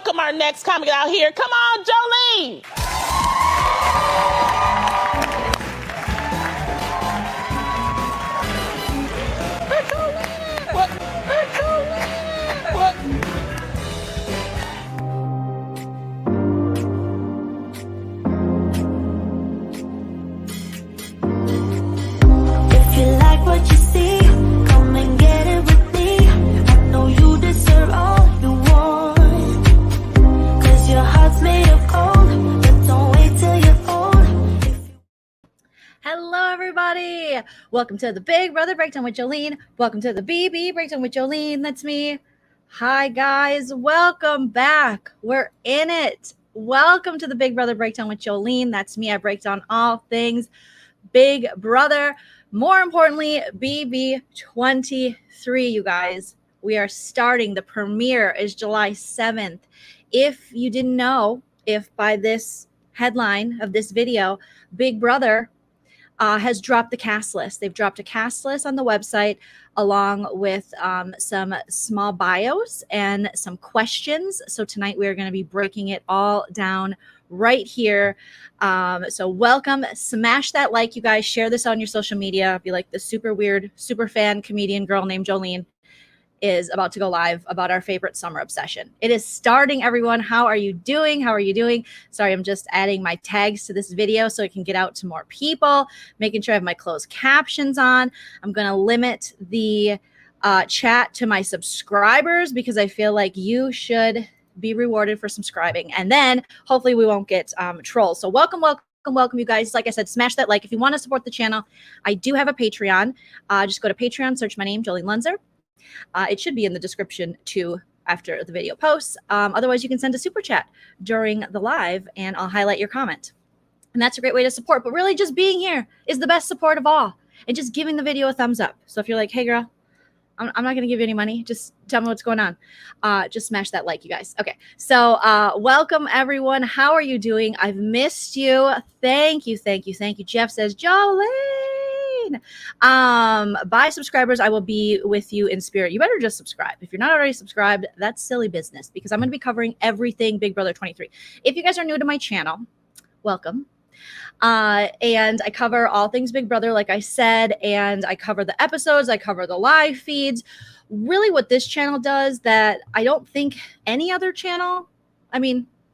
welcome our next comic out here. Come on, Joleen. If you like what you see, come and get it with me. I know you deserve all you want, 'cause your heart's made of gold, but don't wait till you're old. Hello, everybody. Welcome to the Big Brother Breakdown with Joleen. Welcome to the BB Breakdown with Joleen. That's me. Hi, guys. Welcome back. We're in it. Welcome to the Big Brother Breakdown with Joleen. That's me. I break down all things Big Brother. More importantly, BB23, you guys. We are starting. The premiere is July 7th. If you didn't know, if by this headline of this video, Big Brother has dropped the cast list. They've dropped a cast list on the website along with some small bios and some questions. So tonight we're going to be breaking it all down right here. So welcome. Smash that like, you guys. Share this on your social media. Be like the super weird, super fan comedian girl named Joleen is about to go live about our favorite summer obsession. It is starting, everyone. How are you doing? How are you doing? Sorry, I'm just adding my tags to this video so it can get out to more people, making sure I have my closed captions on. I'm going to limit the chat to my subscribers because I feel like you should be rewarded for subscribing. And then hopefully we won't get trolls. So welcome, you guys. Like I said, smash that like. If you want to support the channel, I do have a Patreon. Just go to Patreon, search my name, Joleen Lunzer. It should be in the description too after the video posts. Otherwise, you can send a super chat during the live and I'll highlight your comment. And that's a great way to support. But really just being here is the best support of all. And just giving the video a thumbs up. So if you're like, hey girl, I'm not going to give you any money. Just tell me what's going on. Just smash that like, you guys. Okay. So welcome, everyone. How are you doing? I've missed you. Thank you. Jeff says, Joleen. Bye, subscribers. I will be with you in spirit. You better just subscribe. If you're not already subscribed, that's silly business because I'm going to be covering everything Big Brother 23. If you guys are new to my channel, welcome. And I cover all things Big Brother, like I said, and I cover the episodes, I cover the live feeds. Really what this channel does that I don't think any other channel, I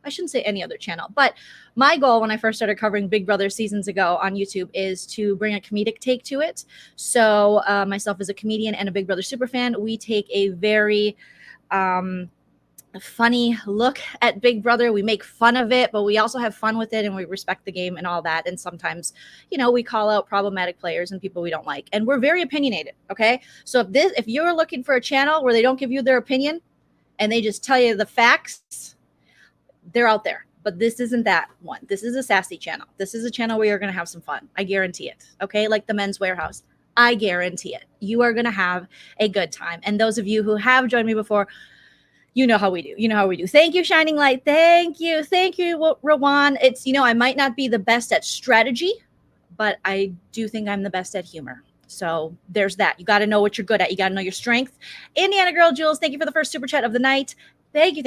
shouldn't say any other channel, but my goal when I first started covering Big Brother seasons ago on YouTube is to bring a comedic take to it. So myself as a comedian and a Big Brother superfan, we take a very funny look at Big Brother. We make fun of it, but we also have fun with it and we respect the game and all that. And sometimes, we call out problematic players and people we don't like. And we're very opinionated, okay? So if you're looking for a channel where they don't give you their opinion and they just tell you the facts, they're out there. But this isn't that one. This is a sassy channel. This is a channel where you're going to have some fun. I guarantee it. Okay? Like the Men's Warehouse. I guarantee it. You are going to have a good time. And those of you who have joined me before, you know how we do. Thank you, Shining Light. Thank you, Rawan. It's, I might not be the best at strategy, but I do think I'm the best at humor. So there's that. You got to know what you're good at. You got to know your strength. Indiana Girl Jules, thank you for the first super chat of the night. Thank you.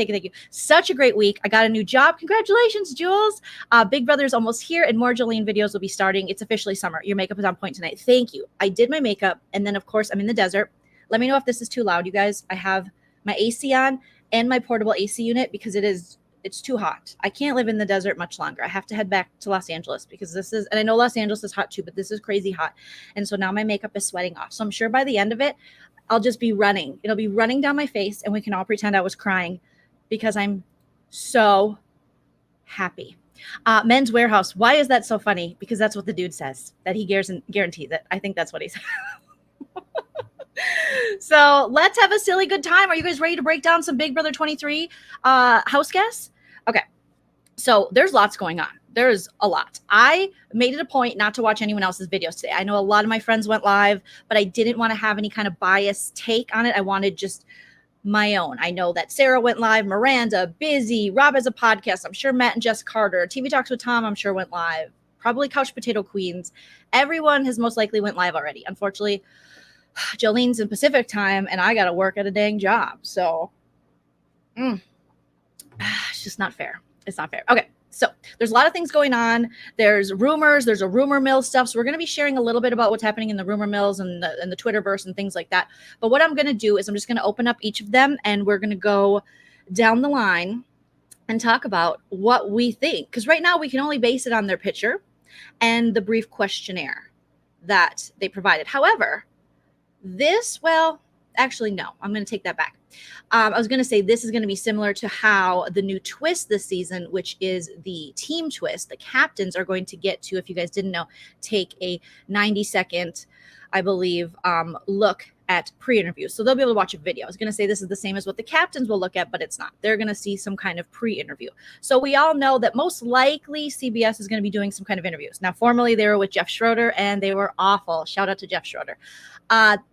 Such a great week. I got a new job. Congratulations, Jules. Big Brother is almost here and more Joleen videos will be starting. It's officially summer. Your makeup is on point tonight. Thank you. I did my makeup and then, of course, I'm in the desert. Let me know if this is too loud, you guys. I have my AC on and my portable AC unit because it's too hot. I can't live in the desert much longer. I have to head back to Los Angeles because and I know Los Angeles is hot too, but this is crazy hot. And so now my makeup is sweating off. So I'm sure by the end of it, I'll just be running. It'll be running down my face and we can all pretend I was crying because I'm so happy. Men's Warehouse. Why is that so funny? Because that's what the dude says, that he guarantees it. I think that's what he said. So let's have a silly good time. Are you guys ready to break down some Big Brother 23 house guests? Okay. So there's lots going on. There's a lot. I made it a point not to watch anyone else's videos today. I know a lot of my friends went live, but I didn't want to have any kind of biased take on it. I wanted just my own. I know that Sarah went live, Miranda, Busy, Rob has a podcast. I'm sure Matt and Jess Carter, TV Talks with Tom, I'm sure went live. Probably Couch Potato Queens. Everyone has most likely went live already. Unfortunately, Joleen's in Pacific time and I got to work at a dang job. So just not fair. It's not fair. Okay. So there's a lot of things going on. There's rumors. There's a rumor mill stuff. So we're going to be sharing a little bit about what's happening in the rumor mills and the Twitterverse and things like that. But what I'm going to do is I'm just going to open up each of them and we're going to go down the line and talk about what we think. Because right now we can only base it on their picture and the brief questionnaire that they provided. However, actually, no, I'm going to take that back. I was going to say this is going to be similar to how the new twist this season, which is the team twist, the captains are going to get to, if you guys didn't know, take a 90-second, I believe, look at pre-interviews. So they'll be able to watch a video. I was going to say this is the same as what the captains will look at, but it's not. They're going to see some kind of pre-interview. So we all know that most likely CBS is going to be doing some kind of interviews. Now, formerly they were with Jeff Schroeder and they were awful. Shout out to Jeff Schroeder.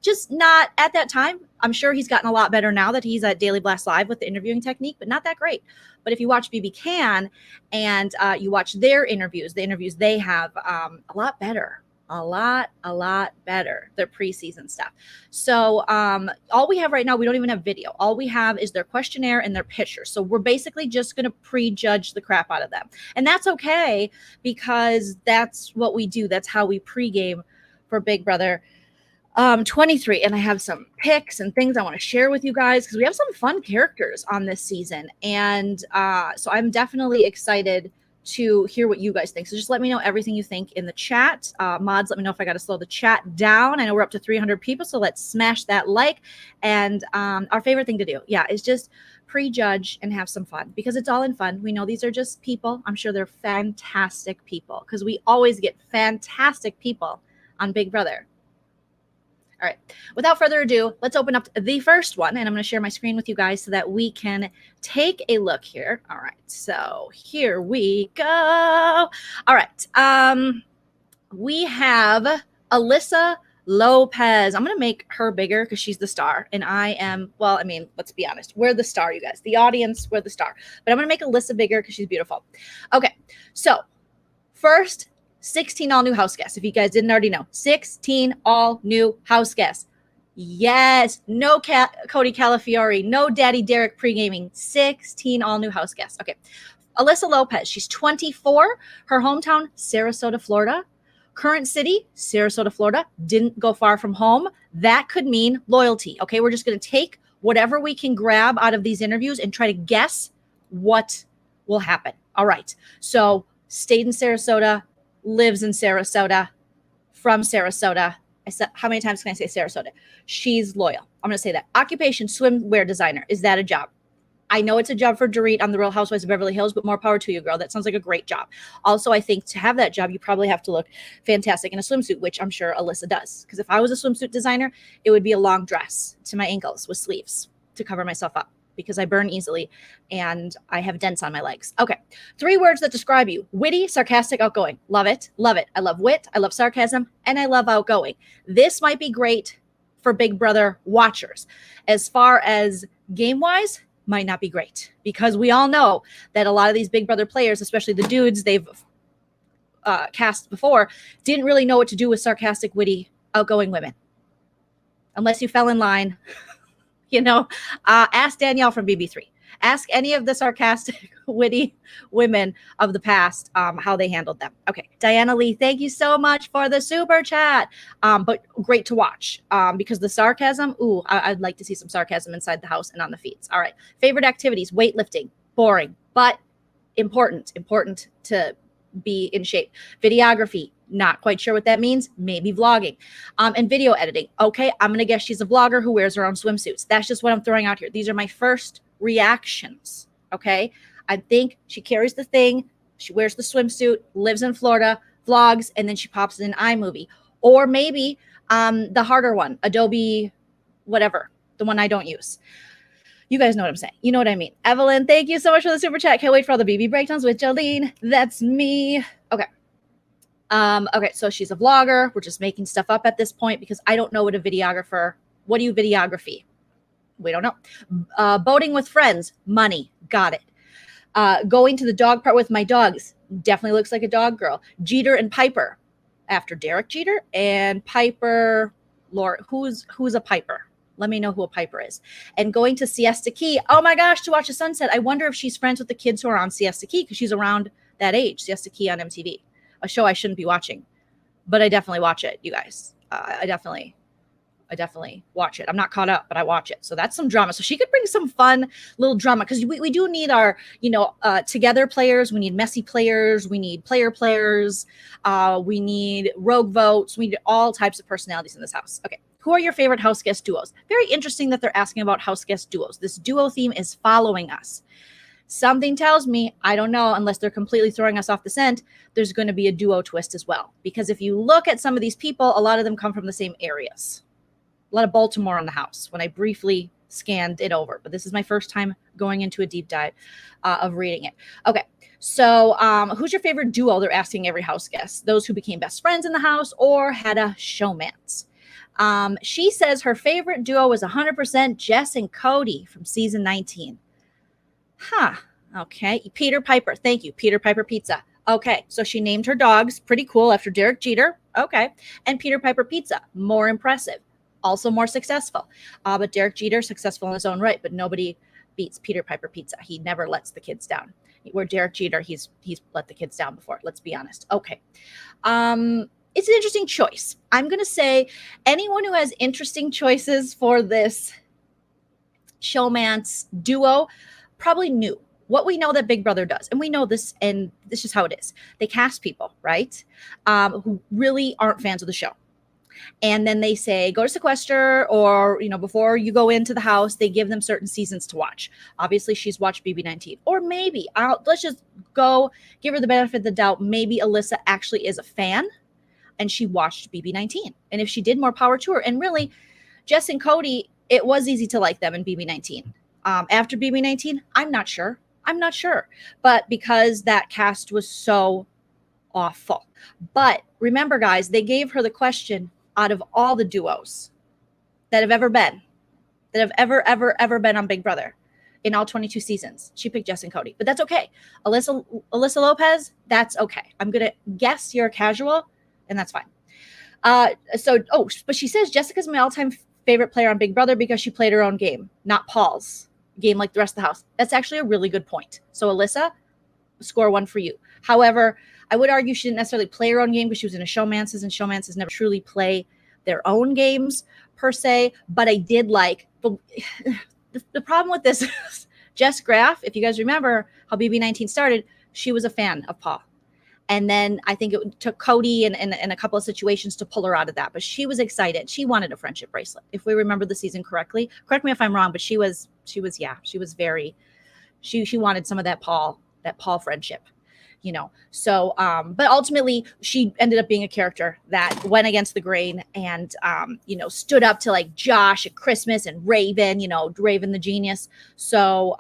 Just not at that time. I'm sure he's gotten a lot better now that he's at Daily Blast Live with the interviewing technique, but not that great. But if you watch BB Can and you watch their interviews, the interviews they have, a lot better. A lot better, their preseason stuff. So all we have right now, we don't even have video. All we have is their questionnaire and their picture. So we're basically just going to prejudge the crap out of them. And that's okay because that's what we do. That's how we pregame for Big Brother 23. And I have some picks and things I want to share with you guys because we have some fun characters on this season. And so I'm definitely excited to hear what you guys think. So just let me know everything you think in the chat. Mods, let me know if I got to slow the chat down. I know we're up to 300 people, so let's smash that like. And our favorite thing to do, is just prejudge and have some fun because it's all in fun. We know these are just people. I'm sure they're fantastic people because we always get fantastic people on Big Brother. All right, without further ado, let's open up the first one, and I'm going to share my screen with you guys so that we can take a look here. All right, so here we go. All right, we have Alyssa Lopez. I'm going to make her bigger because she's the star, and I am, well, I mean, let's be honest. We're the star, you guys. The audience, we're the star. But I'm going to make Alyssa bigger because she's beautiful. Okay, so first, 16 all new house guests. If you guys didn't already know, 16 all new house guests. Yes, no Cody Calafiore, no Daddy Derek pre-gaming. 16 all new house guests. Okay, Alyssa Lopez. She's 24. Her hometown, Sarasota, Florida. Current city, Sarasota, Florida. Didn't go far from home. That could mean loyalty. Okay, we're just going to take whatever we can grab out of these interviews and try to guess what will happen. All right, so stayed in Sarasota. Lives in Sarasota, from Sarasota. I said, how many times can I say Sarasota? She's loyal. I'm going to say that. Occupation, swimwear designer. Is that a job? I know it's a job for Dorit on The Real Housewives of Beverly Hills, but more power to you, girl. That sounds like a great job. Also, I think to have that job, you probably have to look fantastic in a swimsuit, which I'm sure Alyssa does. Because if I was a swimsuit designer, it would be a long dress to my ankles with sleeves to cover myself up. Because I burn easily and I have dents on my legs. Okay. 3 words that describe you. Witty, sarcastic, outgoing. Love it. Love it. I love wit. I love sarcasm. And I love outgoing. This might be great for Big Brother watchers. As far as game-wise, might not be great. Because we all know that a lot of these Big Brother players, especially the dudes they've cast before, didn't really know what to do with sarcastic, witty, outgoing women. Unless you fell in line. Ask Danielle from BB3. Ask any of the sarcastic, witty women of the past how they handled them. Okay, Diana Lee, thank you so much for the super chat. But great to watch because the sarcasm, I'd like to see some sarcasm inside the house and on the feeds. All right, favorite activities, weightlifting, boring, but important to be in shape. Videography, not quite sure what that means. Maybe vlogging. And video editing. Okay, I'm going to guess she's a vlogger who wears her own swimsuits. That's just what I'm throwing out here. These are my first reactions. Okay, I think she carries the thing. She wears the swimsuit, lives in Florida, vlogs, and then she pops in iMovie. Or maybe the harder one, Adobe, whatever, the one I don't use. You guys know what I'm saying. You know what I mean. Evelyn, thank you so much for the super chat. Can't wait for all the BB breakdowns with Joleen. That's me. Okay. Okay, so she's a vlogger. We're just making stuff up at this point because I don't know what a videographer. What do you videography? We don't know. Boating with friends. Money. Got it. Going to the dog park with my dogs. Definitely looks like a dog girl. Jeter and Piper. After Derek Jeter and Piper. Laura. Who's a Piper? Let me know who a Piper is. And going to Siesta Key, oh my gosh, to watch the sunset. I wonder if she's friends with the kids who are on Siesta Key because she's around that age. Siesta Key on MTV, a show I shouldn't be watching, but I definitely watch it, you guys. I definitely watch it. I'm not caught up, but I watch it. So that's some drama. So she could bring some fun little drama because we do need our, together players. We need messy players. We need players. We need rogue votes. We need all types of personalities in this house. Okay. Who are your favorite house guest duos? Very interesting that they're asking about house guest duos. This duo theme is following us. Something tells me, I don't know, unless they're completely throwing us off the scent, there's going to be a duo twist as well. Because if you look at some of these people, a lot of them come from the same areas. A lot of Baltimore in the house when I briefly scanned it over. But this is my first time going into a deep dive of reading it. Okay, so who's your favorite duo? They're asking every house guest. Those who became best friends in the house or had a showmance. She says her favorite duo was 100% Jess and Cody from season 19. Huh. Okay. Peter Piper. Thank you. Peter Piper Pizza. Okay. So she named her dogs. Pretty cool after Derek Jeter. Okay. And Peter Piper Pizza. More impressive. Also more successful. But Derek Jeter, successful in his own right, but nobody beats Peter Piper Pizza. He never lets the kids down. Where Derek Jeter, he's let the kids down before. Let's be honest. Okay. It's an interesting choice. I'm going to say anyone who has interesting choices for this showmance duo probably knew what we know that Big Brother does. And we know this, and this is how it is. They cast people, right, who really aren't fans of the show. And then they say, go to sequester, or, before you go into the house, they give them certain seasons to watch. Obviously, she's watched BB19. Or maybe, let's just go give her the benefit of the doubt. Maybe Alyssa actually is a fan and she watched BB19. And if she did, more power to her. And really, Jess and Cody, it was easy to like them in BB19. After BB19, I'm not sure. But because that cast was so awful. But remember, guys, they gave her the question out of all the duos that have ever been, that have ever been on Big Brother in all 22 seasons. She picked Jess and Cody, but that's okay. Alyssa Lopez, that's okay. I'm going to guess you're a casual, and that's fine. But she says Jessica's my all-time favorite player on Big Brother because she played her own game, not Paul's game like the rest of the house. That's actually a really good point. So Alyssa, score 1 for you. However, I would argue she didn't necessarily play her own game because she was in a showmances, and showmances never truly play their own games per se. But I did like the problem with this. Jess Graff, if you guys remember how BB19 started, she was a fan of Paul. And then I think it took Cody and a couple of situations to pull her out of that. But she was excited. She wanted a friendship bracelet. If we remember the season correctly, correct me if I'm wrong, but she wanted some of that Paul friendship, So, but ultimately she ended up being a character that went against the grain and, stood up to like Josh at Christmas and Raven, Raven the genius. So,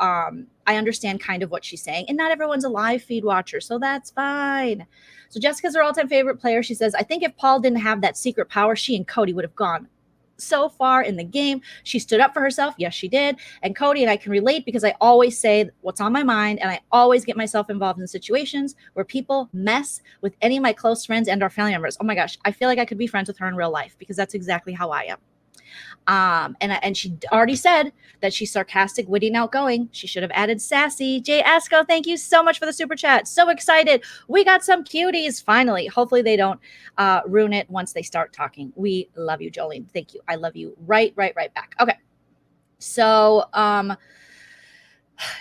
I understand kind of what she's saying, and not everyone's a live feed watcher, so that's fine. So Jessica's her all-time favorite player. She says, I think if Paul didn't have that secret power, she and Cody would have gone so far in the game. She stood up for herself. Yes, she did. And Cody and I can relate because I always say what's on my mind, and I always get myself involved in situations where people mess with any of my close friends and our family members. Oh my gosh, I feel like I could be friends with her in real life because that's exactly how I am. And she already said that she's sarcastic, witty, and outgoing. She should have added sassy. Jay Esco, thank you so much for the super chat. So excited. We got some cuties finally. Hopefully they don't ruin it once they start talking. We love you, Joleen. Thank you. I love you right back. Okay. So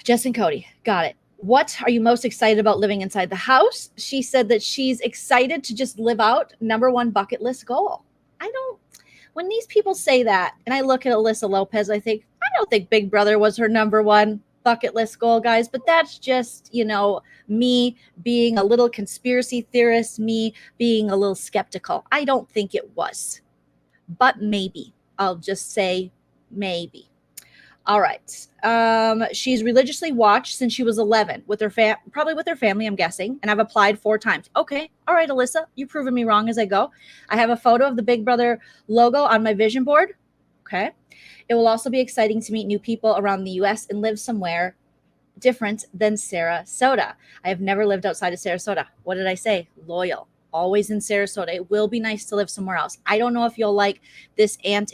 Jess and Cody, got it. What are you most excited about living inside the house? She said that she's excited to just live out #1 bucket list goal. When these people say that, and I look at Alyssa Lopez, I don't think Big Brother was her #1 bucket list goal, guys, but that's just, me being a little conspiracy theorist, me being a little skeptical. I don't think it was, but maybe. I'll just say maybe. All right. She's religiously watched since she was 11 with her probably with her family, I'm guessing, and I've applied 4 times. Okay. All right, Alyssa, you've proven me wrong as I go. I have a photo of the Big Brother logo on my vision board. Okay. It will also be exciting to meet new people around the U.S. and live somewhere different than Sarasota. I have never lived outside of Sarasota. What did I say? Loyal. always in Sarasota. It will be nice to live somewhere else. I don't know if you'll like this ant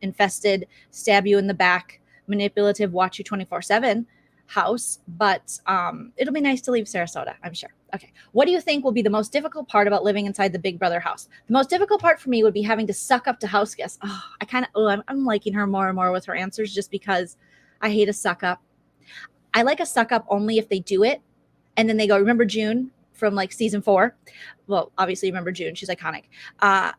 infested, stab you in the back, manipulative, watch you 24/7 house, but it'll be nice to leave Sarasota, I'm sure. Okay. What do you think will be the most difficult part about living inside the Big Brother house? The most difficult part for me would be having to suck up to house guests. I'm liking her more and more with her answers just because I hate a suck up. I like a suck up only if they do it and then they go, remember June from like season 4? Well, obviously remember June. She's iconic.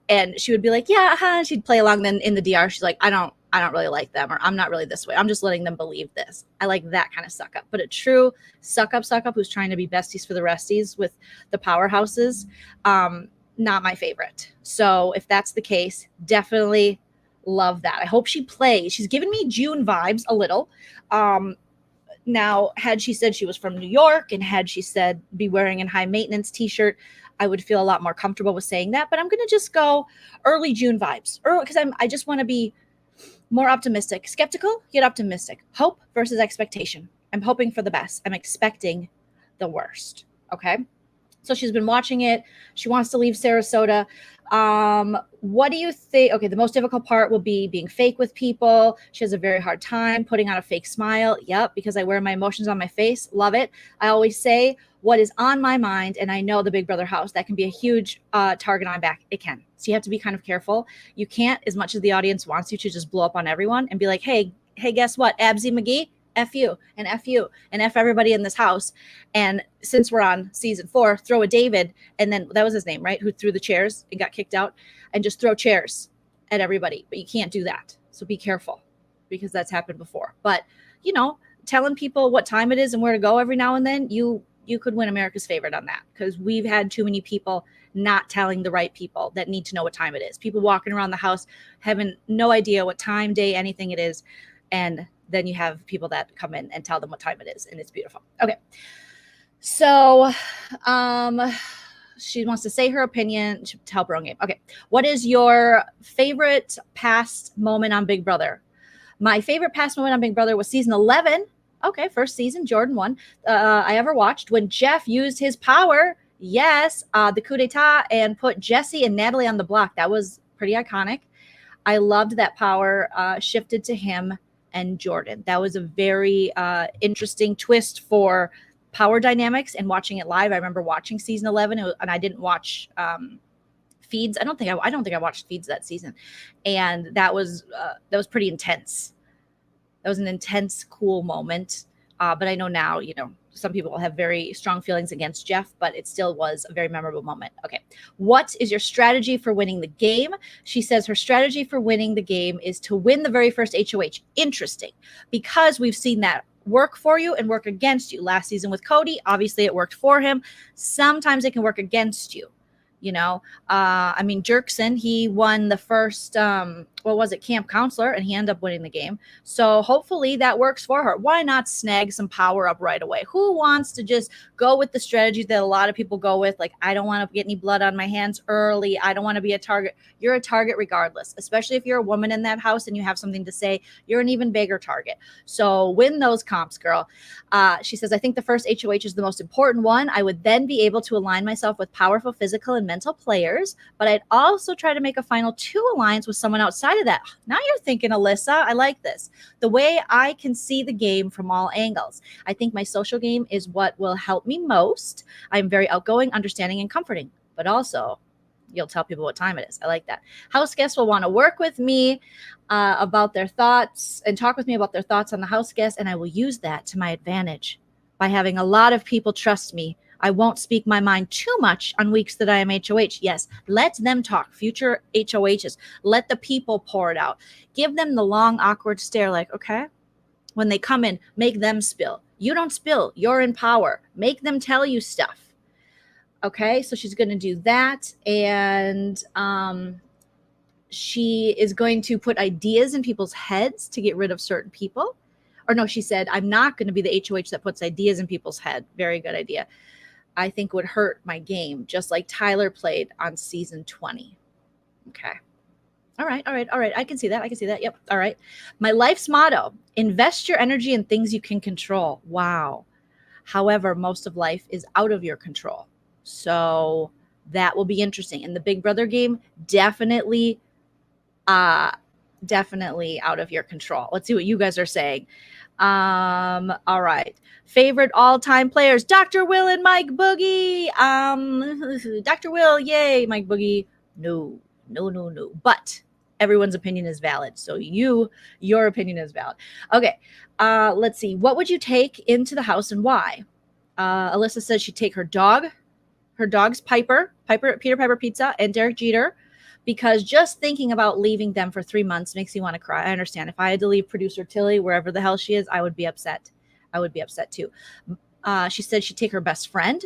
And she would be like, yeah, she'd play along. Then in the DR, she's like, I don't really like them, or I'm not really this way. I'm just letting them believe this. I like that kind of suck up. But a true suck up who's trying to be besties for the resties with the powerhouses, not my favorite. So if that's the case, definitely love that. I hope she plays. She's given me June vibes a little. Now, had she said she was from New York and had she said be wearing a high maintenance t-shirt, I would feel a lot more comfortable with saying that. But I'm going to just go early June vibes, because I just want to be more optimistic. Skeptical, yet optimistic. Hope versus expectation. I'm hoping for the best. I'm expecting the worst. Okay. So she's been watching it. She wants to leave Sarasota. What do you think? Okay, the most difficult part will be being fake with people. She has a very hard time putting on a fake smile. Yep, because I wear my emotions on my face. Love it. I always say what is on my mind, and I know the Big Brother house, that can be a huge target on my back. It can. So you have to be kind of careful. You can't, as much as the audience wants you to, just blow up on everyone and be like, hey, guess what? Absy McGee? F you and F you and F everybody in this house. And since we're on season 4, throw a David, and then that was his name, right? Who threw the chairs and got kicked out, and just throw chairs at everybody. But you can't do that. So be careful, because that's happened before. But, telling people what time it is and where to go every now and then, you could win America's favorite on that, because we've had too many people not telling the right people that need to know what time it is. People walking around the house having no idea what time, day, anything it is. And then you have people that come in and tell them what time it is, and it's beautiful. Okay. So she wants to say her opinion to help her own game. Okay. What is your favorite past moment on Big Brother? My favorite past moment on Big Brother was season 11. Okay. First season, Jordan won. I ever watched when Jeff used his power. Yes. The coup d'etat, and put Jesse and Natalie on the block. That was pretty iconic. I loved that power shifted to him and Jordan. That was a very interesting twist for power dynamics, and watching it live. I remember watching season 11, and I didn't watch feeds. I don't think I watched feeds that season, and that was pretty intense. That was an intense, cool moment. But I know now, some people have very strong feelings against Jeff, but it still was a very memorable moment. Okay. What is your strategy for winning the game? She says her strategy for winning the game is to win the very first HOH. Interesting, because we've seen that work for you and work against you. Last season with Cody, obviously it worked for him. Sometimes it can work against you. Jerkson, he won the first, camp counselor, and he ended up winning the game. So hopefully that works for her. Why not snag some power up right away? Who wants to just go with the strategy that a lot of people go with? Like, I don't want to get any blood on my hands early. I don't want to be a target. You're a target regardless, especially if you're a woman in that house and you have something to say. You're an even bigger target. So win those comps, girl. She says, I think the first HOH is the most important one. I would then be able to align myself with powerful physical and mental players, but I'd also try to make a final 2 alliance with someone outside of that. Now you're thinking, Alyssa, I like this. The way I can see the game from all angles. I think my social game is what will help me most. I'm very outgoing, understanding, and comforting, but also you'll tell people what time it is. I like that. House guests will want to work with me about their thoughts and talk with me about their thoughts on the house guests, and I will use that to my advantage by having a lot of people trust me. I won't speak my mind too much on weeks that I am HOH. Yes, let them talk. Future HOHs. Let the people pour it out. Give them the long, awkward stare like, okay. When they come in, make them spill. You don't spill. You're in power. Make them tell you stuff. Okay, so she's going to do that. And she is going to put ideas in people's heads to get rid of certain people. Or no, she said, I'm not going to be the HOH that puts ideas in people's head. Very good idea. I think would hurt my game, just like Tyler played on season 20. Okay. All right. I can see that. Yep. All right. My life's motto, invest your energy in things you can control. Wow. However, most of life is out of your control. So That will be interesting. And the Big Brother game, definitely out of your control. Let's see what you guys are saying. All right. Favorite all-time players, Dr. Will and Mike Boogie. Dr. Will, yay. Mike Boogie, no. But everyone's opinion is valid. So your opinion is valid. Okay. Let's see. What would you take into the house and why? Alyssa says she'd take her dogs Peter Piper Pizza, and Derek Jeter, because just thinking about leaving them for 3 months makes me want to cry. I understand. If I had to leave producer Tilly wherever the hell she is, I would be upset. I would be upset too. She said she'd take her best friend.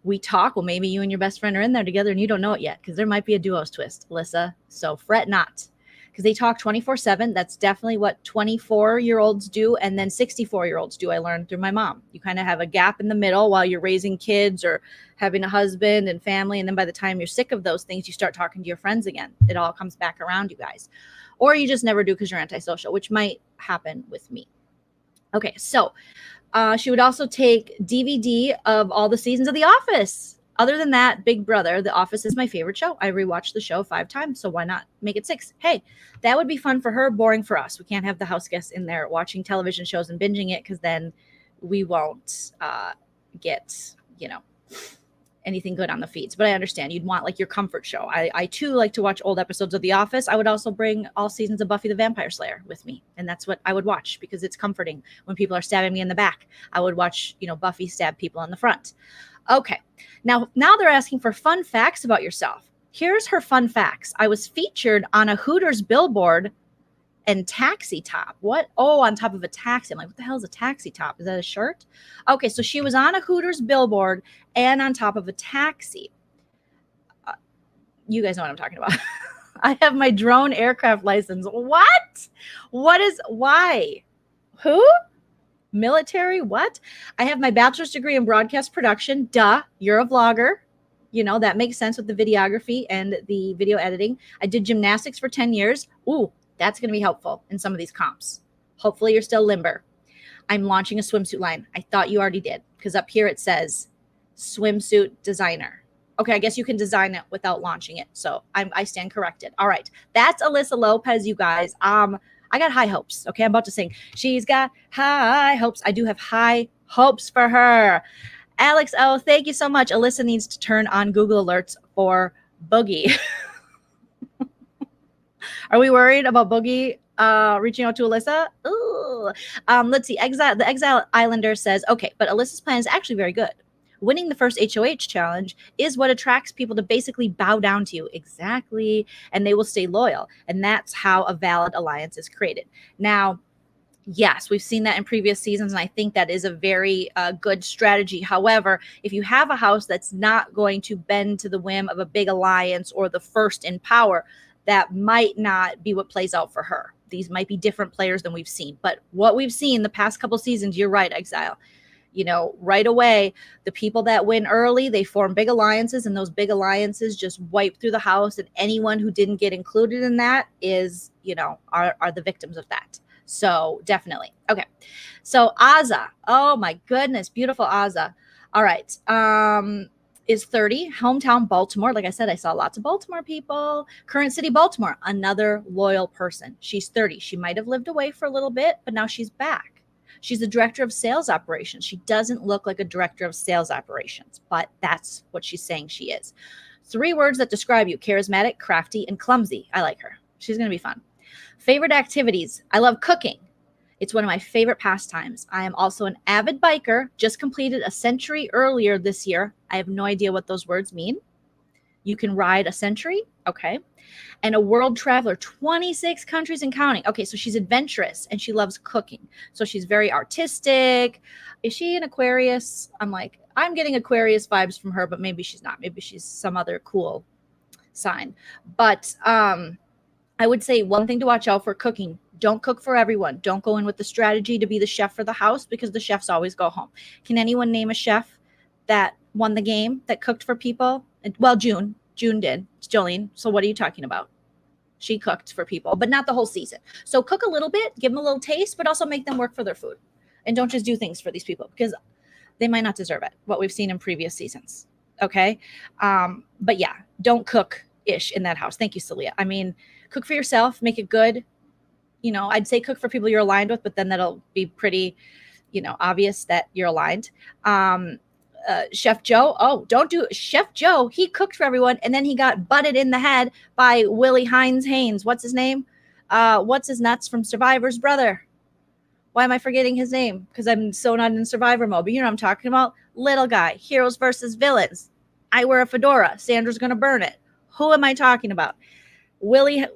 We talk. Well, maybe you and your best friend are in there together and you don't know it yet, because there might be a duos twist, Alyssa. So fret not, because they talk 24/7. That's definitely what 24-year-olds do, and then 64-year-olds do. I learned through my mom. You kind of have a gap in the middle while you're raising kids or having a husband and family, and then by the time you're sick of those things, you start talking to your friends again. It all comes back around, you guys. Or you just never do because you're antisocial, which might happen with me. Okay, so she would also take DVD of all the seasons of The Office. Other than that, Big Brother, The Office is my favorite show. I rewatched the show 5 times, so why not make it 6? Hey, that would be fun for her, boring for us. We can't have the house guests in there watching television shows and binging it, because then we won't get, anything good on the feeds. But I understand you'd want like your comfort show. I too like to watch old episodes of The Office. I would also bring all seasons of Buffy the Vampire Slayer with me, and that's what I would watch, because it's comforting when people are stabbing me in the back. I would watch, Buffy stab people in the front. Okay, now they're asking for fun facts about yourself. Here's her fun facts. I was featured on a Hooters billboard and taxi top. What? Oh, on top of a taxi. I'm like, what the hell is a taxi top? Is that a shirt? Okay, so she was on a Hooters billboard and on top of a taxi. You guys know what I'm talking about. I have my drone aircraft license. What? Why? Who? Military? What? I have my bachelor's degree in broadcast production. Duh. You're a vlogger. That makes sense with the videography and the video editing. I did gymnastics for 10 years. Ooh, that's going to be helpful in some of these comps. Hopefully you're still limber. I'm launching a swimsuit line. I thought you already did, because up here it says swimsuit designer. Okay, I guess you can design it without launching it. So I stand corrected. All right. That's Alyssa Lopez, you guys. I got high hopes. Okay, I'm about to sing. She's got high hopes. I do have high hopes for her. Alex, oh, thank you so much. Alyssa needs to turn on Google Alerts for Boogie. Are we worried about Boogie reaching out to Alyssa? Ooh. Let's see. The Exile Islander says, okay, but Alyssa's plan is actually very good. Winning the first HOH challenge is what attracts people to basically bow down to you. Exactly. And they will stay loyal. And that's how a valid alliance is created. Now, yes, we've seen that in previous seasons, and I think that is a very good strategy. However, if you have a house that's not going to bend to the whim of a big alliance or the first in power, that might not be what plays out for her. These might be different players than we've seen. But what we've seen the past couple seasons, you're right, Exile. Right away, the people that win early, they form big alliances, and those big alliances just wipe through the house. And anyone who didn't get included in that is, are the victims of that. So definitely. Okay. So Azah. Oh my goodness. Beautiful Azah. All right. Is 30, hometown Baltimore. Like I said, I saw lots of Baltimore people. Current city, Baltimore, another loyal person. She's 30. She might have lived away for a little bit, but now she's back. She's the director of sales operations. She doesn't look like a director of sales operations, but that's what she's saying she is. 3 words that describe you: charismatic, crafty, and clumsy. I like her. She's going to be fun. Favorite activities. I love cooking. It's one of my favorite pastimes. I am also an avid biker, just completed a century earlier this year. I have no idea what those words mean. You can ride a century. Okay. And a world traveler, 26 countries and counting. Okay, so she's adventurous and she loves cooking. So she's very artistic. Is she an Aquarius? I'm getting Aquarius vibes from her, but maybe she's not. Maybe she's some other cool sign. But I would say one thing to watch out for: cooking. Don't cook for everyone. Don't go in with the strategy to be the chef for the house, because the chefs always go home. Can anyone name a chef that won the game, that cooked for people? Well, June did. It's Joleen. So what are you talking about? She cooked for people, but not the whole season. So cook a little bit, give them a little taste, but also make them work for their food. And don't just do things for these people, because they might not deserve it, what we've seen in previous seasons. Okay. But yeah, don't cook ish in that house. Thank you, Celia. I mean, cook for yourself, make it good. You know, I'd say cook for people you're aligned with, but then that'll be pretty, you know, obvious that you're aligned. Chef Joe. Oh, don't do Chef Joe. He cooked for everyone, and then he got butted in the head by Willie Hines Haynes. What's his name? What's his nuts from Survivor's brother? Why am I forgetting his name? Because I'm so not in Survivor mode. But you know what I'm talking about? Little guy. Heroes versus villains. I wear a fedora. Sandra's gonna burn it. Who am I talking about? Willie.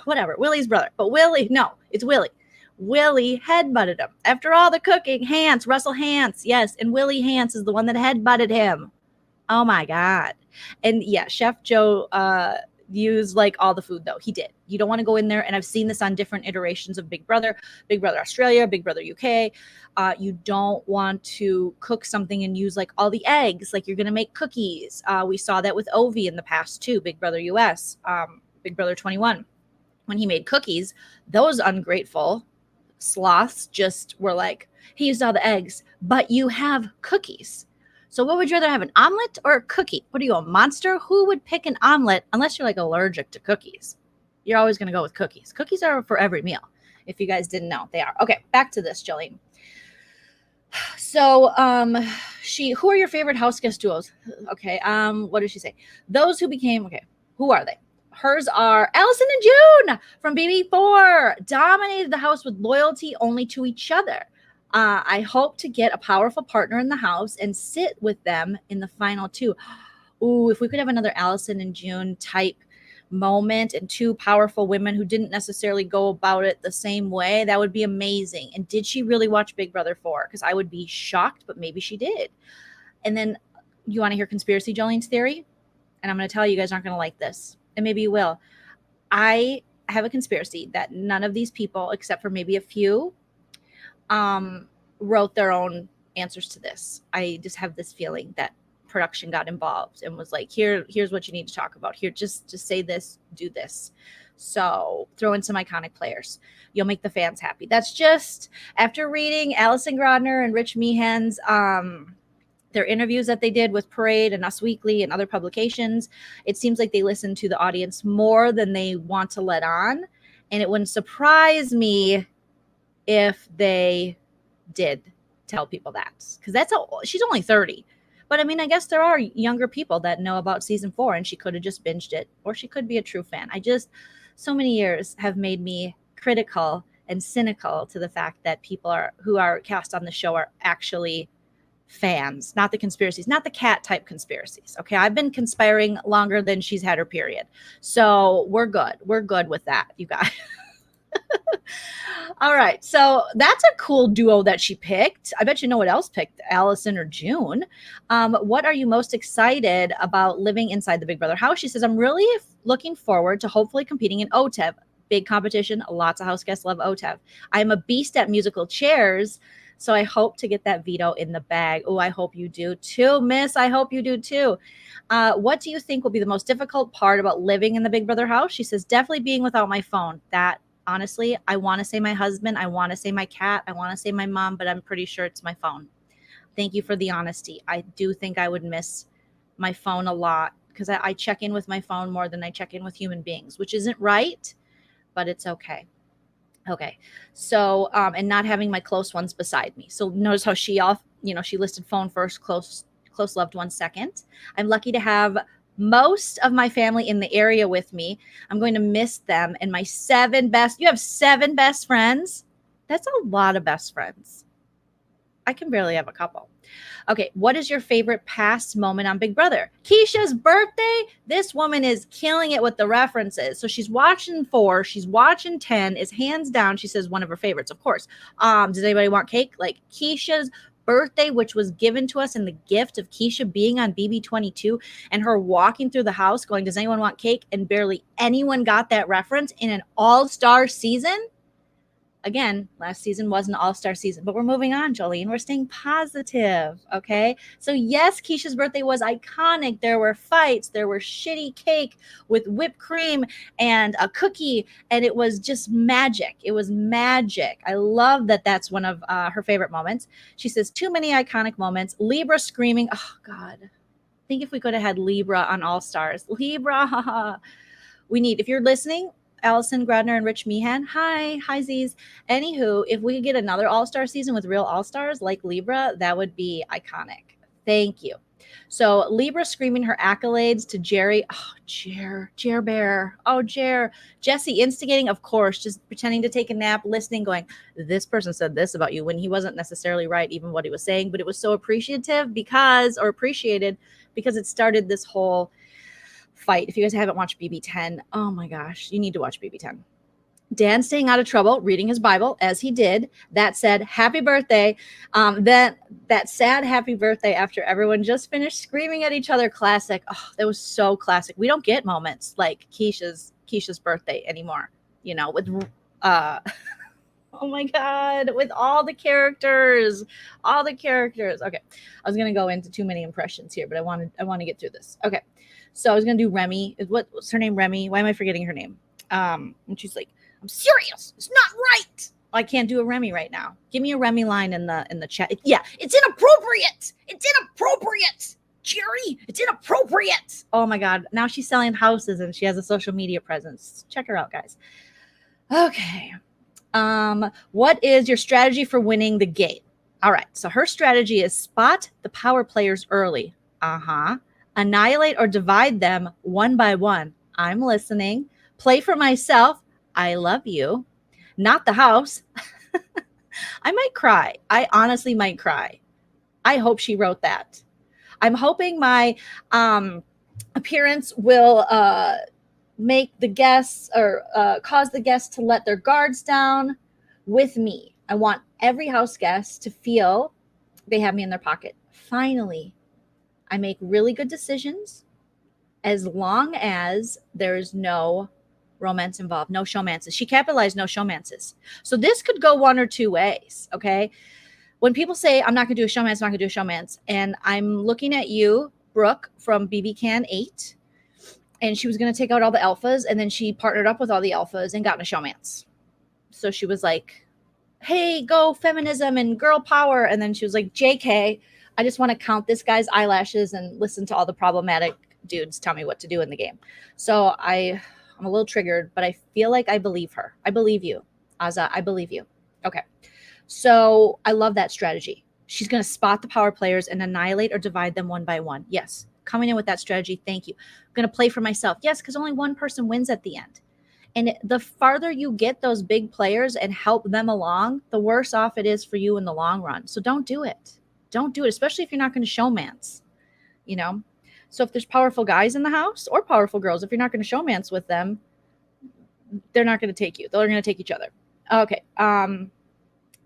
Whatever. Willie's brother. But Willie. No, it's Willie. Willie headbutted him. After all the cooking, Hance, Russell Hance. Yes, and Willie Hance is the one that headbutted him. Oh my God. And yeah, Chef Joe used like all the food though. He did. You don't want to go in there. And I've seen this on different iterations of Big Brother Australia, Big Brother UK. You don't want to cook something and use like all the eggs, like you're going to make cookies. We saw that with Ovi in the past too, Big Brother US, Big Brother 21. When he made cookies, those ungrateful sloths just were like, he used all the eggs, but you have cookies. So what would you rather have, an omelet or a cookie? What are you, a monster? Who would pick an omelet unless you're like allergic to cookies? You're always going to go with cookies. Cookies are for every meal. If you guys didn't know, they are. Okay, back to this, Joleen. So who are your favorite house guest duos? Okay, what did she say? Those who became, okay, who are they? Hers are Allison and June from BB4, dominated the house with loyalty only to each other. I hope to get a powerful partner in the house and sit with them in the final two. Ooh, if we could have another Allison and June type moment and two powerful women who didn't necessarily go about it the same way, that would be amazing. And did she really watch Big Brother 4? Because I would be shocked, but maybe she did. And then you want to hear conspiracy Jolene's theory? And I'm going to tell you, you guys aren't going to like this. And maybe you will. I have a conspiracy that none of these people, except for maybe a few, wrote their own answers to this. I just have this feeling that production got involved and was like, here's what you need to talk about. Here, just say this, do this. So throw in some iconic players. You'll make the fans happy. That's just after reading Allison Grodner and Rich Meehan's their interviews that they did with Parade and Us Weekly and other publications. It seems like they listen to the audience more than they want to let on. And it wouldn't surprise me if they did tell people that, because she's only 30. But I mean, I guess there are younger people that know about season 4 and she could have just binged it, or she could be a true fan. So many years have made me critical and cynical to the fact that people who are cast on the show are actually fans, not the conspiracies, not the cat type conspiracies. Okay. I've been conspiring longer than she's had her period. So we're good. We're good with that, you guys. All right. So that's a cool duo that she picked. I bet you know what else picked, Allison or June. What are you most excited about living inside the Big Brother house? She says, I'm really looking forward to hopefully competing in OTEV. Big competition. Lots of house guests love OTEV. I am a beast at musical chairs. So I hope to get that veto in the bag. Oh, I hope you do too, miss. I hope you do too. What do you think will be the most difficult part about living in the Big Brother house? She says, definitely being without my phone. That, honestly, I want to say my husband. I want to say my cat. I want to say my mom, but I'm pretty sure it's my phone. Thank you for the honesty. I do think I would miss my phone a lot because I check in with my phone more than I check in with human beings, which isn't right, but it's okay. Okay. So, and not having my close ones beside me. So notice how she listed phone first, close loved one second. I'm lucky to have most of my family in the area with me. I'm going to miss them and my you have 7 best friends. That's a lot of best friends. I can barely have a couple. Okay, what is your favorite past moment on Big Brother? Keisha's birthday. This woman is killing it with the references. So she's watching 4, she's watching 10, is hands down, she says, one of her favorites, of course. Does anybody want cake? Like Keisha's birthday, which was given to us in the gift of Keisha being on BB22 and her walking through the house going, does anyone want cake? And barely anyone got that reference in an all-star season. Again, last season was an all-star season, but we're moving on, Joleen. We're staying positive, okay? So yes, Keisha's birthday was iconic. There were fights. There were shitty cake with whipped cream and a cookie, and it was just magic. It was magic. I love that that's one of her favorite moments. She says, too many iconic moments. Libra screaming. Oh, God. Think if we could have had Libra on All Stars. Libra. We need, if you're listening, Allison Gradner and Rich Meehan. Hi Z's. Anywho, if we could get another All-Star season with real All-Stars like Libra, that would be iconic. Thank you. So Libra screaming her accolades to Jerry. Oh, Jer Bear. Oh, Jer. Jesse instigating, of course, just pretending to take a nap, listening, going, this person said this about you, when he wasn't necessarily right, even what he was saying, but it was so appreciated because it started this whole fight. If you guys haven't watched BB10, oh my gosh, you need to watch BB10. Dan staying out of trouble, reading his Bible as he did. That said, happy birthday. That sad happy birthday after everyone just finished screaming at each other. Classic. Oh, that was so classic. We don't get moments like Keisha's birthday anymore. You know, with oh my God, with all the characters. Okay, I was gonna go into too many impressions here, but I want to get through this. Okay, so I was gonna do Remy. What's her name? Remy. Why am I forgetting her name? And she's like, I'm serious. It's not right. I can't do a Remy right now. Give me a Remy line in the chat. Yeah, it's inappropriate. It's inappropriate. Jerry, it's inappropriate. Oh my God. Now she's selling houses and she has a social media presence. Check her out, guys. Okay. What is your strategy for winning the game? All right. So her strategy is spot the power players early. Annihilate or divide them one by one. I'm listening. Play for myself. I love you. Not the house. I might cry. I honestly might cry. I hope she wrote that. I'm hoping my appearance will make the guests or cause the guests to let their guards down with me. I want every house guest to feel they have me in their pocket. Finally, I make really good decisions as long as there's no romance involved, no showmances. She capitalized no showmances. So this could go one or two ways, okay? When people say, I'm not going to do a showmance, I'm not going to do a showmance, and I'm looking at you, Brooke, from BB Can 8, and she was going to take out all the alphas, and then she partnered up with all the alphas and got in a showmance. So she was like, hey, go feminism and girl power, and then she was like, JK, I just want to count this guy's eyelashes and listen to all the problematic dudes tell me what to do in the game. So I'm a little triggered, but I feel like I believe her. I believe you, Azah. I believe you. Okay. So I love that strategy. She's going to spot the power players and annihilate or divide them one by one. Yes. Coming in with that strategy. Thank you. I'm going to play for myself. Yes, because only one person wins at the end. And the farther you get those big players and help them along, the worse off it is for you in the long run. So don't do it. Don't do it, especially if you're not going to showmance, you know? So if there's powerful guys in the house or powerful girls, if you're not going to showmance with them, they're not going to take you. They're going to take each other. Okay.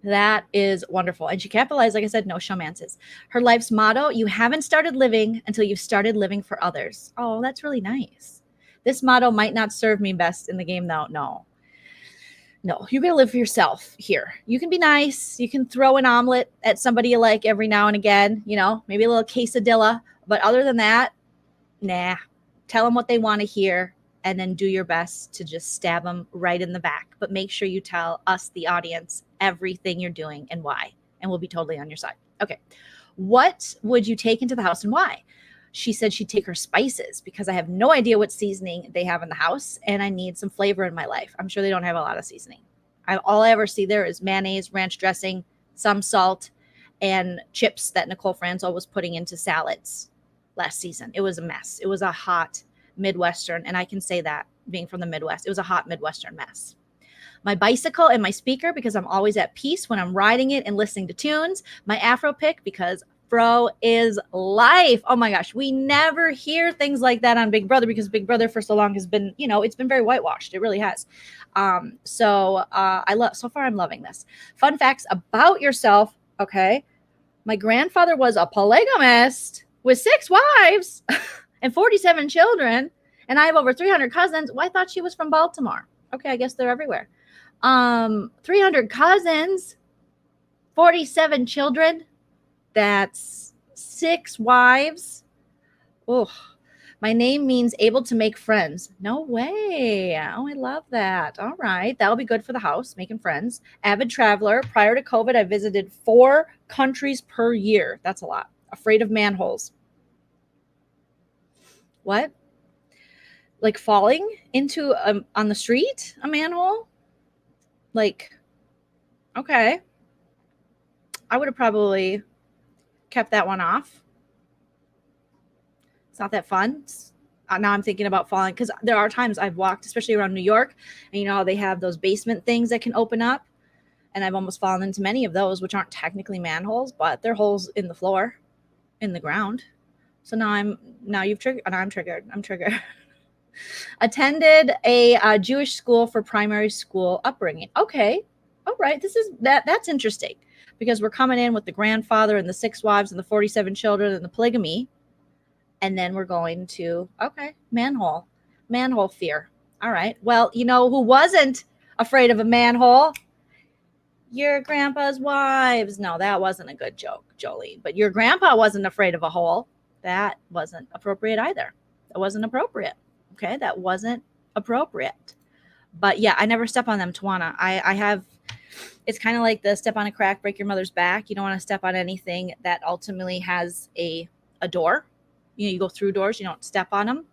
That is wonderful. And she capitalized, like I said, no showmances. Her life's motto, you haven't started living until you've started living for others. Oh, that's really nice. This motto might not serve me best in the game, though. No, you're going to live for yourself here. You can be nice. You can throw an omelet at somebody you like every now and again, you know, maybe a little quesadilla. But other than that, nah. Tell them what they want to hear and then do your best to just stab them right in the back. But make sure you tell us, the audience, everything you're doing and why. And we'll be totally on your side. Okay. What would you take into the house and why? She said she'd take her spices because I have no idea what seasoning they have in the house and I need some flavor in my life. I'm sure they don't have a lot of seasoning. All I ever see there is mayonnaise, ranch dressing, some salt, and chips that Nicole Franzel was putting into salads last season. It was a mess. It was a hot Midwestern, and I can say that being from the Midwest, it was a hot Midwestern mess. My bicycle and my speaker because I'm always at peace when I'm riding it and listening to tunes. My Afro pick because Fro is life. Oh my gosh. We never hear things like that on Big Brother because Big Brother for so long has been, you know, it's been very whitewashed. It really has. So far I'm loving this. Fun facts about yourself. Okay. My grandfather was a polygamist with 6 wives and 47 children. And I have over 300 cousins. Well, I thought she was from Baltimore. Okay. I guess they're everywhere. 300 cousins, 47 children. That's 6 wives. Oh, my name means able to make friends. No way. Oh, I love that. All right. That'll be good for the house, making friends. Avid traveler. Prior to COVID, I visited 4 countries per year. That's a lot. Afraid of manholes. What? Like falling into on the street, a manhole? Like, okay. I would have probably kept that one off. It's not that fun. Now I'm thinking about falling, because there are times I've walked, especially around New York, and you know how they have those basement things that can open up, and I've almost fallen into many of those, which aren't technically manholes, but they're holes in the floor, in the ground. So I'm triggered. Attended a Jewish school for primary school upbringing. Okay. All right. That's interesting, because we're coming in with the grandfather and the 6 wives and the 47 children and the polygamy. And then we're going to, okay, manhole fear. All right. Well, you know who wasn't afraid of a manhole? Your grandpa's wives. No, that wasn't a good joke, Joleen. But your grandpa wasn't afraid of a hole. That wasn't appropriate either. That wasn't appropriate. Okay, that wasn't appropriate. But yeah, I never step on them, Tawana. I have, it's kind of like the step on a crack, break your mother's back. You don't want to step on anything that ultimately has a door. You know, you go through doors, you don't step on them.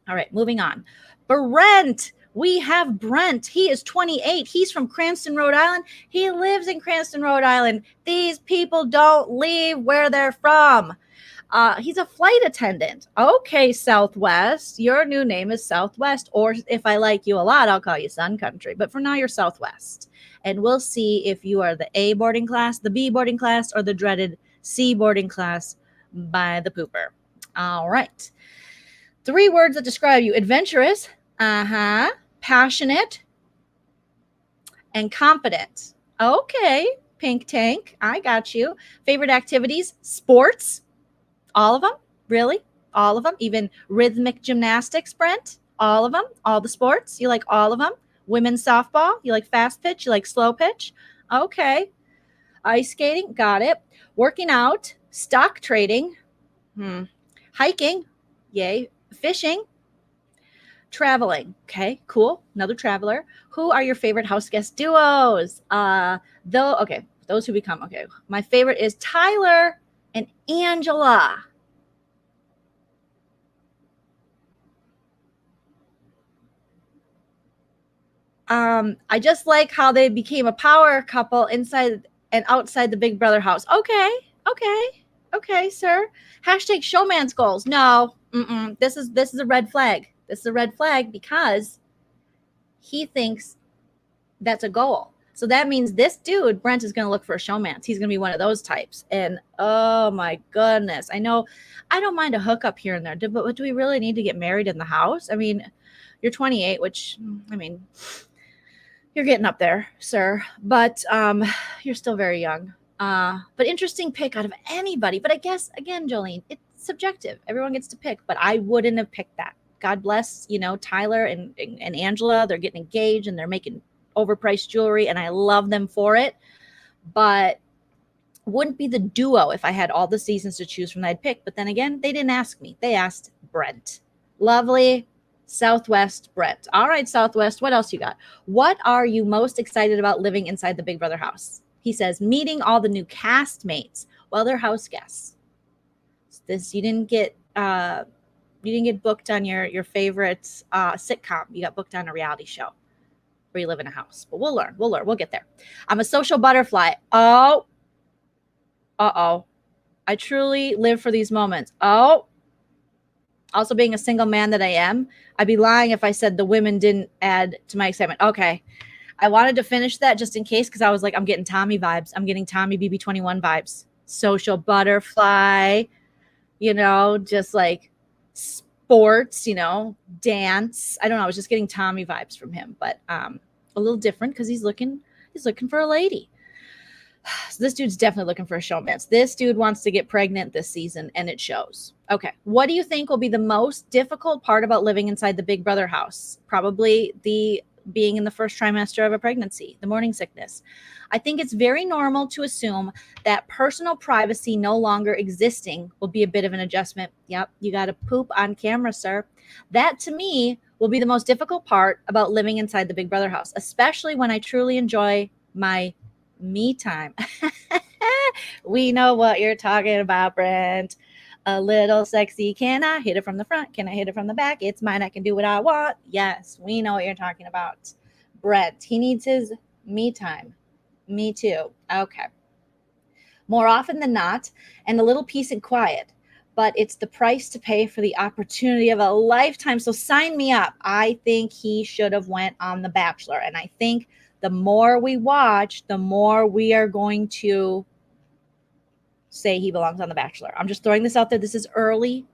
All right, moving on. Brent. We have Brent. He is 28. He's from Cranston, Rhode Island. He lives in Cranston, Rhode Island. These people don't leave where they're from. He's a flight attendant. Okay, Southwest. Your new name is Southwest. Or if I like you a lot, I'll call you Sun Country. But for now, you're Southwest. And we'll see if you are the A boarding class, the B boarding class, or the dreaded C boarding class by the pooper. All right. 3 words that describe you: adventurous, passionate, and confident. Okay, Pink Tank, I got you. Favorite activities: sports. All of them? Really? All of them? Even rhythmic gymnastics, Brent? All of them? All the sports? You like all of them? Women's softball? You like fast pitch? You like slow pitch? Okay. Ice skating? Got it. Working out? Stock trading? Hiking? Yay. Fishing? Traveling? Okay, cool. Another traveler. Who are your favorite house guest duos? Those who become. Okay, my favorite is Tyler and Angela. I just like how they became a power couple inside and outside the Big Brother house. Okay, sir. Hashtag showman's goals. No, this is a red flag. This is a red flag because he thinks that's a goal. So that means this dude, Brent, is going to look for a showmance. He's going to be one of those types. And oh my goodness, I know I don't mind a hookup here and there, but do we really need to get married in the house? I mean, you're 28, which, I mean, you're getting up there, sir, but you're still very young. But interesting pick out of anybody. But I guess, again, Joleen, it's subjective. Everyone gets to pick, but I wouldn't have picked that. God bless, Tyler and Angela. They're getting engaged and they're making overpriced jewelry, and I love them for it. But wouldn't be the duo if I had all the seasons to choose from that I'd pick. But then again, they didn't ask me. They asked Brent. Lovely Southwest Brent. All right, Southwest, what else you got? What are you most excited about living inside the Big Brother house? He says, meeting all the new castmates. Well, they're house guests. You didn't get booked on your favorite sitcom. You got booked on a reality show where you live in a house. But we'll learn. We'll get there. I'm a social butterfly. Oh. I truly live for these moments. Oh. Also, being a single man that I am, I'd be lying if I said the women didn't add to my excitement. Okay. I wanted to finish that just in case, because I was like, I'm getting Tommy vibes. I'm getting Tommy BB21 vibes. Social butterfly, just like sports, dance. I don't know. I was just getting Tommy vibes from him, but a little different because he's looking for a lady. So this dude's definitely looking for a showmance. This dude wants to get pregnant this season, and it shows. Okay. What do you think will be the most difficult part about living inside the Big Brother house? Probably the being in the first trimester of a pregnancy, the morning sickness. I think it's very normal to assume that personal privacy no longer existing will be a bit of an adjustment. Yep, you got to poop on camera, sir. That, to me, will be the most difficult part about living inside the Big Brother house, especially when I truly enjoy my me time. We know what you're talking about, Brent. A little sexy. Can I hit it from the front? Can I hit it from the back? It's mine. I can do what I want. Yes, we know what you're talking about. Brent, he needs his me time. Me too. Okay. More often than not, and a little peace and quiet. But it's the price to pay for the opportunity of a lifetime. So sign me up. I think he should have went on The Bachelor. And I think the more we watch, the more we are going to say he belongs on The Bachelor. I'm just throwing this out there. This is early.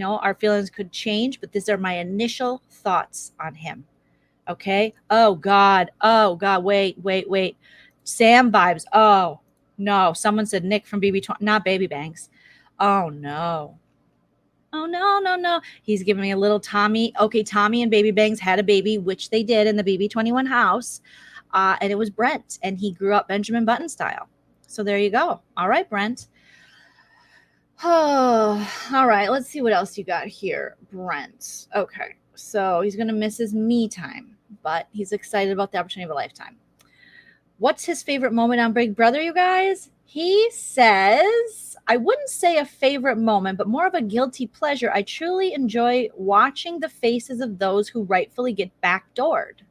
Our feelings could change, but these are my initial thoughts on him. Okay. Oh God. Wait. Sam vibes. Oh no. Someone said Nick from not Baby Banks. Oh no. No. He's giving me a little Tami. Okay. Tami and Baby Bangs had a baby, which they did in the BB21 house. And it was Brent, and he grew up Benjamin Button style. So there you go. All right, Brent. Oh, all right. Let's see what else you got here, Brent. Okay. So he's going to miss his me time, but he's excited about the opportunity of a lifetime. What's his favorite moment on Big Brother, you guys? He says, I wouldn't say a favorite moment, but more of a guilty pleasure. I truly enjoy watching the faces of those who rightfully get backdoored.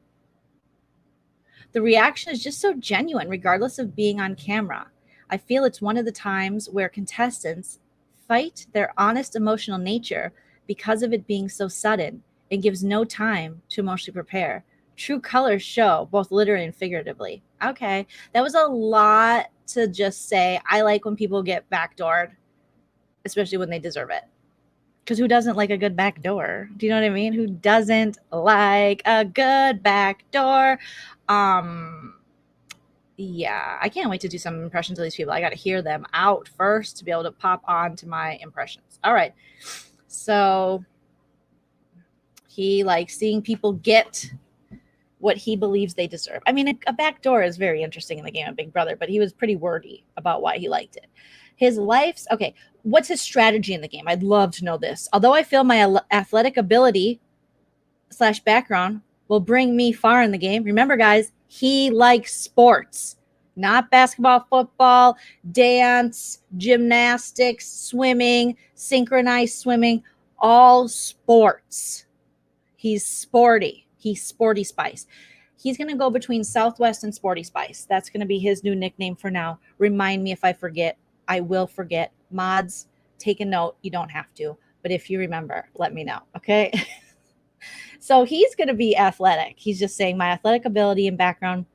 The reaction is just so genuine, regardless of being on camera. I feel it's one of the times where contestants fight their honest emotional nature because of it being so sudden. It gives no time to emotionally prepare. True colors show, both literally and figuratively. Okay, that was a lot to just say. I like when people get backdoored, especially when they deserve it. Because who doesn't like a good backdoor? Do you know what I mean? Who doesn't like a good backdoor? Yeah, I can't wait to do some impressions of these people. I got to hear them out first to be able to pop on to my impressions. All right. So he likes seeing people get what he believes they deserve. I mean, a backdoor is very interesting in the game of Big Brother, but he was pretty wordy about why he liked it. His life's okay. What's his strategy in the game? I'd love to know this. Although I feel my athletic ability / background will bring me far in the game. Remember, guys, he likes sports, not basketball, football, dance, gymnastics, swimming, synchronized swimming, all sports. He's sporty. He's Sporty Spice. He's going to go between Southwest and Sporty Spice. That's going to be his new nickname for now. Remind me if I forget. I will forget. Mods, take a note. You don't have to. But if you remember, let me know. Okay? So he's going to be athletic. He's just saying my athletic ability and background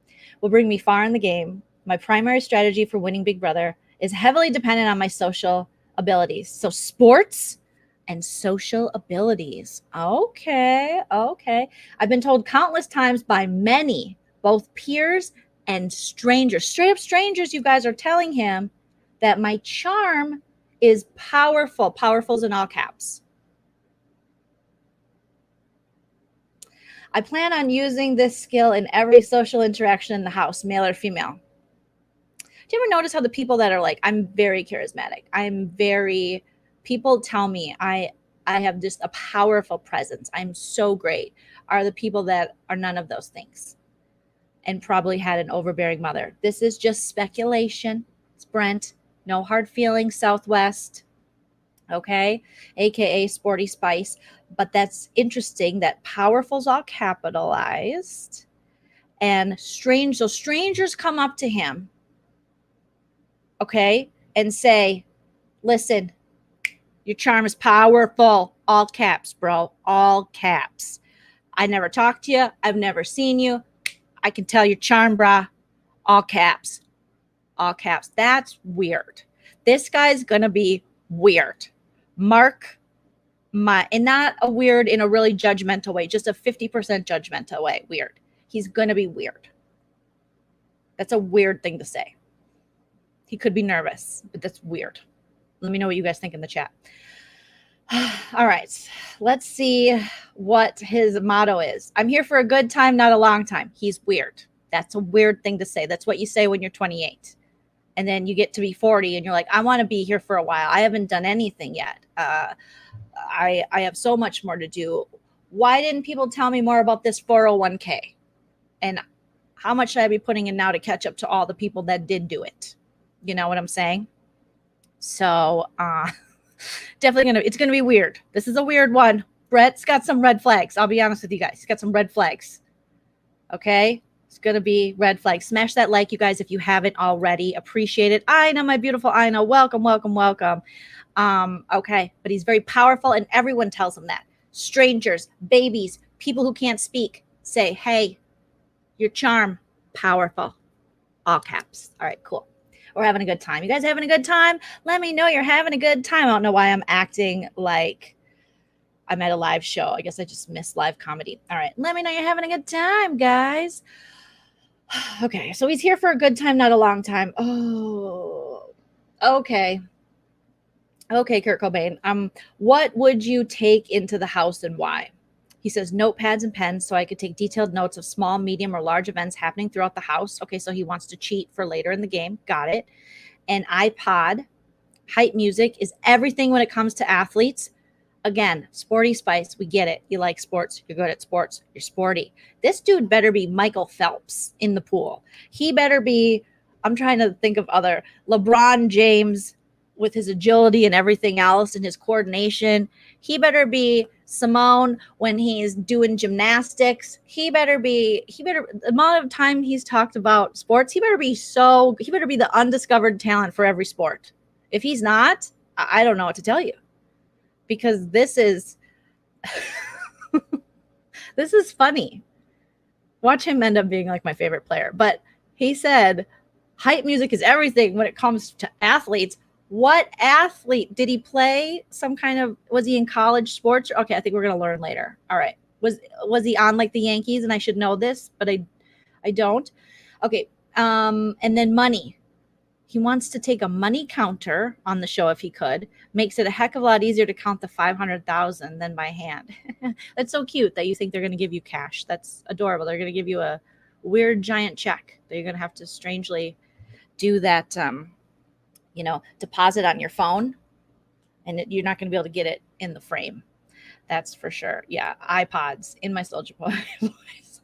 will bring me far in the game. My primary strategy for winning Big Brother is heavily dependent on my social abilities. So sports and social abilities. Okay. I've been told countless times by many, both peers and strangers, straight up strangers, you guys are telling him that my charm is powerful. Powerful's in all caps. I plan on using this skill in every social interaction in the house, male or female. Do you ever notice how the people that are like, I'm very charismatic. People tell me I have just a powerful presence. I'm so great. Are the people that are none of those things and probably had an overbearing mother. This is just speculation. It's Brent. No hard feelings, Southwest. Okay, aka Sporty Spice. But that's interesting that powerful's all capitalized and strange. So strangers come up to him, okay, and say, listen, your charm is powerful. All caps, bro. All caps. I never talked to you. I've never seen you. I can tell your charm, brah. All caps. All caps. That's weird. This guy's going to be weird. Mark and not a weird in a really judgmental way, just a 50% judgmental way. Weird. He's going to be weird. That's a weird thing to say. He could be nervous, but that's weird. Let me know what you guys think in the chat. All right. Let's see what his motto is. I'm here for a good time, not a long time. He's weird. That's a weird thing to say. That's what you say when you're 28. And then you get to be 40 and you're like, I want to be here for a while. I haven't done anything yet. I have so much more to do. Why didn't people tell me more about this 401k? And how much should I be putting in now to catch up to all the people that did do it? You know what I'm saying? So Definitely it's gonna be weird. This is a weird one. Brett's got some red flags. I'll be honest with you guys. He's got some red flags. Okay? It's gonna be red flags. Smash that like, you guys, if you haven't already. Appreciate it. Ina, my beautiful Ina. Welcome, welcome, welcome. Okay, but he's very powerful, and everyone tells him that. Strangers, babies, people who can't speak say, hey, your charm, powerful. All caps. All right, cool. We're having a good time. You guys having a good time? Let me know you're having a good time. I don't know why I'm acting like I'm at a live show. I guess I just missed live comedy. All right, let me know you're having a good time, guys. Okay, so he's here for a good time, not a long time. Oh, okay. Okay, Kurt Cobain. What would you take into the house and why? He says notepads and pens so I could take detailed notes of small, medium, or large events happening throughout the house. Okay, so he wants to cheat for later in the game. Got it. An iPod. Hype music is everything when it comes to athletes. Again, sporty spice. We get it. You like sports. You're good at sports. You're sporty. This dude better be Michael Phelps in the pool. He better be, I'm trying to think of other, LeBron James with his agility and everything else and his coordination. He better be Simone when he's doing gymnastics. He better, the amount of time he's talked about sports, he better be the undiscovered talent for every sport. If he's not, I don't know what to tell you. Because this is this is funny. Watch him end up being like my favorite player. But he said hype music is everything when it comes to athletes. What athlete did he play? Was he in college sports? Okay, I think we're gonna learn later. All right. Was he on like the Yankees? And I should know this, but I don't. Okay. And then money. He wants to take a money counter on the show if he could. Makes it a heck of a lot easier to count the 500,000 than by hand. That's so cute that you think they're going to give you cash. That's adorable. They're going to give you a weird giant check that you're going to have to strangely do that, deposit on your phone. And you're not going to be able to get it in the frame. That's for sure. Yeah, iPods in my Soulja Boy voice.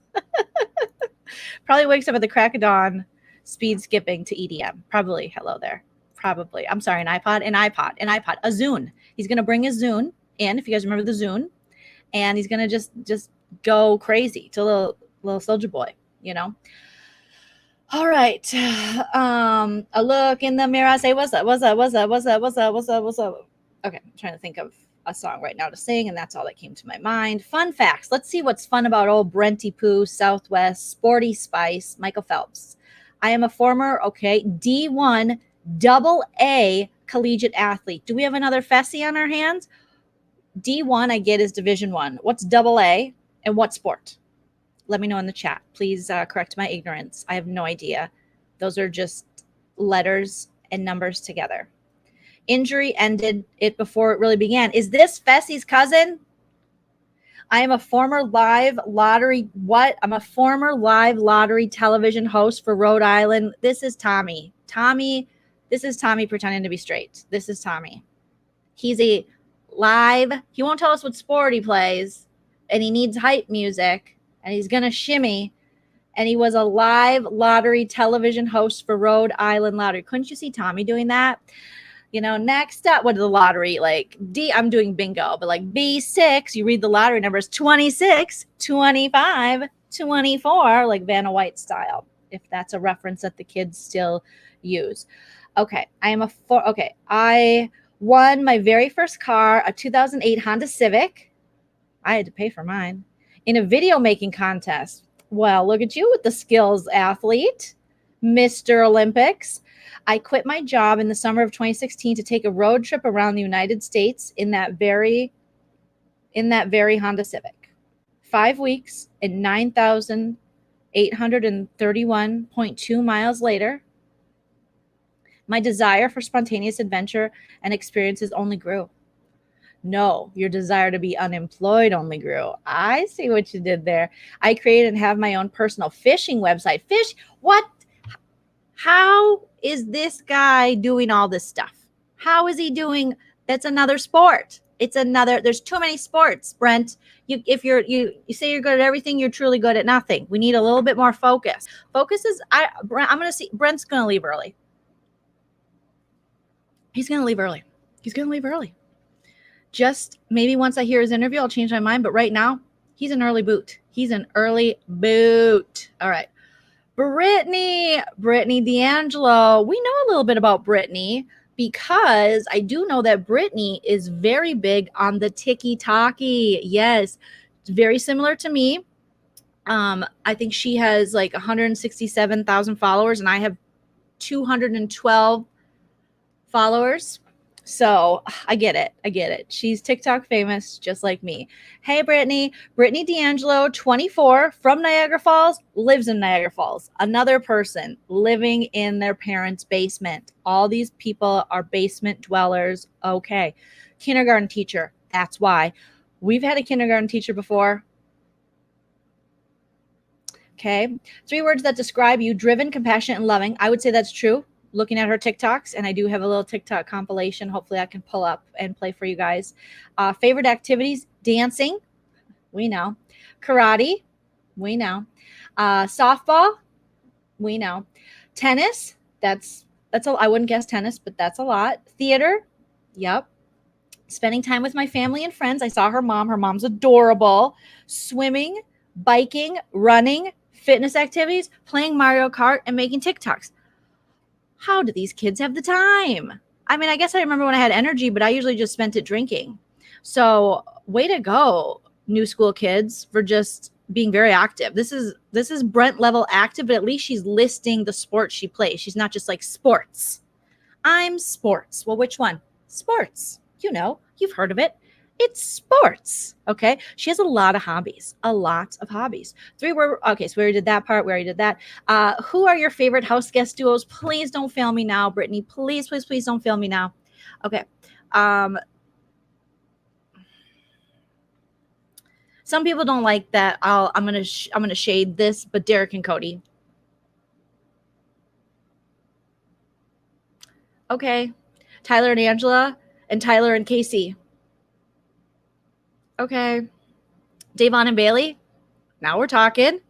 Probably wakes up at the crack of dawn, speed skipping to EDM. Probably. Hello there. Probably. I'm sorry, an iPod. A Zune. He's going to bring his Zune in, if you guys remember the Zune, and he's going to just go crazy to little Soulja Boy, All right. A look in the mirror. I say, what's up? Okay. I'm trying to think of a song right now to sing, and that's all that came to my mind. Fun facts. Let's see what's fun about old Brenty Poo, Southwest, Sporty Spice, Michael Phelps. I am a former, D1 AA collegiate athlete. Do we have another Fessy on our hands? D1, I get, is Division I. What's AA and what sport? Let me know in the chat. Please correct my ignorance. I have no idea. Those are just letters and numbers together. Injury ended it before it really began. Is this Fessy's cousin? I am a former live lottery. What? I'm a former live lottery television host for Rhode Island. This is Tommy. This is Tommy pretending to be straight. This is Tommy. He's a live. He won't tell us what sport he plays, and he needs hype music, and he's going to shimmy. And he was a live lottery television host for Rhode Island Lottery. Couldn't you see Tommy doing that? Next up, what is the lottery? Like I'm doing bingo, but like B6, you read the lottery numbers 26, 25, 24, like Vanna White style, if that's a reference that the kids still use. Okay, I won my very first car, a 2008 Honda Civic. I had to pay for mine in a video making contest. Well, look at you with the skills, athlete, Mr. Olympics. I quit my job in the summer of 2016 to take a road trip around the United States in that very Honda Civic. 5 weeks and 9,831.2 miles later, my desire for spontaneous adventure and experiences only grew. No, your desire to be unemployed only grew. I see what you did there. I created and have my own personal fishing website. What? How is this guy doing all this stuff? How is he doing? That's another sport. There's too many sports, Brent. You say you're good at everything, you're truly good at nothing. We need a little bit more focus. I'm going to see, Brent's going to leave early. He's going to leave early. Just maybe once I hear his interview, I'll change my mind. But right now, he's an early boot. He's an early boot. All right. Britini D'Angelo. We know a little bit about Britini because I do know that Britini is very big on the TikTok-y. Yes, it's very similar to me. I think she has like 167,000 followers, and I have 212 followers. So I get it. She's TikTok famous, just like me. Hey, Britini D'Angelo, 24, from Niagara Falls, lives in Niagara Falls. Another person living in their parents' basement. All these people are basement dwellers. Okay. Kindergarten teacher. That's why. We've had a kindergarten teacher before. Okay. 3 words that describe you: driven, compassionate, and loving. I would say that's true. Looking at her TikToks, and I do have a little TikTok compilation. Hopefully I can pull up and play for you guys. Favorite activities: dancing. We know. Karate. We know. Softball. We know. Tennis. That's I wouldn't guess tennis, but that's a lot. Theater. Yep. Spending time with my family and friends. I saw her mom. Her mom's adorable. Swimming, biking, running, fitness activities, playing Mario Kart, and making TikToks. How do these kids have the time? I mean, I guess I remember when I had energy, but I usually just spent it drinking. So way to go, new school kids, for just being very active. This is Brent level active, but at least she's listing the sports she plays. She's not just like sports. I'm sports. Well, which one? Sports. You know, you've heard of it. It's sports. Okay. She has a lot of hobbies. Okay. So we already did that part. We already did that. Who are your favorite house guest duos? Please don't fail me now, Britini. Please don't fail me now. Okay. Some people don't like that. I'm gonna shade this, but Derek and Cody. Okay. Tyler and Angela, and Tyler and Casey. Okay. Davon and Bailey. Now we're talking.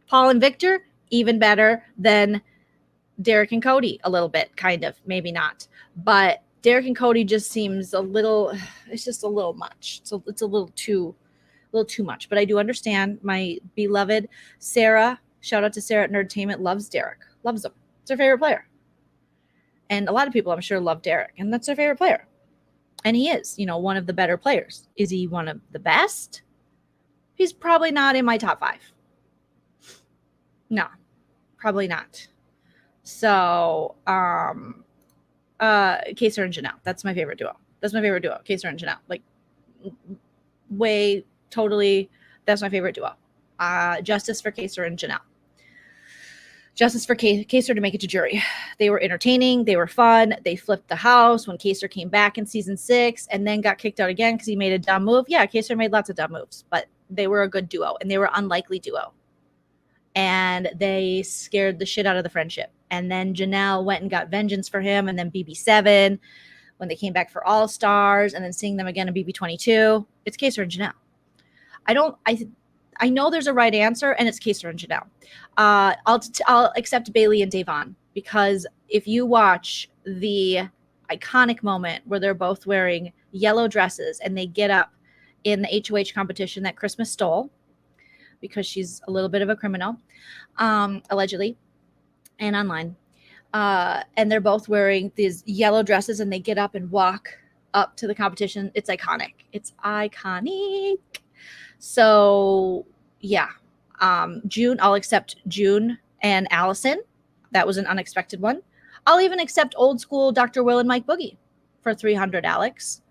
Paul and Victor, even better than Derek and Cody a little bit, kind of, maybe not. But Derek and Cody just seems a little, it's just a little much. So it's a little too much. But I do understand. My beloved Sarah, shout out to Sarah at Nerdtainment, loves Derek. Loves him. It's her favorite player. And a lot of people, I'm sure, love Derek, and that's their favorite player. And he is, one of the better players. Is he one of the best? He's probably not in my top 5. No, probably not. So, Kaser and Janelle. That's my favorite duo. Kaser and Janelle. Like, totally, that's my favorite duo. Justice for Kaser and Janelle. Justice for Kaser to make it to jury. They were entertaining. They were fun. They flipped the house when Kaser came back in season 6 and then got kicked out again because he made a dumb move. Yeah, Kaser made lots of dumb moves, but they were a good duo, and they were unlikely duo. And they scared the shit out of the friendship. And then Janelle went and got vengeance for him, and then BB7 when they came back for All Stars, and then seeing them again in BB22. It's Kaser and Janelle. I know there's a right answer, and it's Kaser and Janelle. I'll accept Bailey and Davon, because if you watch the iconic moment where they're both wearing yellow dresses and they get up in the HOH competition that Christmas stole, because she's a little bit of a criminal, allegedly, and online. And they're both wearing these yellow dresses and they get up and walk up to the competition. It's iconic. So yeah, June, I'll accept June and Allison. That was an unexpected one. I'll even accept old school Dr. Will and Mike Boogie for 300, Alex.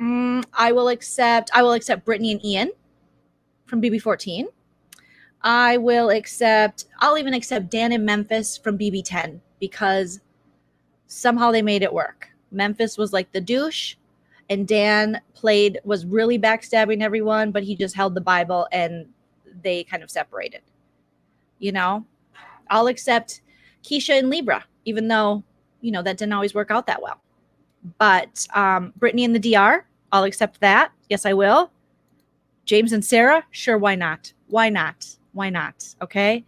I will accept Britini and Ian from BB14. I'll even accept Dan and Memphis from BB10, because somehow they made it work. Memphis was like the douche, and Dan was really backstabbing everyone, but he just held the Bible and they kind of separated. I'll accept Keisha and Libra, even though, that didn't always work out that well. But Britini and the DR, I'll accept that. Yes, I will. James and Sarah, sure, why not? Okay.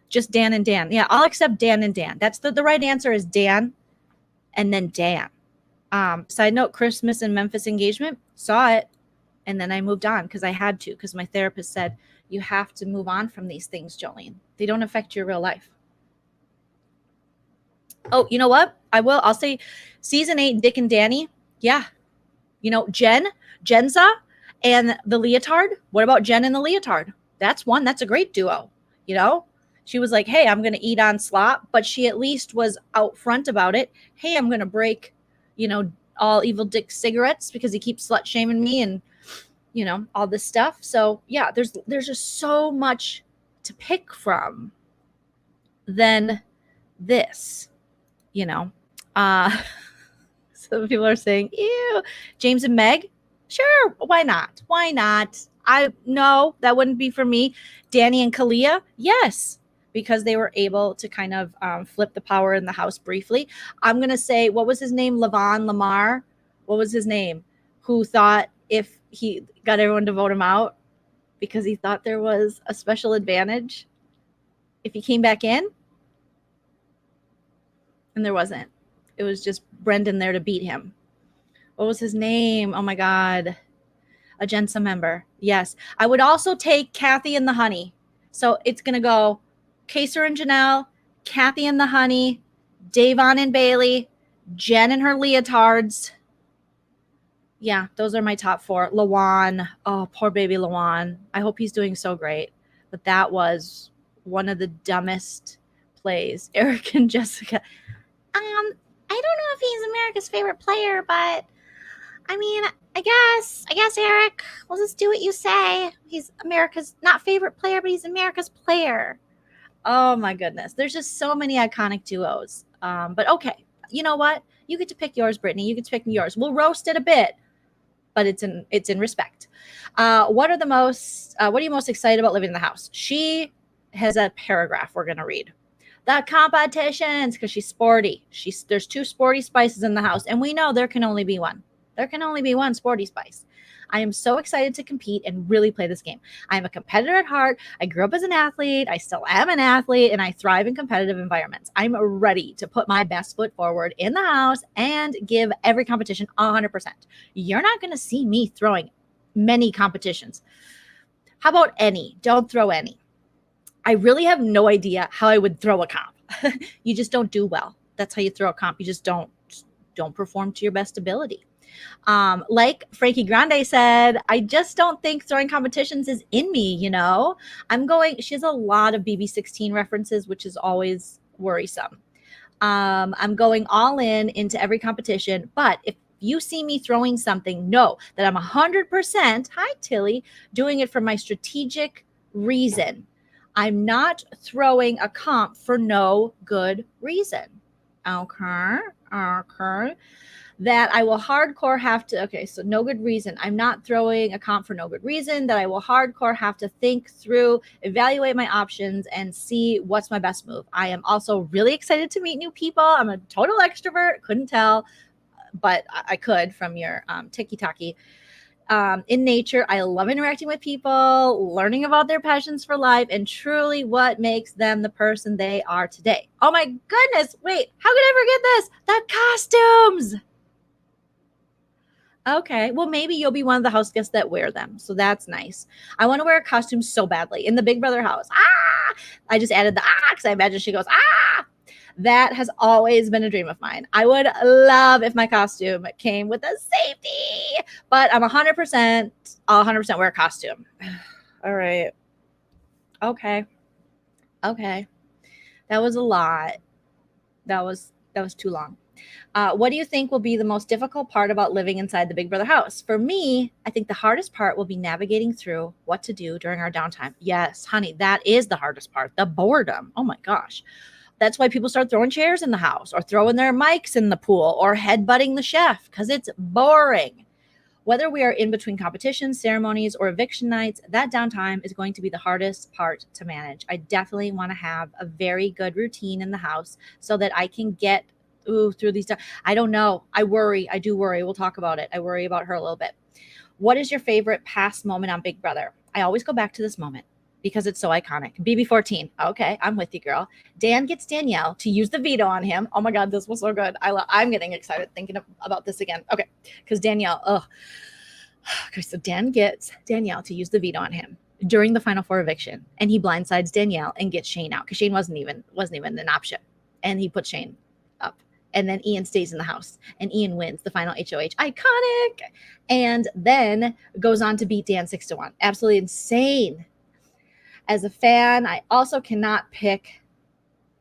Just Dan and Dan. Yeah, I'll accept Dan and Dan. That's the right answer is Dan and then Dan. Side note, Christmas in Memphis engagement, saw it. And then I moved on because I had to, because my therapist said, you have to move on from these things, Joleen. They don't affect your real life. Oh, you know what? I'll say season 8, Dick and Danny. Yeah. You know, Jenza and the leotard. What about Jen and the leotard? That's one. That's a great duo. You know, she was like, hey, I'm going to eat on slop, but she at least was out front about it. Hey, I'm going to break, you know, all Evil Dick cigarettes because he keeps slut shaming me and, you know, all this stuff. So yeah, there's just so much to pick from than this, you know. Some people are saying, ew, James and Meg. Sure, why not? Why not? No, that wouldn't be for me. Danny and Kalia, yes, because they were able to kind of flip the power in the house briefly. I'm gonna say, what was his name? Lamar. What was his name? Who thought if he got everyone to vote him out because he thought there was a special advantage if he came back in, and there wasn't. It was just Brendan there to beat him. What was his name? Oh my God. A Jensa member. Yes. I would also take Kathy and the Honey. So it's going to go Kaser and Janelle, Kathy and the Honey, Davon and Bailey, Jen and her leotards. Yeah, those are my top 4. Lawan. Oh, poor baby Lawan. I hope he's doing so great. But that was one of the dumbest plays. Eric and Jessica. I don't know if he's America's favorite player, but I mean, I guess Eric, we'll just do what you say. He's America's not favorite player, but he's America's player. Oh my goodness. There's just so many iconic duos. But okay, you know what? You get to pick yours, Brittany. You get to pick yours. We'll roast it a bit, but it's in respect. What are you most excited about living in the house? She has a paragraph we're gonna read. The competitions, because she's sporty. There's 2 sporty spices in the house, and we know there can only be one. There can only be one sporty spice. I am so excited to compete and really play this game. I am a competitor at heart. I grew up as an athlete. I still am an athlete, and I thrive in competitive environments. I'm ready to put my best foot forward in the house and give every competition 100%. You're not going to see me throwing many competitions. How about any? Don't throw any. I really have no idea how I would throw a comp. You just don't do well. That's how you throw a comp. You just don't perform to your best ability. Like Frankie Grande said, I just don't think throwing competitions is in me, you know. She has a lot of BB16 references, which is always worrisome. I'm going all into every competition, but if you see me throwing something, know that I'm 100%, hi Tilly, doing it for my strategic reason. I'm not throwing a comp for no good reason. Okay. That I will hardcore have to, okay, so no good reason. I'm not throwing a comp for no good reason. That I will hardcore have to think through, evaluate my options, and see what's my best move. I am also really excited to meet new people. I'm a total extrovert. Couldn't tell, but I could from your tiki-taki. In nature, I love interacting with people, learning about their passions for life, and truly what makes them the person they are today. Oh my goodness, wait, how could I forget this? The costumes! Okay, well, maybe you'll be one of the house guests that wear them, so that's nice. I want to wear a costume so badly in the Big Brother house. I just added the because I imagine she goes, That has always been a dream of mine. I would love if my costume came with a safety, but I'm 100%, I'll 100% wear a costume. All right. Okay. That was a lot. That was too long. What do you think will be the most difficult part about living inside the Big Brother house? For me, I think the hardest part will be navigating through what to do during our downtime. Yes, honey, that is the hardest part, the boredom. Oh my gosh. That's why people start throwing chairs in the house or throwing their mics in the pool or headbutting the chef because it's boring. Whether we are in between competitions, ceremonies, or eviction nights, that downtime is going to be the hardest part to manage. I definitely want to have a very good routine in the house so that I can get through these. I don't know. I worry. I do worry. We'll talk about it. I worry about her a little bit. What is your favorite past moment on Big Brother? I always go back to this moment. because it's so iconic. BB14. Okay, I'm with you, girl. Dan gets Danielle to use the veto on him. Oh my God, this was so good. I'm getting excited thinking about this again. Okay, because Danielle, okay, so Dan gets Danielle to use the veto on him during the Final Four eviction, and he blindsides Danielle and gets Shane out because Shane wasn't even an option, and he puts Shane up. And then Ian stays in the house, and Ian wins the final HOH. Iconic. And then goes on to beat Dan 6-1. Absolutely insane. As a fan, I also cannot pick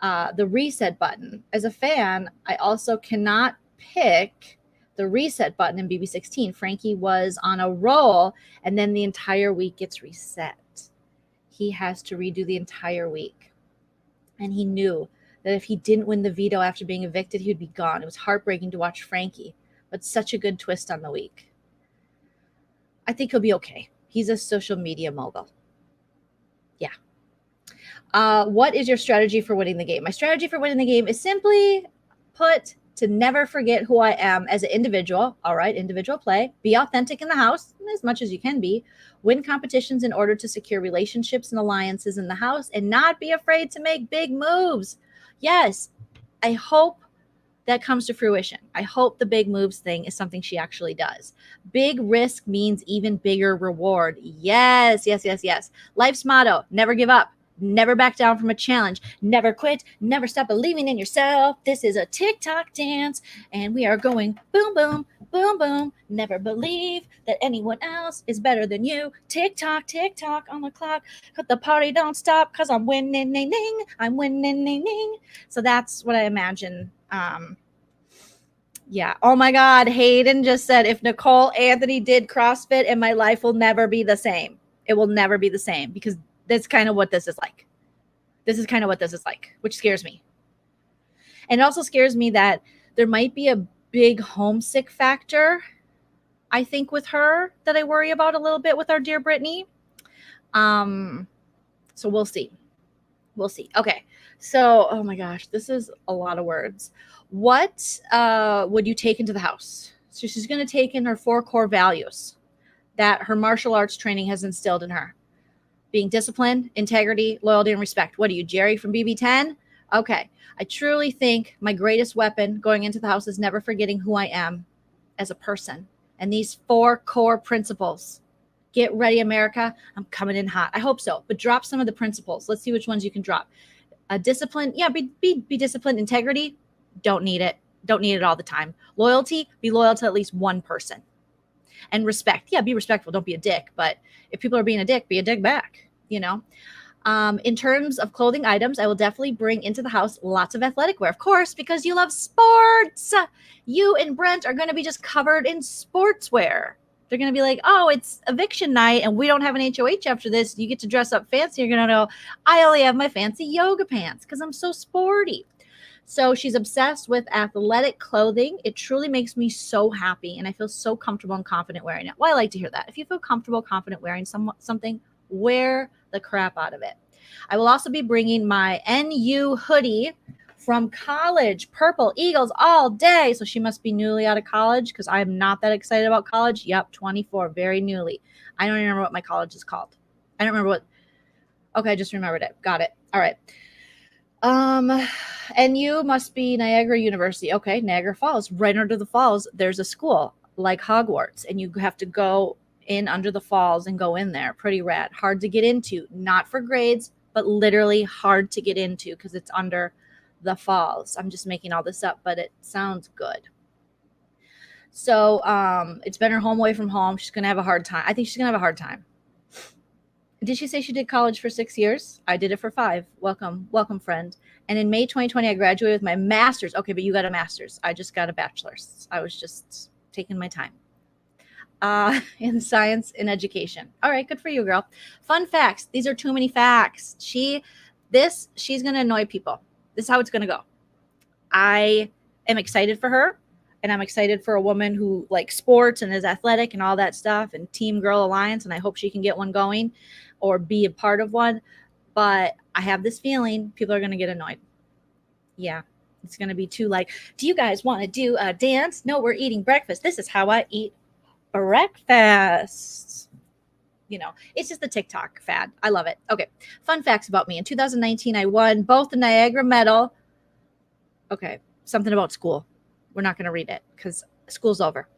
the reset button. As a fan, I also cannot pick the reset button in BB16. Frankie was on a roll, and then the entire week gets reset. He has to redo the entire week. And he knew that if he didn't win the veto after being evicted, he would be gone. It was heartbreaking to watch Frankie, but such a good twist on the week. I think he'll be okay. He's a social media mogul. Yeah. What is your strategy for winning the game? My strategy for winning the game is simply put to never forget who I am as an individual. All right, individual play. Be authentic in the house as much as you can be. Win competitions in order to secure relationships and alliances in the house, and not be afraid to make big moves. Yes, I hope that comes to fruition. I hope the big moves thing is something she actually does. Big risk means even bigger reward. Yes, yes, yes, yes. Life's motto, never give up. Never back down from a challenge. Never quit. Never stop believing in yourself. This is a TikTok dance, and we are going boom, boom, boom, boom. Never believe that anyone else is better than you. TikTok, TikTok on the clock. But the party don't stop because I'm winning, ning, ning. I'm winning, ning, ning. So that's what I imagine. Yeah. Oh my God. Hayden just said, if Nicole Anthony did CrossFit, and my life will never be the same. It will never be the same, because that's kind of what this is like. This is kind of what this is like, which scares me. And it also scares me that there might be a big homesick factor, I think, with her that I worry about a little bit with our dear Britini. So we'll see. We'll see. Okay. So, oh my gosh, this is a lot of words. What would you take into the house? So she's going to take in her 4 core values that her martial arts training has instilled in her. Being disciplined, integrity, loyalty, and respect. What are you, Jerry from BB10? Okay. I truly think my greatest weapon going into the house is never forgetting who I am as a person. And these 4 core principles. Get ready, America. I'm coming in hot. I hope so. But drop some of the principles. Let's see which ones you can drop. Discipline. Yeah, be disciplined. Integrity. Don't need it. Don't need it all the time. Loyalty. Be loyal to at least one person. And respect. Yeah, be respectful. Don't be a dick. But if people are being a dick, be a dick back, you know. In terms of clothing items, I will definitely bring into the house lots of athletic wear, of course, because you love sports. You and Brent are going to be just covered in sportswear. They're going to be like, oh, it's eviction night and we don't have an HOH after this. You get to dress up fancy. You're going to know I only have my fancy yoga pants because I'm so sporty. So she's obsessed with athletic clothing. It truly makes me so happy, and I feel so comfortable and confident wearing it. Well, I like to hear that. If you feel comfortable, confident wearing something, wear the crap out of it. I will also be bringing my NU hoodie from college, purple Eagles all day. So she must be newly out of college, because I'm not that excited about college. Yep, 24, very newly. I don't even remember what my college is called. I don't remember what. Okay, I just remembered it. Got it. All right. And you must be Niagara University. Okay, Niagara Falls. Right under the falls, there's a school like Hogwarts, and you have to go in under the falls and go in there. Pretty rad. Hard to get into. Not for grades, but literally hard to get into because it's under the falls. I'm just making all this up, but it sounds good. So it's been her home away from home. She's gonna have a hard time. I think she's gonna have a hard time. Did she say she did college for 6 years? I did it for 5. Welcome, friend. And in May 2020, I graduated with my master's. Okay, but you got a master's. I just got a bachelor's. I was just taking my time. In science and education. All right, good for you, girl. Fun facts. These are too many facts. She's going to annoy people. This is how it's going to go. I am excited for her. And I'm excited for a woman who likes sports and is athletic and all that stuff, and Team Girl Alliance. And I hope she can get one going or be a part of one. But I have this feeling people are going to get annoyed. Yeah, it's going to be too like, do you guys want to do a dance? No, we're eating breakfast. This is how I eat breakfast. it's just the TikTok fad. I love it. Okay. Fun facts about me. In 2019, I won both the Niagara medal. Okay. Something about school. We're not going to read it because school's over.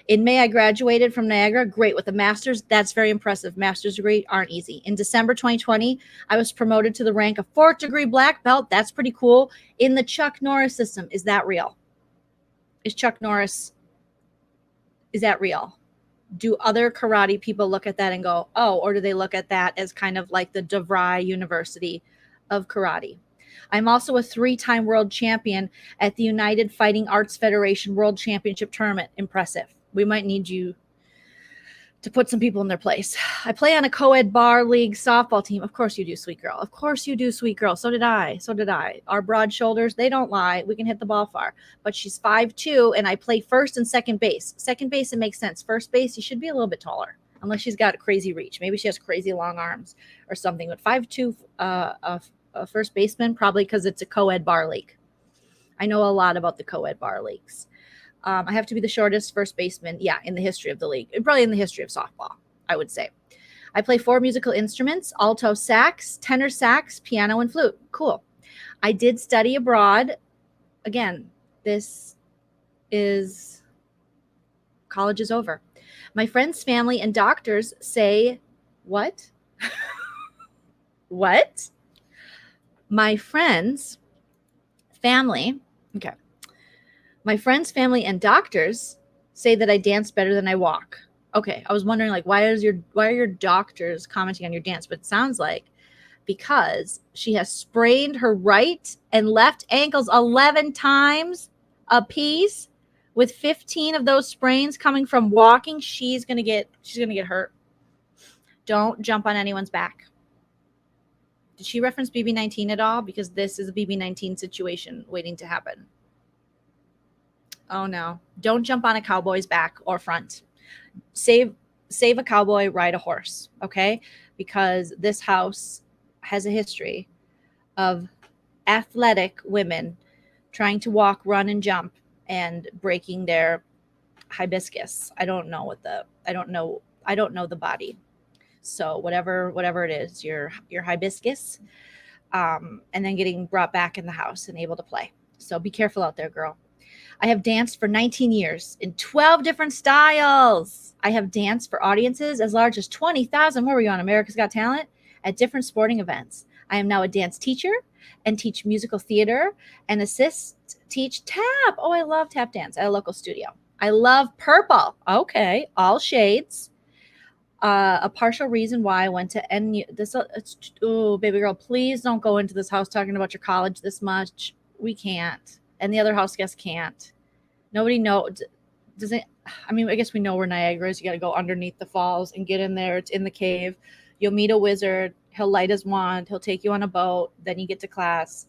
In May, I graduated from Niagara. Great. With a master's. That's very impressive. Master's degree aren't easy. In December 2020, I was promoted to the rank of 4th degree black belt. That's pretty cool. In the Chuck Norris system. Is that real? Is Chuck Norris, is that real? Do other karate people look at that and go, oh, or do they look at that as kind of like the DeVry University of karate? I'm also a 3-time world champion at the United Fighting Arts Federation World Championship Tournament. Impressive. We might need you to put some people in their place. I play on a co-ed bar league softball team. Of course you do, sweet girl. Of course you do, sweet girl. So did I. Our broad shoulders, they don't lie. We can hit the ball far. But she's 5'2", and I play first and second base. Second base, it makes sense. First base, you should be a little bit taller, unless she's got a crazy reach. Maybe she has crazy long arms or something. But 5'2", a first baseman, probably because it's a co-ed bar league. I know a lot about the co-ed bar leagues. I have to be the shortest first baseman, in the history of the league. Probably in the history of softball, I would say. I play 4 musical instruments: alto sax, tenor sax, piano, and flute. Cool. I did study abroad. Again, college is over. My friends, family, and doctors say, what? What? My friends, family, okay. My friends, family, and doctors say that I dance better than I walk. Okay, I was wondering, like, why are your doctors commenting on your dance? But it sounds like because she has sprained her right and left ankles 11 times a piece, with 15 of those sprains coming from walking. She's gonna get hurt. Don't jump on anyone's back. Did she reference BB-19 at all? Because this is a BB-19 situation waiting to happen. Oh no, don't jump on a cowboy's back or front. Save a cowboy, ride a horse, okay? Because this house has a history of athletic women trying to walk, run, and jump and breaking their hibiscus. I don't know the body. So whatever it is, your hibiscus, and then getting brought back in the house and able to play. So be careful out there, girl. I have danced for 19 years in 12 different styles. I have danced for audiences as large as 20,000. Where were you on America's Got Talent? At different sporting events. I am now a dance teacher and teach musical theater and teach tap. Oh, I love tap dance at a local studio. I love purple. Okay, all shades. A partial reason why I went to NU. Oh, baby girl, please don't go into this house talking about your college this much. We can't. And the other house guests can't. Nobody knows. I guess we know where Niagara is. You got to go underneath the falls and get in there. It's in the cave. You'll meet a wizard. He'll light his wand. He'll take you on a boat. Then you get to class.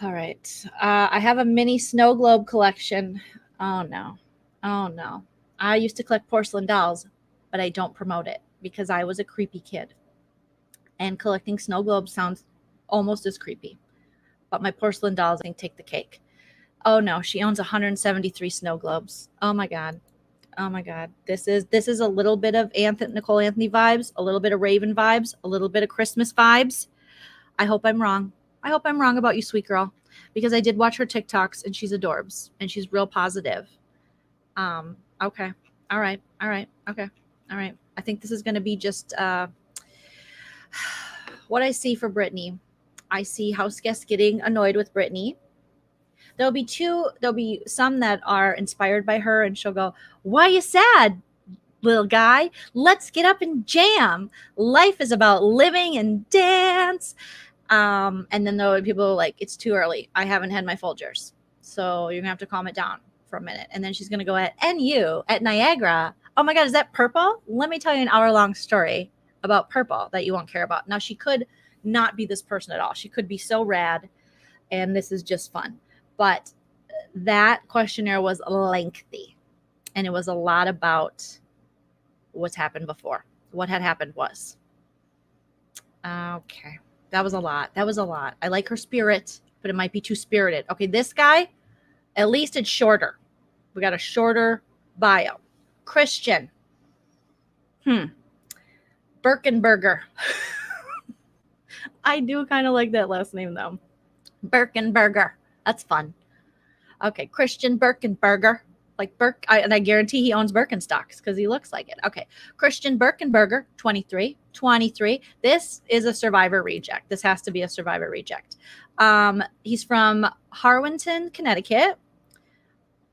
All right. I have a mini snow globe collection. Oh, no. I used to collect porcelain dolls, but I don't promote it because I was a creepy kid. And collecting snow globes sounds almost as creepy. But my porcelain dolls, I think, take the cake. Oh no, she owns 173 snow globes. Oh my God. This is a little bit of Nicole Anthony vibes, a little bit of Raven vibes, a little bit of Christmas vibes. I hope I'm wrong. I hope I'm wrong about you, sweet girl, because I did watch her TikToks and she's adorbs and she's real positive. Okay. All right. Okay. All right. I think this is going to be just what I see for Britini. I see house guests getting annoyed with Britini. There'll be some that are inspired by her and she'll go, why you sad, little guy? Let's get up and jam. Life is about living and dance. And then there'll be people like, it's too early. I haven't had my Folgers. So you're gonna have to calm it down for a minute. And then she's gonna go at NU at Niagara. Oh my God, is that purple? Let me tell you an hour-long story about purple that you won't care about. Now she could not be this person at all. She could be so rad and this is just fun. But that questionnaire was lengthy and it was a lot about what's happened before. What had happened was. Okay. That was a lot. I like her spirit, but it might be too spirited. Okay, this guy, at least it's shorter. We got a shorter bio. Christian. Birkenberger. I do kind of like that last name though. Birkenberger. That's fun. Okay, Christian Birkenberger. Like and I guarantee he owns Birkenstocks because he looks like it. Okay, Christian Birkenberger, 23. This is a Survivor reject. This has to be a Survivor reject. He's from Harwinton, Connecticut.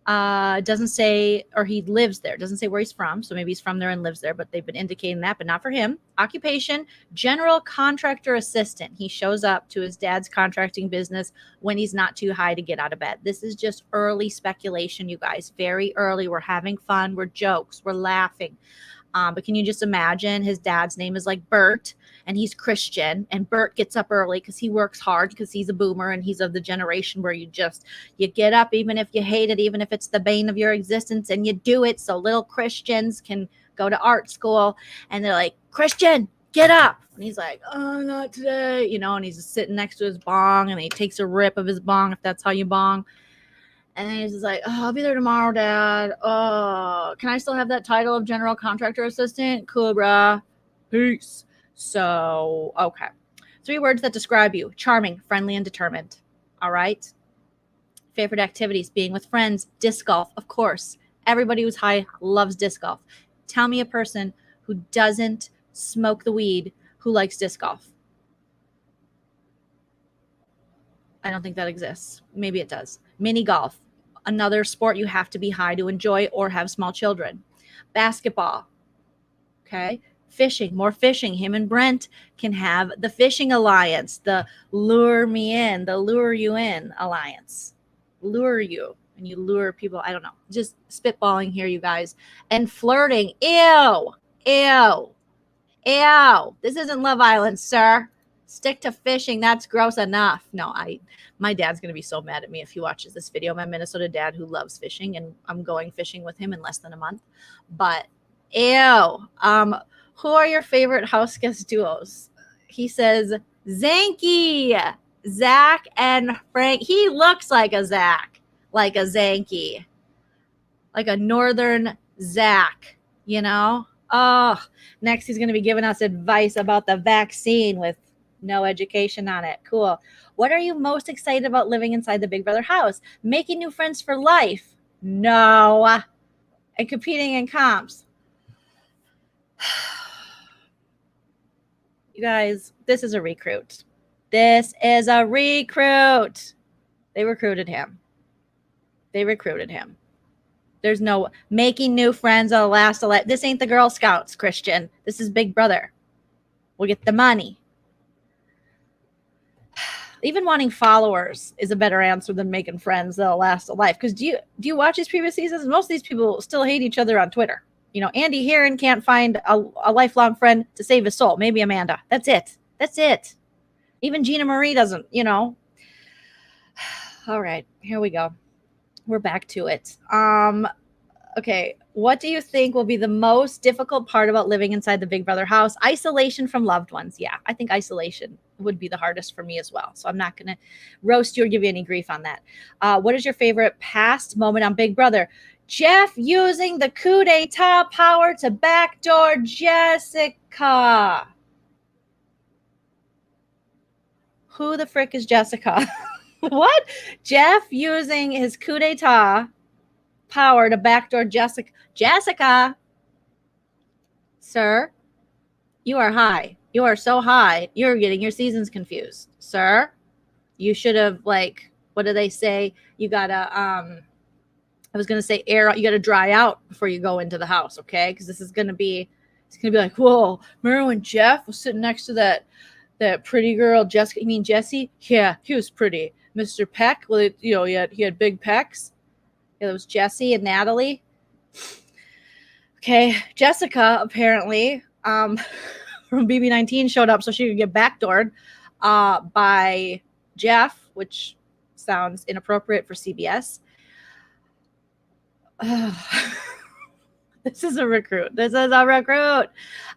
Doesn't say, or he lives there. Doesn't say where he's from. So maybe he's from there and lives there, but they've been indicating that, but not for him. Occupation, general contractor assistant. He shows up to his dad's contracting business when he's not too high to get out of bed. This is just early speculation, you guys. Very early. We're having fun. We're jokes. We're laughing. But can you just imagine his dad's name is like Bert and he's Christian and Bert gets up early because he works hard because he's a boomer and he's of the generation where you get up even if you hate it, even if it's the bane of your existence and you do it so little Christians can go to art school and they're like, Christian, get up. And he's like, oh, not today, and he's just sitting next to his bong and he takes a rip of his bong if that's how you bong. And then he's just like, oh, I'll be there tomorrow, Dad. Oh, can I still have that title of general contractor assistant? Cool, bruh. Peace. So, okay. 3 words that describe you. Charming, friendly, and determined. All right. Favorite activities, being with friends, disc golf, of course. Everybody who's high loves disc golf. Tell me a person who doesn't smoke the weed who likes disc golf. I don't think that exists. Maybe it does. Mini golf. Another sport you have to be high to enjoy or have small children. Basketball. Okay. Fishing, more fishing. Him and Brent can have the fishing alliance, the lure me in, the lure you in alliance. Lure you and you lure people. I don't know. Just spitballing here, you guys. And flirting. Ew. Ew. Ew. This isn't Love Island, sir. Stick to fishing. That's gross enough. No, my dad's going to be so mad at me if he watches this video. My Minnesota dad who loves fishing, and I'm going fishing with him in less than a month. But ew. Who are your favorite house guest duos? He says Zanky, Zach and Frank. He looks like a Zach, like a Zanky, like a northern Zach, Oh, next he's going to be giving us advice about the vaccine with no education on it. Cool. What are you most excited about living inside the Big Brother house? Making new friends for life? No. And competing in comps? You guys, this is a recruit. This is a recruit. They recruited him. There's no making new friends on the last elect. This ain't the Girl Scouts, Christian. This is Big Brother. We'll get the money. Even wanting followers is a better answer than making friends that'll last a life. Because do you watch these previous seasons? Most of these people still hate each other on Twitter. Andy Heron can't find a lifelong friend to save his soul. Maybe Amanda. That's it. Even Gina Marie doesn't, All right, here we go. We're back to it. Okay, what do you think will be the most difficult part about living inside the Big Brother house? Isolation from loved ones. Yeah, I think isolation would be the hardest for me as well. So I'm not going to roast you or give you any grief on that. What is your favorite past moment on Big Brother? Jeff using the coup d'etat power to backdoor Jessica. Who the frick is Jessica? What? Jeff using his coup d'etat power to backdoor Jessica. Jessica, sir, you are high. You are so high. You're getting your seasons confused, sir. You should have, what do they say? You gotta, I was gonna say air. You gotta dry out before you go into the house, okay? Because this is gonna be, it's gonna be like, whoa. Remember when Jeff was sitting next to that pretty girl, Jessica? You mean Jesse? Yeah, he was pretty. Mr. Peck, well, he had big pecs. Yeah, that was Jesse and Natalie. Okay, Jessica apparently from BB19 showed up so she could get backdoored by Jeff, which sounds inappropriate for CBS. This is a recruit.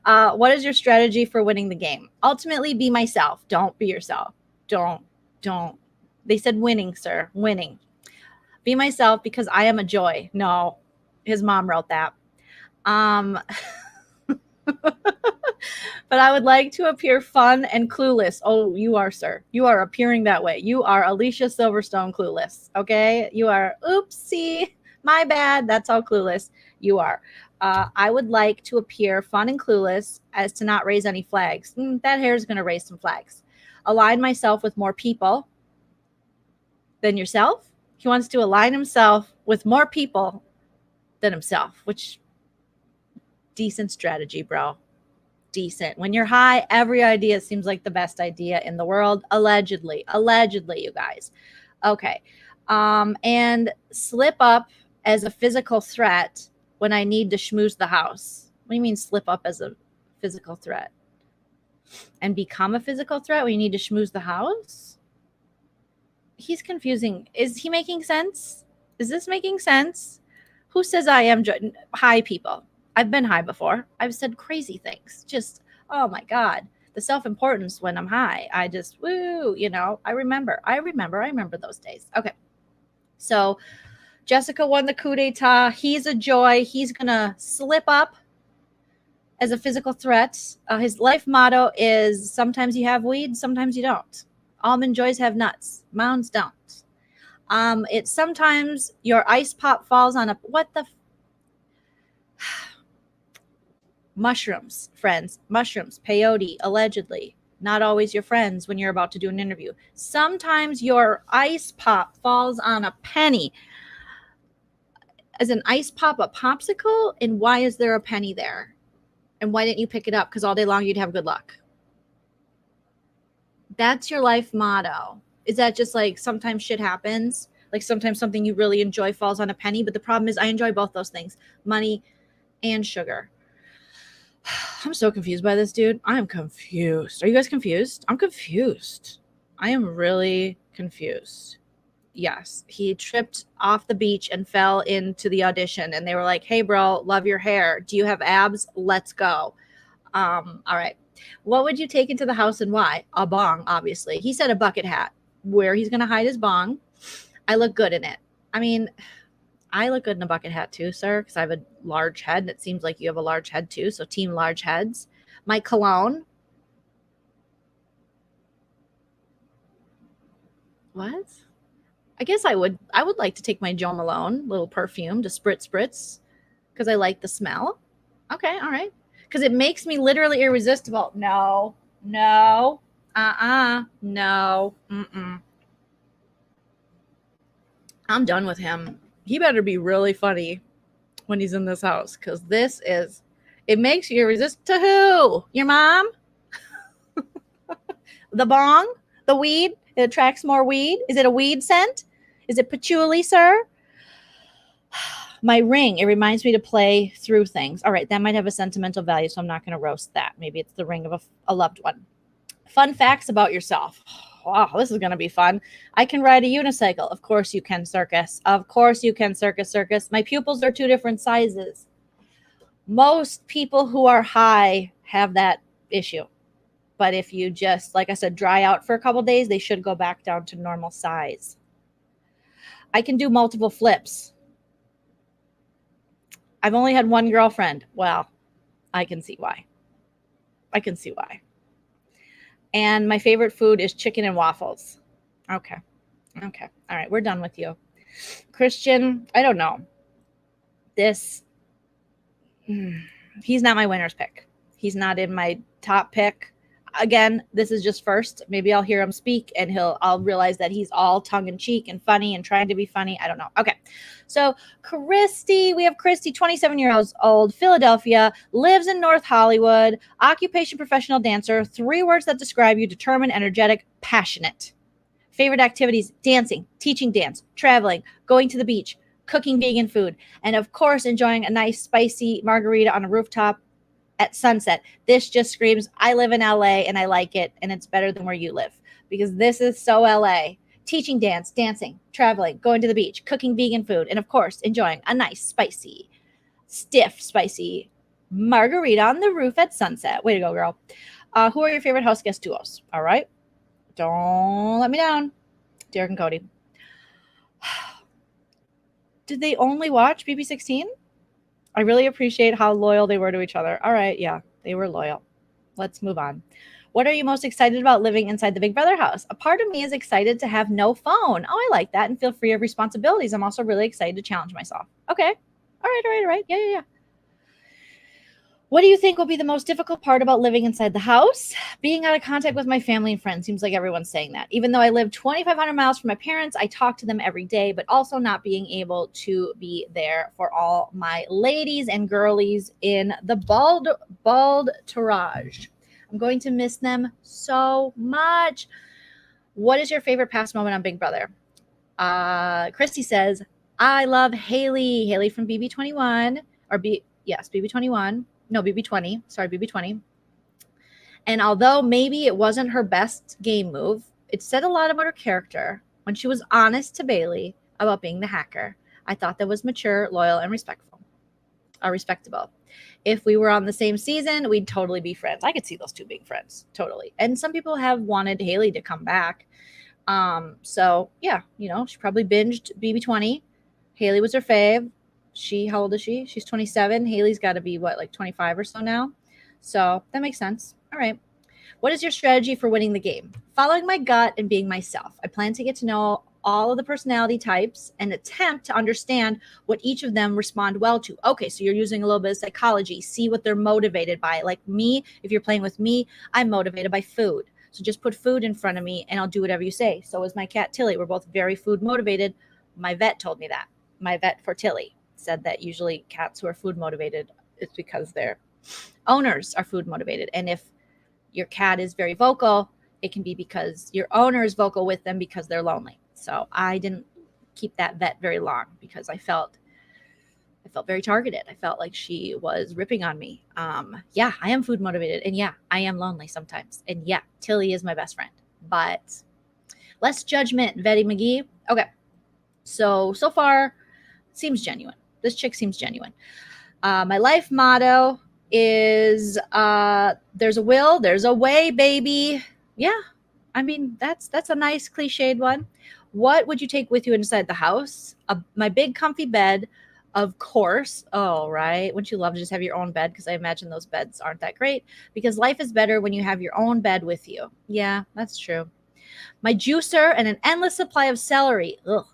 What is your strategy for winning the game? Ultimately, be myself. Don't be yourself. Don't. They said winning, sir. Winning. Be myself because I am a joy. No, his mom wrote that. But I would like to appear fun and clueless. Oh, you are, sir. You are appearing that way. You are Alicia Silverstone clueless. Okay? You are, oopsie, my bad. That's how clueless you are. I would like to appear fun and clueless as to not raise any flags. That hair is going to raise some flags. Align myself with more people than yourself. He wants to align himself with more people than himself, which decent strategy, bro. Decent. When you're high, every idea seems like the best idea in the world. Allegedly, you guys. Okay. And slip up as a physical threat when I need to schmooze the house. What do you mean slip up as a physical threat? And become a physical threat when you need to schmooze the house? He's confusing. Is he making sense? Is this making sense? Who says I am high people? I've been high before. I've said crazy things. Just, oh my God. The self-importance when I'm high. I just, woo, you know, I remember those days. Okay. So Jessica won the coup d'etat. He's a joy. He's going to slip up as a physical threat. His life motto is sometimes you have weed, sometimes you don't. Almond joys have nuts. Mounds don't. It's sometimes your ice pop falls on a, what the, mushrooms, friends, mushrooms, peyote, allegedly. Not always your friends when you're about to do an interview. Sometimes your ice pop falls on a penny. Is an ice pop a popsicle? And why is there a penny there? And why didn't you pick it up? Because all day long you'd have good luck. That's your life motto. Is that just like sometimes shit happens? Like sometimes something you really enjoy falls on a penny. But the problem is I enjoy both those things, money and sugar. I'm so confused by this, dude. I am confused. Are you guys confused? I'm confused. I am really confused. Yes, he tripped off the beach and fell into the audition. And they were like, hey, bro, love your hair. Do you have abs? Let's go. All right. What would you take into the house and why? A bong, obviously. He said a bucket hat. Where he's going to hide his bong. I look good in it. I mean, I look good in a bucket hat too, sir, because I have a large head. And it seems like you have a large head too. So team large heads. My cologne. What? I guess I would like to take my Jo Malone little perfume to spritz because I like the smell. Okay, all right. Because it makes me literally irresistible. No. No. I'm done with him. He better be really funny when he's in this house because it makes you irresistible. To who? Your mom? The bong? The weed? It attracts more weed? Is it a weed scent? Is it patchouli, sir? My ring. It reminds me to play through things. All right, that might have a sentimental value, so I'm not going to roast that. Maybe it's the ring of a loved one. Fun facts about yourself. Wow, this is going to be fun. I can ride a unicycle. Of course you can, circus. Of course you can, circus. My pupils are 2 different sizes. Most people who are high have that issue. But if you just, like I said, dry out for a couple days, they should go back down to normal size. I can do multiple flips. I've only had one girlfriend. Well, I can see why. And my favorite food is chicken and waffles. Okay. All right. We're done with you. Christian, I don't know. He's not my winner's pick. He's not in my top pick. Again, this is just first. Maybe I'll hear him speak and I'll realize that he's all tongue in cheek and funny and trying to be funny. I don't know. Okay. So we have Christy, 27 years old, Philadelphia, lives in North Hollywood, occupation, professional dancer, 3 words that describe you: determined, energetic, passionate. Favorite activities: dancing, teaching dance, traveling, going to the beach, cooking vegan food, and of course, enjoying a nice spicy margarita on a rooftop at sunset. This just screams, I live in LA and I like it, and it's better than where you live, because this is so LA. Teaching dance, dancing, traveling, going to the beach, cooking vegan food, and of course, enjoying a nice spicy margarita on the roof at sunset. Way to go, girl. Who are your favorite house guest duos? All right. Don't let me down. Derek and Cody. Did they only watch BB16? I really appreciate how loyal they were to each other. All right, yeah. They were loyal. Let's move on. What are you most excited about living inside the Big Brother house? A part of me is excited to have no phone. Oh, I like that, and feel free of responsibilities. I'm also really excited to challenge myself. Okay. All right. Yeah. What do you think will be the most difficult part about living inside the house? Being out of contact with my family and friends. Seems like everyone's saying that. Even though I live 2,500 miles from my parents, I talk to them every day, but also not being able to be there for all my ladies and girlies in the bald tourage. I'm going to miss them so much. What is your favorite past moment on Big Brother? Christy says, I love Haley. Haley from BB21 or BB21. No, BB20. Sorry, BB20. And although maybe it wasn't her best game move, it said a lot about her character when she was honest to Bailey about being the hacker. I thought that was mature, loyal, and respectable. If we were on the same season, we'd totally be friends. I could see those two being friends, totally. And some people have wanted Haley to come back. So yeah, she probably binged BB20. Haley was her fave. How old is she? She's 27. Haley's got to be like 25 or so now. So that makes sense. All right. What is your strategy for winning the game? Following my gut and being myself. I plan to get to know all of the personality types and attempt to understand what each of them respond well to. Okay, so you're using a little bit of psychology. See what they're motivated by. Like me, if you're playing with me, I'm motivated by food. So just put food in front of me and I'll do whatever you say. So is my cat Tilly. We're both very food motivated. My vet told me that. My vet for Tilly said that usually cats who are food motivated, it's because their owners are food motivated. And if your cat is very vocal, it can be because your owner is vocal with them because they're lonely. So I didn't keep that vet very long because I felt very targeted. I felt like she was ripping on me. Yeah, I am food motivated. And yeah, I am lonely sometimes. And yeah, Tilly is my best friend. But less judgment, Vetty McGee. Okay. So far, seems genuine. This chick seems genuine. My life motto is there's a will, there's a way, baby. Yeah. I mean, that's a nice cliched one. What would you take with you inside the house? My big comfy bed, of course. Oh, right. Wouldn't you love to just have your own bed? Because I imagine those beds aren't that great. Because life is better when you have your own bed with you. Yeah, that's true. My juicer and an endless supply of celery. Ugh.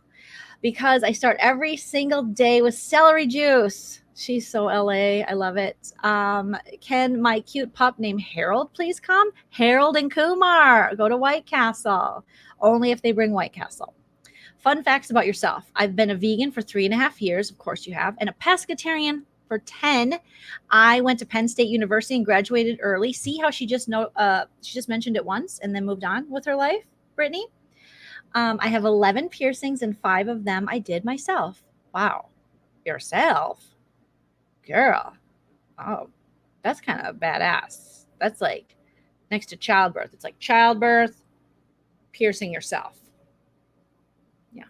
Because I start every single day with celery juice. She's so LA. I love it. Can my cute pup named Harold please come? Harold and Kumar. Go to White Castle. Only if they bring White Castle. Fun facts about yourself. I've been a vegan for 3.5 years. Of course you have. And a pescatarian for 10. I went to Penn State University and graduated early. See how she just mentioned it once and then moved on with her life, Brittany? I have 11 piercings and 5 of them I did myself. Wow. Yourself? Girl. Oh, that's kind of badass. That's like next to childbirth. It's like childbirth, piercing yourself. Yeah,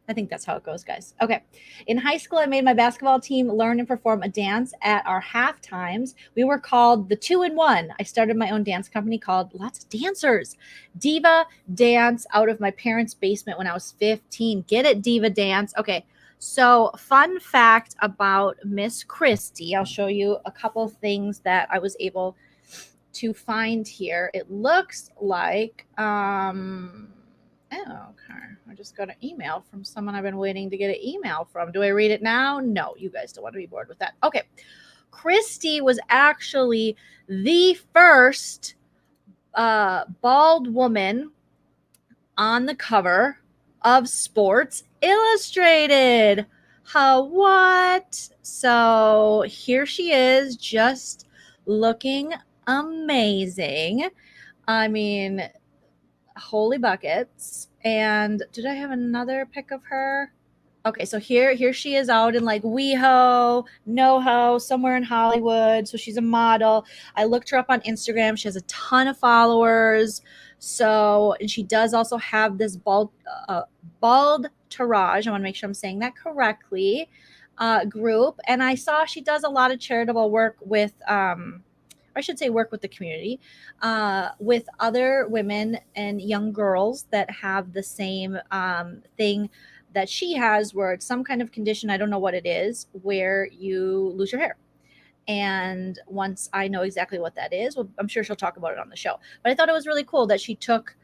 I think that's how it goes, guys. Okay. In high school, I made my basketball team learn and perform a dance at our half times. We were called the 2-in-1. I started my own dance company called Lots of Dancers. Diva Dance out of my parents' basement when I was 15. Get it, Diva Dance. Okay. So fun fact about Miss Christie. I'll show you a couple things that I was able to find here. It looks like, okay. I just got an email from someone I've been waiting to get an email from. Do I read it now? No, you guys don't want to be bored with that. Okay. Christie was actually the first bald woman on the cover of Sports Illustrated. What? So here she is, just looking amazing. I mean, holy buckets. And did I have another pic of her? Okay, so here she is out in like WeHo, NoHo, somewhere in Hollywood. So she's a model. I looked her up on Instagram. She has a ton of followers. So, and she does also have this bald tourage. I want to make sure I'm saying that correctly. Group. And I saw she does a lot of charitable work with, I should say work with the community, with other women and young girls that have the same thing that she has, where it's some kind of condition, I don't know what it is, where you lose your hair. And once I know exactly what that is, well, I'm sure she'll talk about it on the show. But I thought it was really cool that she took,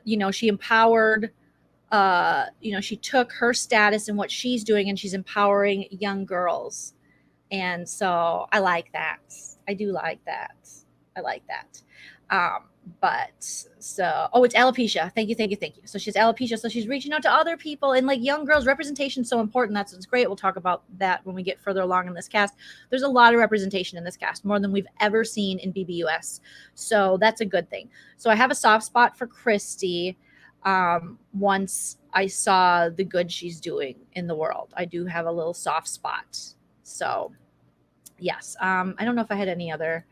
she empowered, she took her status and what she's doing, and she's empowering young girls. And so I like that. I do like that. I like that. It's alopecia. Thank you. So she's alopecia. So she's reaching out to other people, and like young girls, representation is so important. That's what's great. We'll talk about that when we get further along in this cast. There's a lot of representation in this cast, more than we've ever seen in BBUS. So that's a good thing. So I have a soft spot for Christie. Once I saw the good she's doing in the world, I do have a little soft spot. So yes. I don't know if I had any other.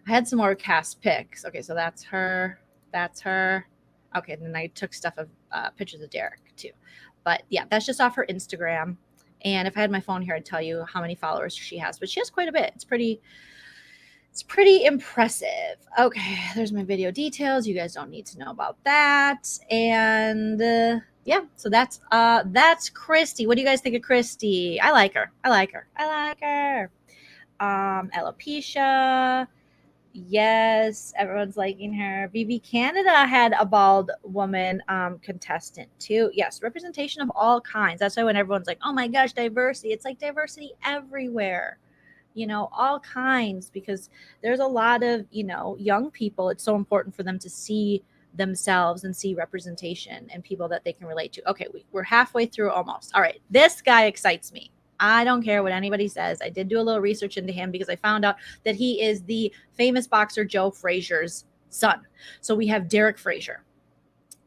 I had some more cast pics. Okay, so that's her. That's her. Okay, and then I took stuff of pictures of Derek too. But yeah, that's just off her Instagram. And if I had my phone here, I'd tell you how many followers she has. But she has quite a bit. It's pretty impressive. Okay, there's my video details. You guys don't need to know about that. And yeah, so that's Christie. What do you guys think of Christie? I like her. Alopecia. Yes, everyone's liking her. BB Canada had a bald woman contestant too. Yes, representation of all kinds. That's why when everyone's like, oh my gosh, diversity, it's like diversity everywhere, all kinds, because there's a lot of, young people. It's so important for them to see themselves and see representation and people that they can relate to. Okay, we're halfway through almost. All right, this guy excites me. I don't care what anybody says. I did do a little research into him because I found out that he is the famous boxer Joe Frazier's son. So we have Derek Frazier.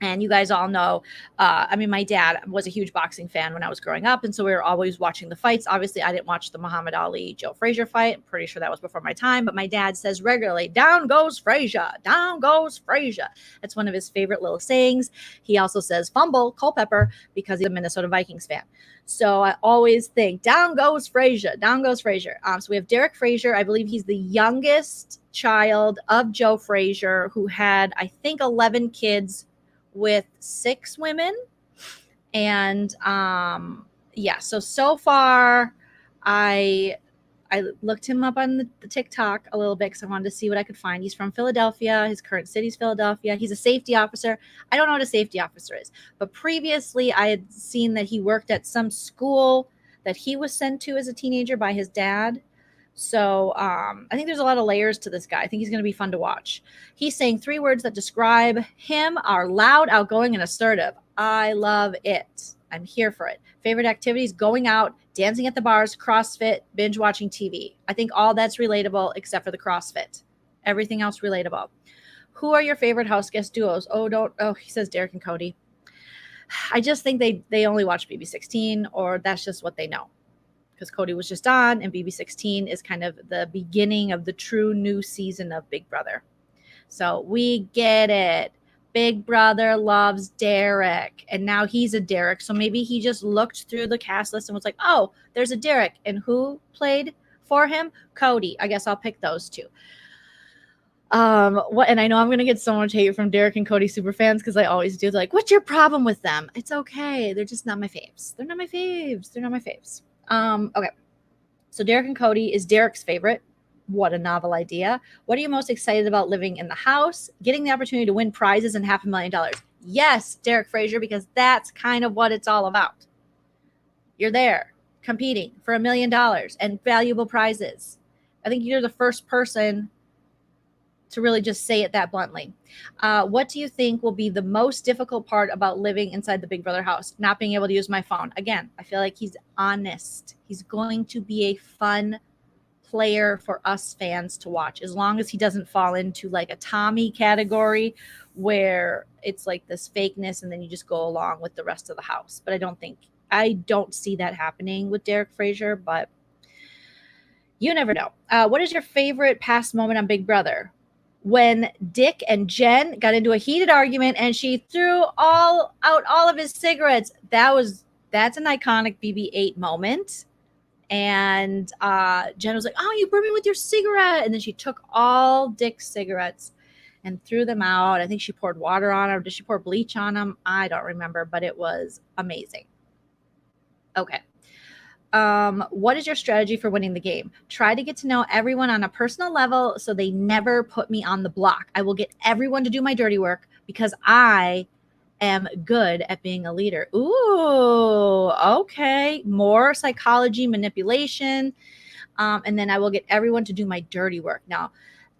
And you guys all know, my dad was a huge boxing fan when I was growing up. And so we were always watching the fights. Obviously, I didn't watch the Muhammad Ali Joe Frazier fight. I'm pretty sure that was before my time. But my dad says regularly, down goes Frazier, down goes Frazier. That's one of his favorite little sayings. He also says fumble Culpepper because he's a Minnesota Vikings fan. So I always think, down goes Frazier, down goes Frazier. So we have Derek Frazier. I believe he's the youngest child of Joe Frazier, who had, I think, 11 kids with 6 women. And so far I looked him up on the TikTok a little bit because I wanted to see what I could find. He's from Philadelphia. His current city's Philadelphia. He's a safety officer. I don't know what a safety officer is, but previously I had seen that he worked at some school that he was sent to as a teenager by his dad. So I think there's a lot of layers to this guy. I think he's going to be fun to watch. He's saying 3 words that describe him are loud, outgoing, and assertive. I love it. I'm here for it. Favorite activities: going out, dancing at the bars, CrossFit, binge watching TV. I think all that's relatable except for the CrossFit. Everything else relatable. Who are your favorite house guest duos? He says Derek and Cody. I just think they only watch BB16, or that's just what they know. Because Cody was just on, and BB16 is kind of the beginning of the true new season of Big Brother. So we get it. Big Brother loves Derek, and now he's a Derek. So maybe he just looked through the cast list and was like, oh, there's a Derek. And who played for him? Cody. I guess I'll pick those 2. And I know I'm going to get so much hate from Derek and Cody super fans because I always do. They're like, what's your problem with them? It's okay. They're just not my faves. They're not my faves. Okay. So Derek and Cody is Derek's favorite. What a novel idea. What are you most excited about living in the house? Getting the opportunity to win prizes and $500,000. Yes, Derek Frazier, because that's kind of what it's all about. You're there competing for $1 million and valuable prizes. I think you're the first person to really just say it that bluntly. What do you think will be the most difficult part about living inside the Big Brother house? Not being able to use my phone. Again, I feel like he's honest. He's going to be a fun player for us fans to watch, as long as he doesn't fall into like a Tommy category where it's like this fakeness and then you just go along with the rest of the house. But I don't see that happening with Derek Frazier, but you never know. What is your favorite past moment on Big Brother? When Dick and Jen got into a heated argument and she threw out all of his cigarettes. That's an iconic BB8 moment. And Jen was like, oh, you burned me with your cigarette. And then she took all Dick's cigarettes and threw them out. I think she poured water on them. Did she pour bleach on them? I don't remember, but it was amazing. Okay. What is your strategy for winning the game? Try to get to know everyone on a personal level so they never put me on the block. I will get everyone to do my dirty work because I am good at being a leader. Ooh, okay. More psychology manipulation. And then I will get everyone to do my dirty work. Now,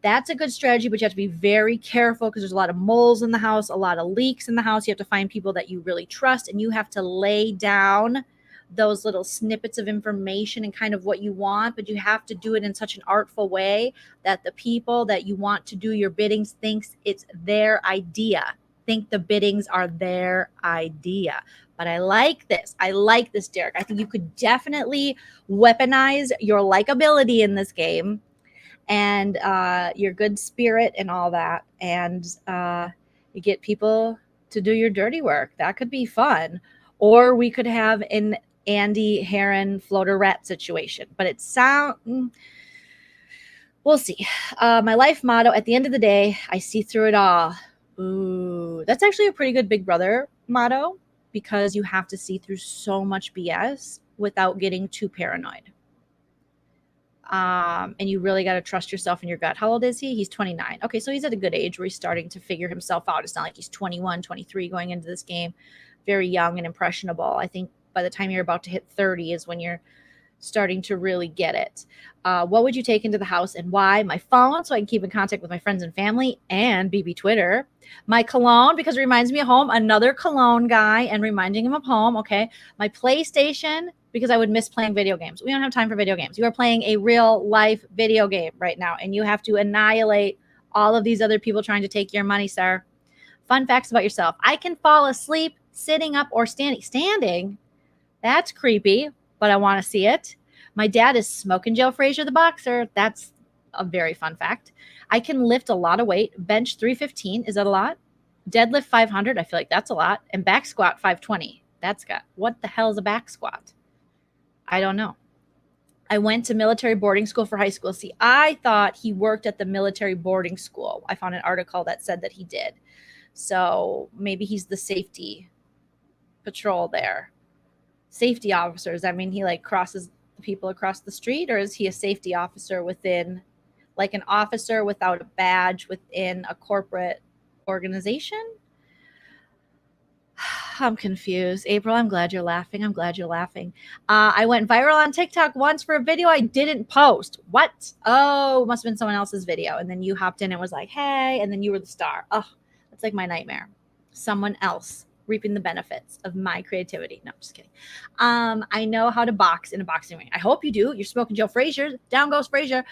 that's a good strategy, but you have to be very careful because there's a lot of moles in the house, a lot of leaks in the house. You have to find people that you really trust, and you have to lay down those little snippets of information and kind of what you want, but you have to do it in such an artful way that the people that you want to do your biddings thinks it's their idea, think the biddings are their idea. But I like this. I like this, Derek. I think you could definitely weaponize your likability in this game and your good spirit and all that. And you get people to do your dirty work. That could be fun. Or we could have an Andy Heron floater rat situation. But it we'll see. My life motto, at the end of the day, I see through it all. Ooh, that's actually a pretty good Big Brother motto because you have to see through so much BS without getting too paranoid. And you really got to trust yourself and your gut. How old is he? He's 29. Okay, so he's at a good age where he's starting to figure himself out. It's not like he's 21, 23 going into this game. Very young and impressionable. I think by the time you're about to hit 30 is when you're starting to really get it. What would you take into the house and why? My phone, so I can keep in contact with my friends and family, and BB Twitter. My cologne, because it reminds me of home. Another cologne guy and reminding him of home. Okay. My PlayStation, because I would miss playing video games. We don't have time for video games. You are playing a real life video game right now, and you have to annihilate all of these other people trying to take your money, sir. Fun facts about yourself. I can fall asleep sitting up or standing. Standing? That's creepy, but I want to see it. My dad is Smoking Joe Frazier, the boxer. That's a very fun fact. I can lift a lot of weight. Bench 315. Is that a lot? Deadlift 500. I feel like that's a lot. And back squat 520. What the hell is a back squat? I don't know. I went to military boarding school for high school. See, I thought he worked at the military boarding school. I found an article that said that he did. So maybe he's the safety patrol there. Safety officers. I mean, he like crosses the people across the street, or is he a safety officer within, like an officer without a badge within a corporate organization? I'm confused. April, I'm glad you're laughing. I'm glad you're laughing. I went viral on TikTok once for a video I didn't post. What? Oh, must have been someone else's video. And then you hopped in and was like, hey, and then you were the star. Oh, that's like my nightmare. Someone else reaping the benefits of my creativity. No, I'm just kidding. I know how to box in a boxing ring. I hope you do. You're Smoking Joe Frazier. Down goes Frazier.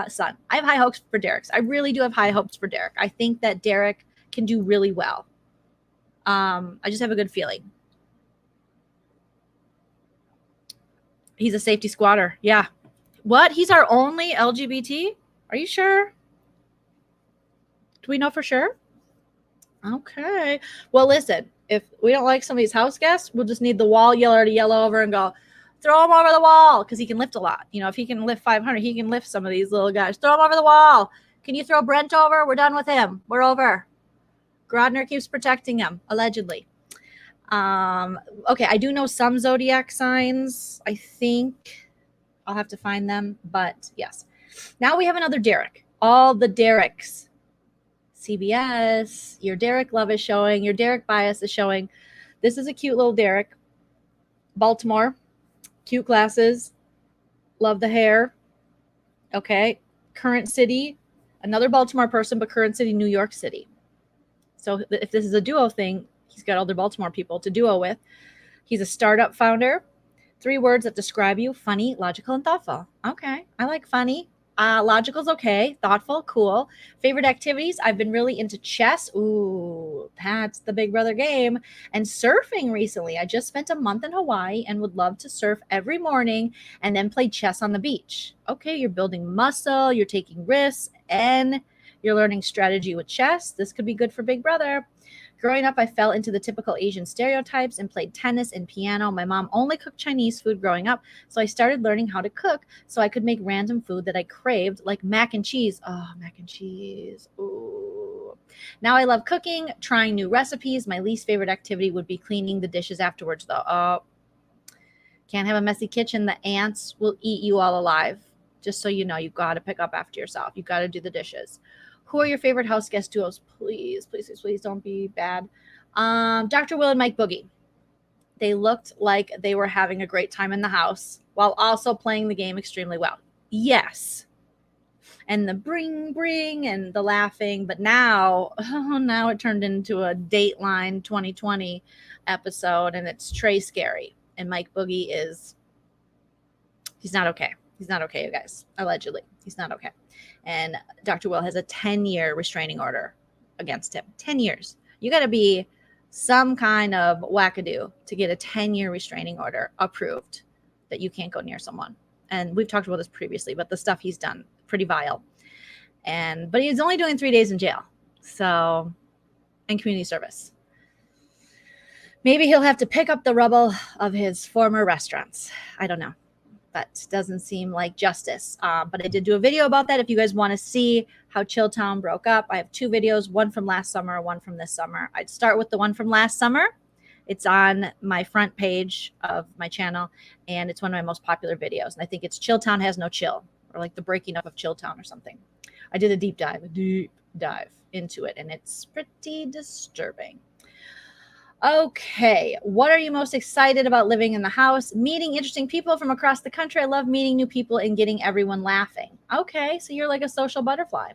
Son, I have high hopes for Derek. I really do have high hopes for Derek. I think that Derek can do really well. I just have a good feeling. He's a safety squatter. Yeah. What? He's our only LGBT? Are you sure? Do we know for sure? Okay. Well, listen, if we don't like somebody's house guests, we'll just need the wall yeller to yell over and go, throw him over the wall, because he can lift a lot. You know, if he can lift 500, he can lift some of these little guys. Throw him over the wall. Can you throw Brent over? We're done with him. We're over. Grodner keeps protecting him, allegedly. Okay, I do know some zodiac signs. I think I'll have to find them, but yes. Now we have another Derek. All the Dereks. CBS, your Derek love is showing. Your Derek bias is showing. This is a cute little Derek. Baltimore. Cute glasses. Love the hair. Okay. Current city. Another Baltimore person, but current city, New York City. So if this is a duo thing, he's got other Baltimore people to duo with. He's a startup founder. 3 words that describe you: funny, logical, and thoughtful. Okay. I like funny. Logical's okay. Thoughtful, cool. Favorite activities? I've been really into chess. Ooh, that's the Big Brother game. And surfing recently. I just spent a month in Hawaii and would love to surf every morning and then play chess on the beach. Okay, you're building muscle, you're taking risks, and you're learning strategy with chess. This could be good for Big Brother. Growing up, I fell into the typical Asian stereotypes and played tennis and piano. My mom only cooked Chinese food growing up, so I started learning how to cook so I could make random food that I craved, like mac and cheese. Oh, mac and cheese. Ooh. Now I love cooking, trying new recipes. My least favorite activity would be cleaning the dishes afterwards, though. Can't have a messy kitchen. The ants will eat you all alive. Just so you know, you've got to pick up after yourself. You've got to do the dishes. Who are your favorite house guest duos? Please, please, please, please don't be bad. Dr. Will and Mike Boogie. They looked like they were having a great time in the house while also playing the game extremely well. Yes. And the bring and the laughing. But now it turned into a Dateline 2020 episode, and it's Trey Scary. And Mike Boogie he's not okay. He's not okay, you guys. Allegedly. He's not okay. And Dr. Will has a 10-year restraining order against him. 10 years. You got to be some kind of wackadoo to get a 10-year restraining order approved that you can't go near someone. And we've talked about this previously, but the stuff he's done, pretty vile. But he's only doing 3 days in jail. So, and community service. Maybe he'll have to pick up the rubble of his former restaurants. I don't know. But doesn't seem like justice. But I did do a video about that. If you guys want to see how Chilltown broke up, I have 2 videos, one from last summer, one from this summer. I'd start with the one from last summer. It's on my front page of my channel, and it's one of my most popular videos. And I think it's Chilltown Has No Chill, or like the breaking up of Chilltown or something. I did a deep dive into it, and it's pretty disturbing. Okay, what are you most excited about living in the house? Meeting interesting people from across the country. I love meeting new people and getting everyone laughing. Okay, so you're like a social butterfly.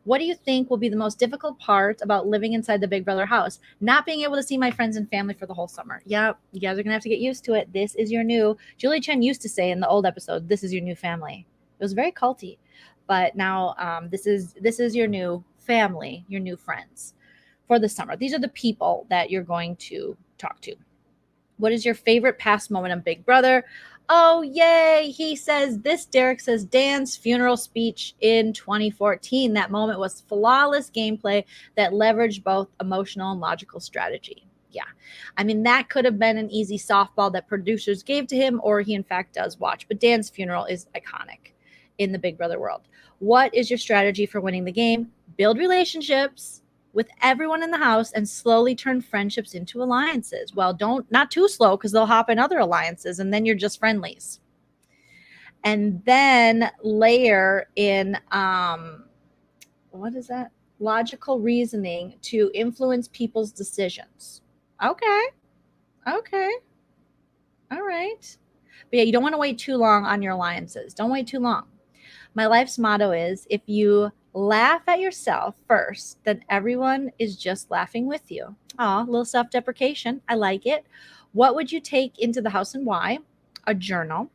What do you think will be the most difficult part about living inside the Big Brother house? Not being able to see my friends and family for the whole summer. Yep, you guys are going to have to get used to it. This is your new, Julie Chen used to say in the old episode, this is your new family. It was very culty, but now this is your new family, your new friends. For the summer. These are the people that you're going to talk to. What is your favorite past moment on Big Brother? Oh, yay. He says this. Derek says Dan's funeral speech in 2014. That moment was flawless gameplay that leveraged both emotional and logical strategy. Yeah. I mean, that could have been an easy softball that producers gave to him, or he in fact does watch. But Dan's funeral is iconic in the Big Brother world. What is your strategy for winning the game? Build relationships with everyone in the house and slowly turn friendships into alliances. Well, not too slow, because they'll hop in other alliances and then you're just friendlies. And then layer in, what is that? Logical reasoning to influence people's decisions. Okay. All right. But yeah, you don't want to wait too long on your alliances. Don't wait too long. My life's motto is, if you laugh at yourself first, then everyone is just laughing with you. Aw, a little self-deprecation. I like it. What would you take into the house and why? A journal.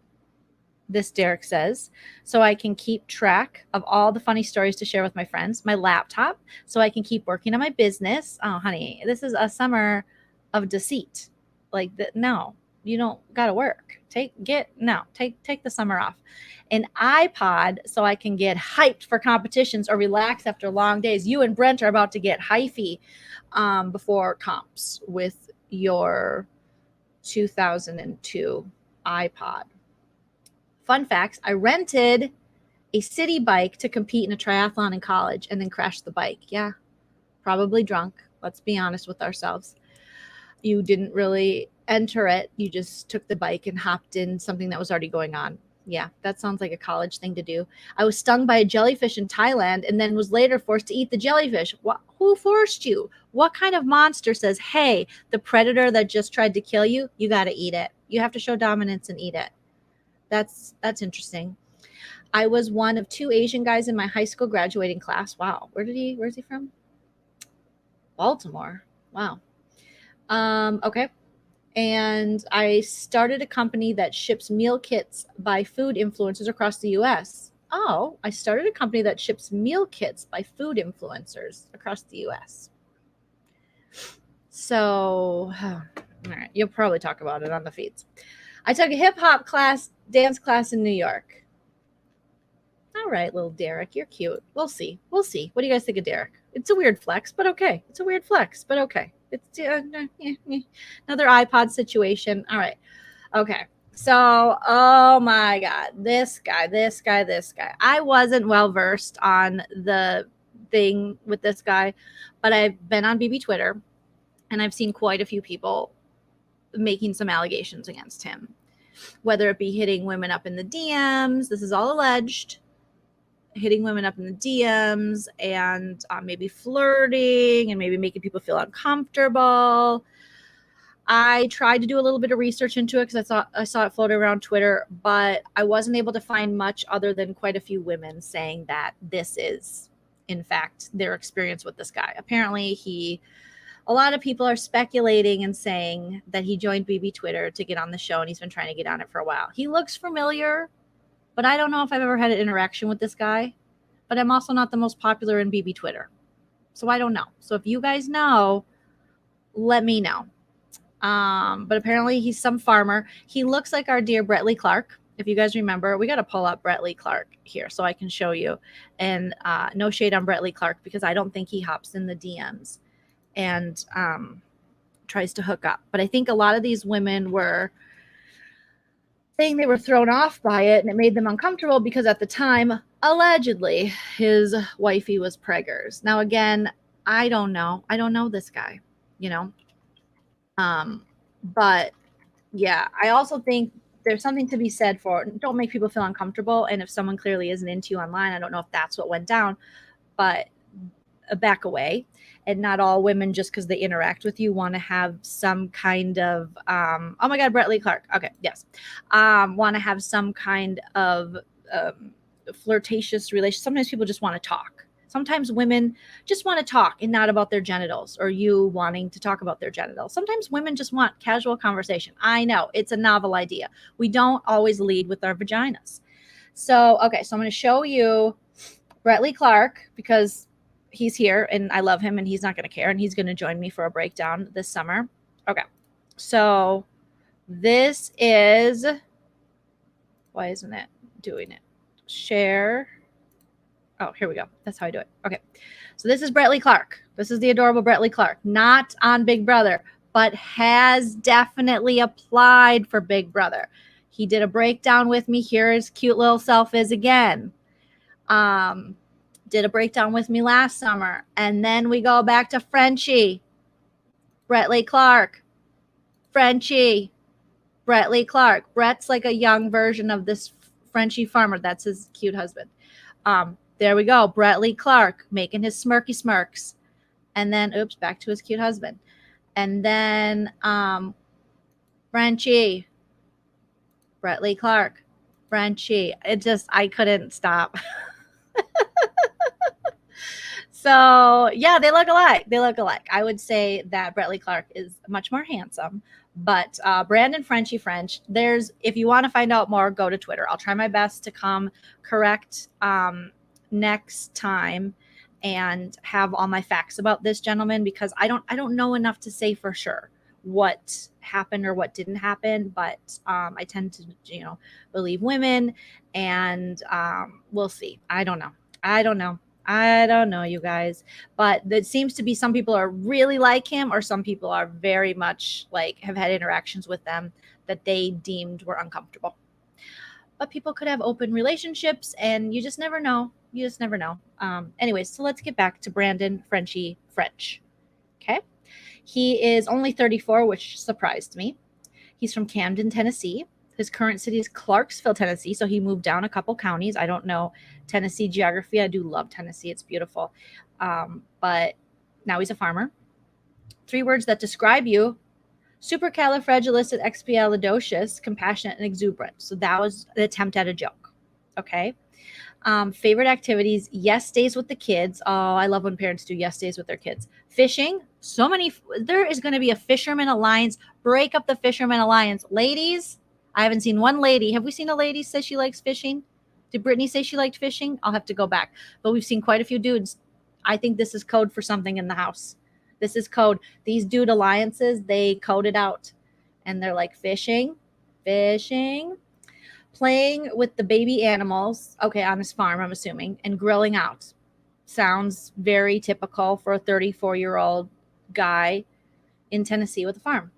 This Derek says, so I can keep track of all the funny stories to share with my friends. My laptop, so I can keep working on my business. Oh, honey, this is a summer of deceit. Like, no, you don't got to work. Take the summer off. An iPod, so I can get hyped for competitions or relax after long days. You and Brent are about to get hyphy before comps with your 2002 iPod. Fun facts, I rented a city bike to compete in a triathlon in college and then crashed the bike. Yeah, probably drunk. Let's be honest with ourselves. You didn't really enter it. You just took the bike and hopped in something that was already going on. Yeah, that sounds like a college thing to do. I was stung by a jellyfish in Thailand and then was later forced to eat the jellyfish. Who forced you? What kind of monster says, hey, the predator that just tried to kill you, you got to eat it. You have to show dominance and eat it. That's interesting. I was one of 2 Asian guys in my high school graduating class. Wow. Where's he from? Baltimore. Wow. Okay. And I started a company that ships meal kits by food influencers across the U.S. Oh, I started a company that ships meal kits by food influencers across the U.S. So, all right, you'll probably talk about it on the feeds. I took a hip hop dance class in New York. All right, little Derek, you're cute. We'll see. What do you guys think of Derek? It's a weird flex, but okay. It's It's another iPod situation. All right. Okay. So, oh my God, this guy. I wasn't well versed on the thing with this guy, but I've been on BB Twitter and I've seen quite a few people making some allegations against him. whether it be hitting women up in the DMs. This is all alleged. Hitting women up in the DMs and maybe flirting and maybe making people feel uncomfortable. I tried to do a little bit of research into it because I saw it floating around Twitter, but I wasn't able to find much other than quite a few women saying that this is, in fact, their experience with this guy. Apparently, a lot of people are speculating and saying that he joined BB Twitter to get on the show, and he's been trying to get on it for a while. He looks familiar, but I don't know if I've ever had an interaction with this guy. But I'm also not the most popular in BB Twitter, so I don't know. So if you guys know, let me know. But apparently he's some farmer. He looks like our dear Brett Lee Clark. If you guys remember, we got to pull up Brett Lee Clark here so I can show you. And no shade on Brett Lee Clark because I don't think he hops in the DMs and tries to hook up. But I think a lot of these women were saying they were thrown off by it and it made them uncomfortable because at the time, allegedly, his wifey was preggers. Now, again, I don't know. I don't know this guy, you know. But yeah, I also think there's something to be said for don't make people feel uncomfortable. And if someone clearly isn't into you online, I don't know if that's what went down, but back away. And not all women, just because they interact with you, want to have some kind of, oh my God, Brett Lee Clark. Okay. Yes. Want to have some kind of, flirtatious relation. Sometimes people just want to talk. Sometimes women just want to talk and not about their genitals or you wanting to talk about their genitals. Sometimes women just want casual conversation. I know it's a novel idea. We don't always lead with our vaginas. So, okay. So I'm going to show you Brett Lee Clark because he's here and I love him and he's not going to care. And he's going to join me for a breakdown this summer. Okay. So this is, why isn't it doing it? Share. Oh, here we go. That's how I do it. Okay. So this is Brett Lee Clark. This is the adorable Brett Lee Clark, not on Big Brother, but has definitely applied for Big Brother. He did a breakdown with me. Here his cute little self is again. Did a breakdown with me last summer. And then we go back to Frenchie. Brett Lee Clark. Frenchie. Brett Lee Clark. Brett's like a young version of this Frenchie farmer. That's his cute husband. There we go. Brett Lee Clark making his smirky smirks. And then, oops, back to his cute husband. And then Frenchie. Brett Lee Clark. Frenchie. I couldn't stop. So, yeah, they look alike. They look alike. I would say that Brett Lee Clark is much more handsome. But Brandon Frenchie French, if you want to find out more, go to Twitter. I'll try my best to come correct next time and have all my facts about this gentleman because I don't know enough to say for sure what happened or what didn't happen, but I tend to, believe women and we'll see. I don't know, you guys, but it seems to be some people are really like him or some people are very much like have had interactions with them that they deemed were uncomfortable. But people could have open relationships and you just never know. Anyways, so let's get back to Brandon Frenchie French. Okay. He is only 34, which surprised me. He's from Camden, Tennessee. His current city is Clarksville, Tennessee. So he moved down a couple counties. I don't know Tennessee geography. I do love Tennessee. It's beautiful. But now he's a farmer. 3 words that describe you: supercalifragilisticexpialidocious, compassionate, and exuberant. So that was an attempt at a joke. Okay. Favorite activities: yes days with the kids. Oh, I love when parents do yes days with their kids. Fishing. There is going to be a fisherman alliance. Break up the fisherman alliance. Ladies, I haven't seen one lady. Have we seen a lady say she likes fishing? Did Brittany say she liked fishing? I'll have to go back. But we've seen quite a few dudes. I think this is code for something in the house. This is code. These dude alliances, they code it out. And they're like fishing. Playing with the baby animals. Okay, on his farm, I'm assuming. And grilling out. Sounds very typical for a 34-year-old guy in Tennessee with a farm.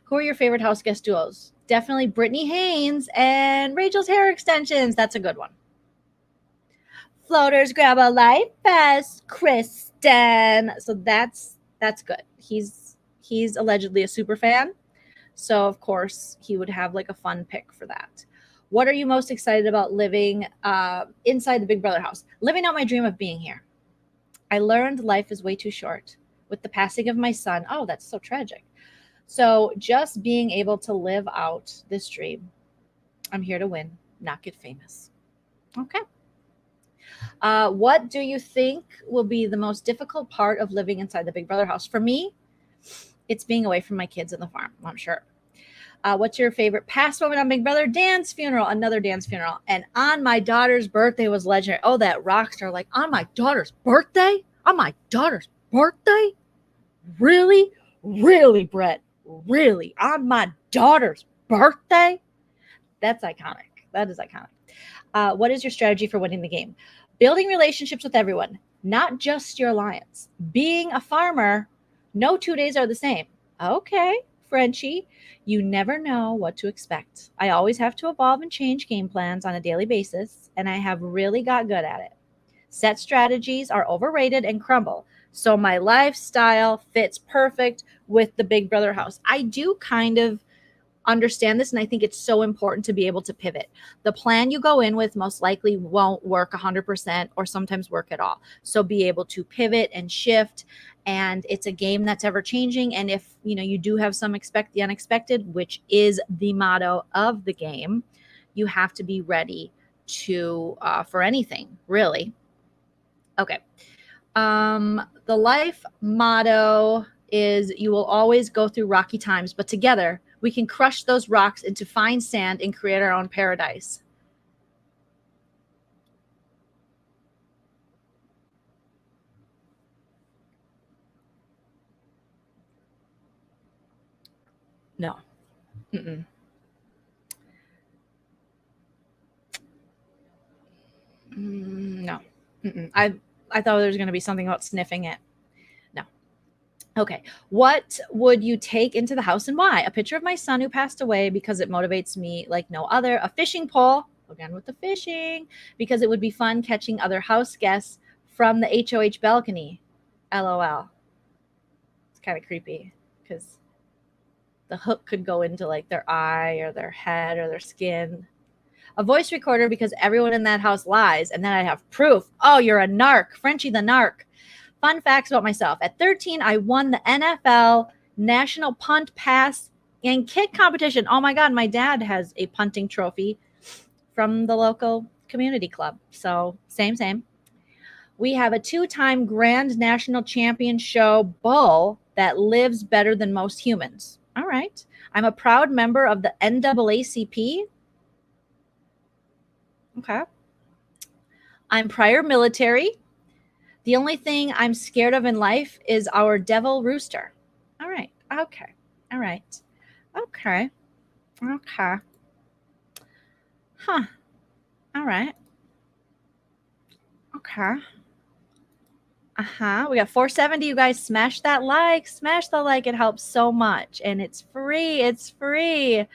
Who are your favorite house guest duos? Definitely Brittany Haynes and Rachel's hair extensions. That's a good one. Floaters grab a life vest, Kristen. So that's good. He's allegedly a super fan. So of course he would have like a fun pick for that. What are you most excited about living inside the Big Brother house? Living out my dream of being here. I learned life is way too short with the passing of my son. Oh, that's so tragic. So just being able to live out this dream. I'm here to win, not get famous. Okay. What do you think will be the most difficult part of living inside the Big Brother house? For me, it's being away from my kids and the farm, I'm sure. What's your favorite past moment on Big Brother? Dance funeral, another dance funeral. And on my daughter's birthday was legendary. Oh, that rock star, like, on my daughter's birthday? On my daughter's birthday? Really? Really, Brett? Really? On my daughter's birthday? That's iconic. That is iconic. What is your strategy for winning the game? Building relationships with everyone, not just your alliance. Being a farmer, no 2 days are the same. Okay, Frenchie, you never know what to expect. I always have to evolve and change game plans on a daily basis, and I have really got good at it. Set strategies are overrated and crumble, so my lifestyle fits perfect with the Big Brother house. I do kind of understand this, and I think it's so important to be able to pivot. The plan you go in with most likely won't work 100% or sometimes work at all. So be able to pivot and shift, and it's a game that's ever changing. And if you do have some expect the unexpected, which is the motto of the game, you have to be ready to for anything, really. Okay. The life motto is you will always go through rocky times, but together we can crush those rocks into fine sand and create our own paradise. No. Mm-mm. No. Mm-mm. I thought there was going to be something about sniffing it. No. Okay. What would you take into the house and why? A picture of my son who passed away because it motivates me like no other. A fishing pole, again with the fishing, because it would be fun catching other house guests from the HOH balcony. LOL. It's kind of creepy because the hook could go into like their eye or their head or their skin. A voice recorder because everyone in that house lies, and then I have proof. Oh, you're a narc. Frenchie the narc. Fun facts about myself. At 13, I won the NFL National Punt, Pass, and Kick competition. Oh my God, my dad has a punting trophy from the local community club. So same. We have a 2-time Grand National Champion show bull that lives better than most humans. All right. I'm a proud member of the NAACP. Okay. I'm prior military. The only thing I'm scared of in life is our devil rooster. All right. Okay. All right. Okay. Okay. Huh. All right. Okay. We got 470. You guys smash that like. Smash the like. It helps so much. And it's free. It's free.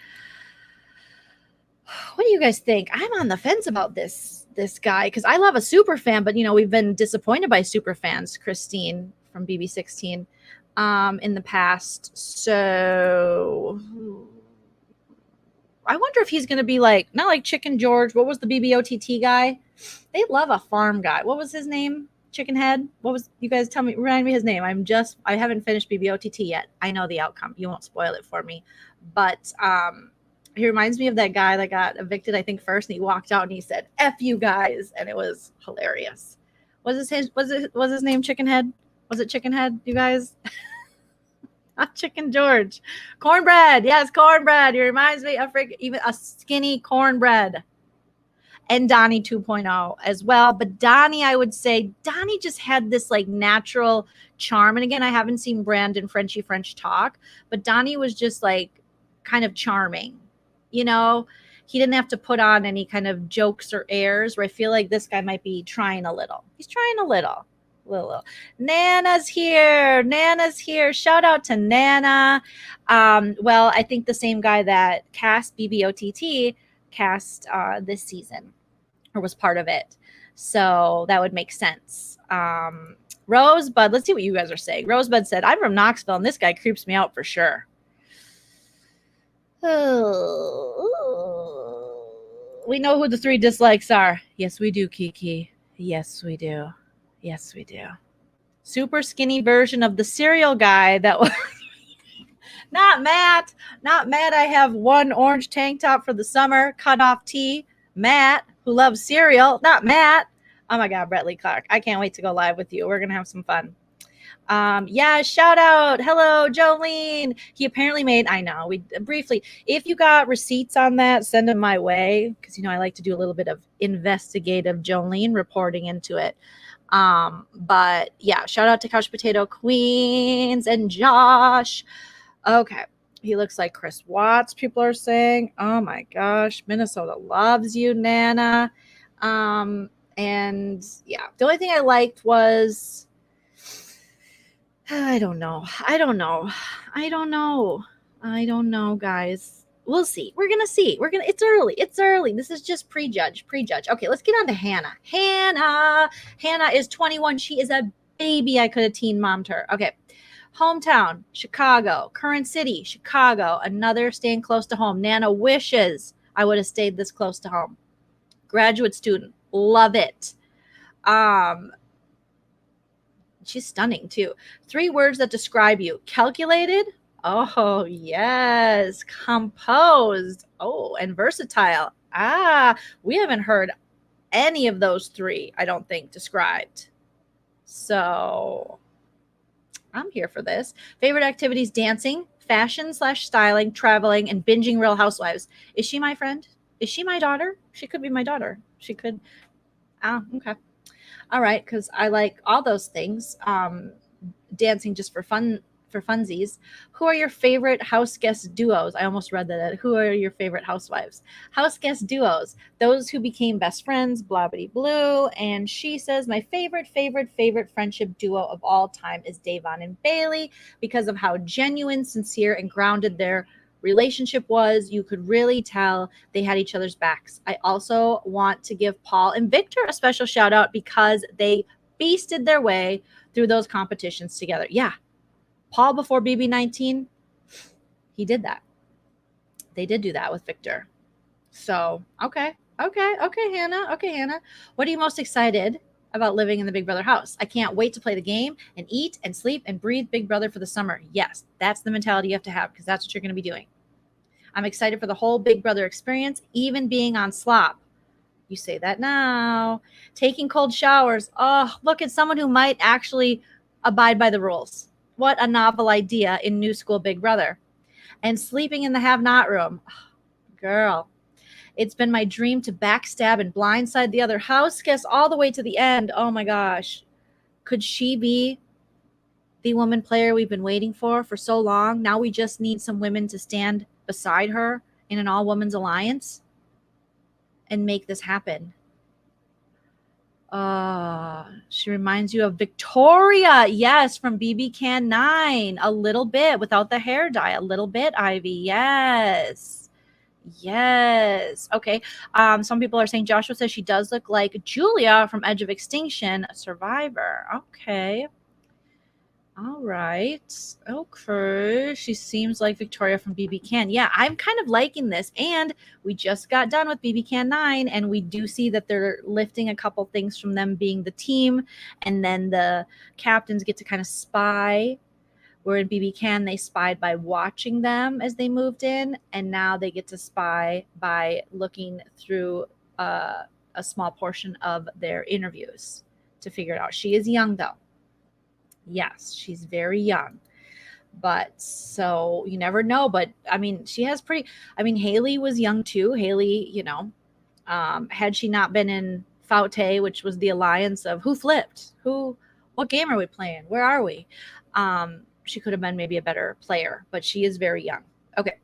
What do you guys think? I'm on the fence about this guy because I love a super fan, but we've been disappointed by super fans, Christine from BB16 in the past. So I wonder if he's going to be like, not like Chicken George. What was the BBOTT guy? They love a farm guy. What was his name? Chicken Head? What was, you guys tell me, remind me his name. I haven't finished BBOTT yet. I know the outcome. You won't spoil it for me. But he reminds me of that guy that got evicted, I think, first, and he walked out and he said, F you guys. And it was hilarious. Was his name Chicken Head? Was it Chicken Head, you guys? Not Chicken George. Cornbread. Yes, cornbread. He reminds me of even a skinny cornbread. And Donnie 2.0 as well. But Donnie, I would say, Donnie just had this like natural charm. And again, I haven't seen Brandon Frenchie French talk, but Donnie was just like kind of charming. He didn't have to put on any kind of jokes or airs where I feel like this guy might be trying a little. He's trying a little. Nana's here. Shout out to Nana. Well, I think the same guy that cast BBOTT cast this season or was part of it. So that would make sense. Rosebud, let's see what you guys are saying. Rosebud said, I'm from Knoxville and this guy creeps me out for sure. We know who the 3 dislikes are. Yes, we do, Kiki. Yes, we do. Yes, we do. Super skinny version of the cereal guy that was not Matt. Not Matt. I have one orange tank top for the summer, cut off tee. Matt, who loves cereal. Not Matt. Oh my God, Brett Lee Clark. I can't wait to go live with you. We're going to have some fun. Yeah, shout out. Hello, Joleen. He apparently made, I know, we briefly, if you got receipts on that, send them my way. Cause I like to do a little bit of investigative Joleen reporting into it. But yeah, shout out to Couch Potato Queens and Josh. Okay. He looks like Chris Watts, people are saying. Oh my gosh, Minnesota loves you, Nana. And yeah, the only thing I liked was, I don't know, guys. We'll see. We're going to see. It's early. This is just prejudge. Okay, let's get on to Hannah. Hannah is 21. She is a baby. I could have teen mommed her. Okay. Hometown, Chicago. Current city, Chicago. Another staying close to home. Nana wishes I would have stayed this close to home. Graduate student. Love it. She's stunning too. 3 words that describe you. Calculated. Oh, yes. Composed. Oh, and versatile. We haven't heard any of those 3, I don't think, described. So I'm here for this. Favorite activities, dancing, fashion/styling, traveling, and binging Real Housewives. Is she my friend? Is she my daughter? She could be my daughter. She could. Okay. All right, because I like all those things. Dancing just for funsies. Who are your favorite house guest duos? I almost read that. Who are your favorite housewives? House guest duos. Those who became best friends, blah, blah, blue. And she says, my favorite friendship duo of all time is Davon and Bailey because of how genuine, sincere, and grounded their relationship was. You could really tell they had each other's backs. I also want to give Paul and Victor a special shout out because they beasted their way through those competitions together. Yeah. Paul before BB19, he did that. They did do that with Victor. So, okay, Hannah. What are you most excited about living in the Big Brother house? I can't wait to play the game and eat and sleep and breathe Big Brother for the summer. Yes, that's the mentality you have to have because that's what you're going to be doing. I'm excited for the whole Big Brother experience, even being on slop. You say that now. Taking cold showers. Oh, look at someone who might actually abide by the rules. What a novel idea in New School Big Brother. And sleeping in the have-not room. Oh, girl, it's been my dream to backstab and blindside the other house guests all the way to the end. Oh my gosh. Could she be the woman player we've been waiting for so long? Now we just need some women to stand beside her in an all-women's alliance and make this happen. She reminds you of Victoria. Yes, from BB Can 9. A little bit without the hair dye. A little bit, Ivy. Yes. Okay. Some people are saying Joshua says she does look like Julia from Edge of Extinction, a survivor. Okay. All right. Okay. She seems like Victoria from BB Can. Yeah, I'm kind of liking this. And we just got done with BB Can 9, and we do see that they're lifting a couple things from them being the team. And then the captains get to kind of spy. Where in BB Can, they spied by watching them as they moved in. And now they get to spy by looking through a small portion of their interviews to figure it out. She is young, though. Yes, she's very young, but so you never know. But I mean, Haley was young too. Haley, had she not been in Faute, which was the alliance of who flipped, what game are we playing? Where are we? She could have been maybe a better player, but she is very young. Okay.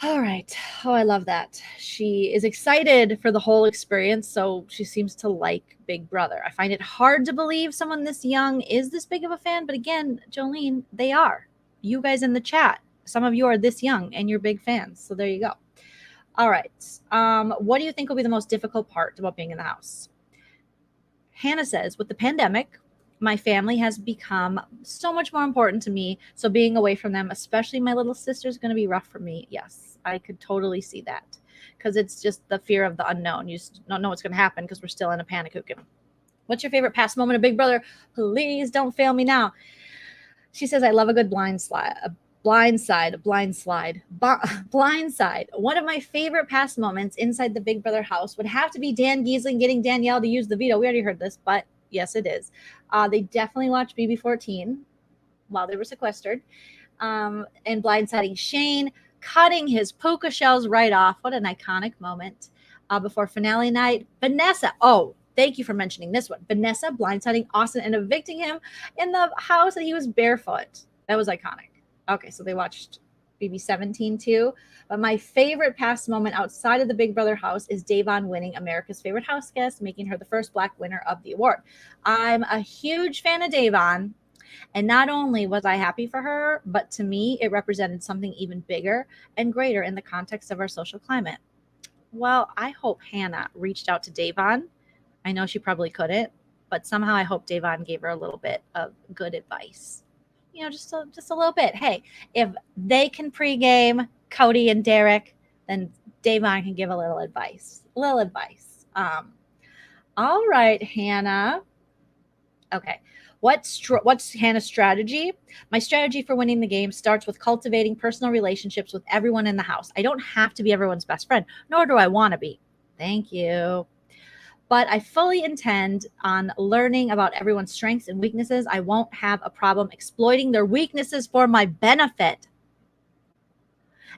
All right. Oh, I love that. She is excited for the whole experience, so she seems to like Big Brother. I find it hard to believe someone this young is this big of a fan, but again, Joleen, they are. You guys in the chat, some of you are this young and you're big fans, so there you go. All right. What do you think will be the most difficult part about being in the house? Hannah says, with the pandemic, my family has become so much more important to me. So being away from them, especially my little sister, is going to be rough for me. Yes, I could totally see that, because it's just the fear of the unknown. You just don't know what's going to happen because we're still in a panic. What's your favorite past moment of Big Brother? Please don't fail me now. She says, I love a good blind side. One of my favorite past moments inside the Big Brother house would have to be Dan Giesling getting Danielle to use the veto. We already heard this, but yes, it is. They definitely watched BB14 while they were sequestered, and blindsiding Shane, cutting his puka shells right off. What an iconic moment. Before finale night, Vanessa. Oh, thank you for mentioning this one. Vanessa blindsiding Austin and evicting him in the house that he was barefoot. That was iconic. Okay, so they watched BB17 too. But my favorite past moment outside of the Big Brother house is Davon winning America's Favorite House Guest, making her the first Black winner of the award. I'm a huge fan of Davon. And not only was I happy for her, but to me, it represented something even bigger and greater in the context of our social climate. Well, I hope Hannah reached out to Davon. I know she probably couldn't, but somehow I hope Davon gave her a little bit of good advice. You know, just a little bit. Hey, if they can pregame Cody and Derek, then Davon can give a little advice. All right, Hannah. Okay. What's Hannah's strategy? My strategy for winning the game starts with cultivating personal relationships with everyone in the house. I don't have to be everyone's best friend, nor do I want to be. Thank you. But I fully intend on learning about everyone's strengths and weaknesses. I won't have a problem exploiting their weaknesses for my benefit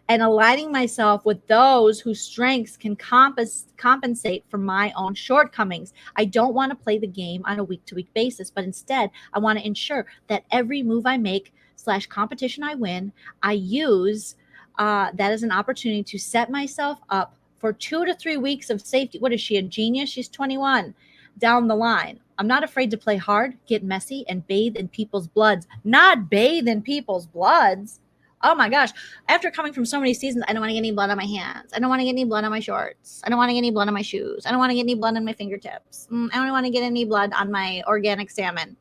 and aligning myself with those whose strengths can compensate for my own shortcomings. I don't want to play the game on a week-to-week basis, but instead I want to ensure that every move I make / competition I win, I use that as an opportunity to set myself up for 2 to 3 weeks of safety. What is she, a genius? She's 21 down the line. I'm not afraid to play hard, get messy, and bathe in people's bloods. Not bathe in people's bloods. Oh my gosh. After coming from so many seasons, I don't want to get any blood on my hands. I don't want to get any blood on my shorts. I don't want to get any blood on my shoes. I don't want to get any blood on my fingertips. I don't want to get any blood on my organic salmon.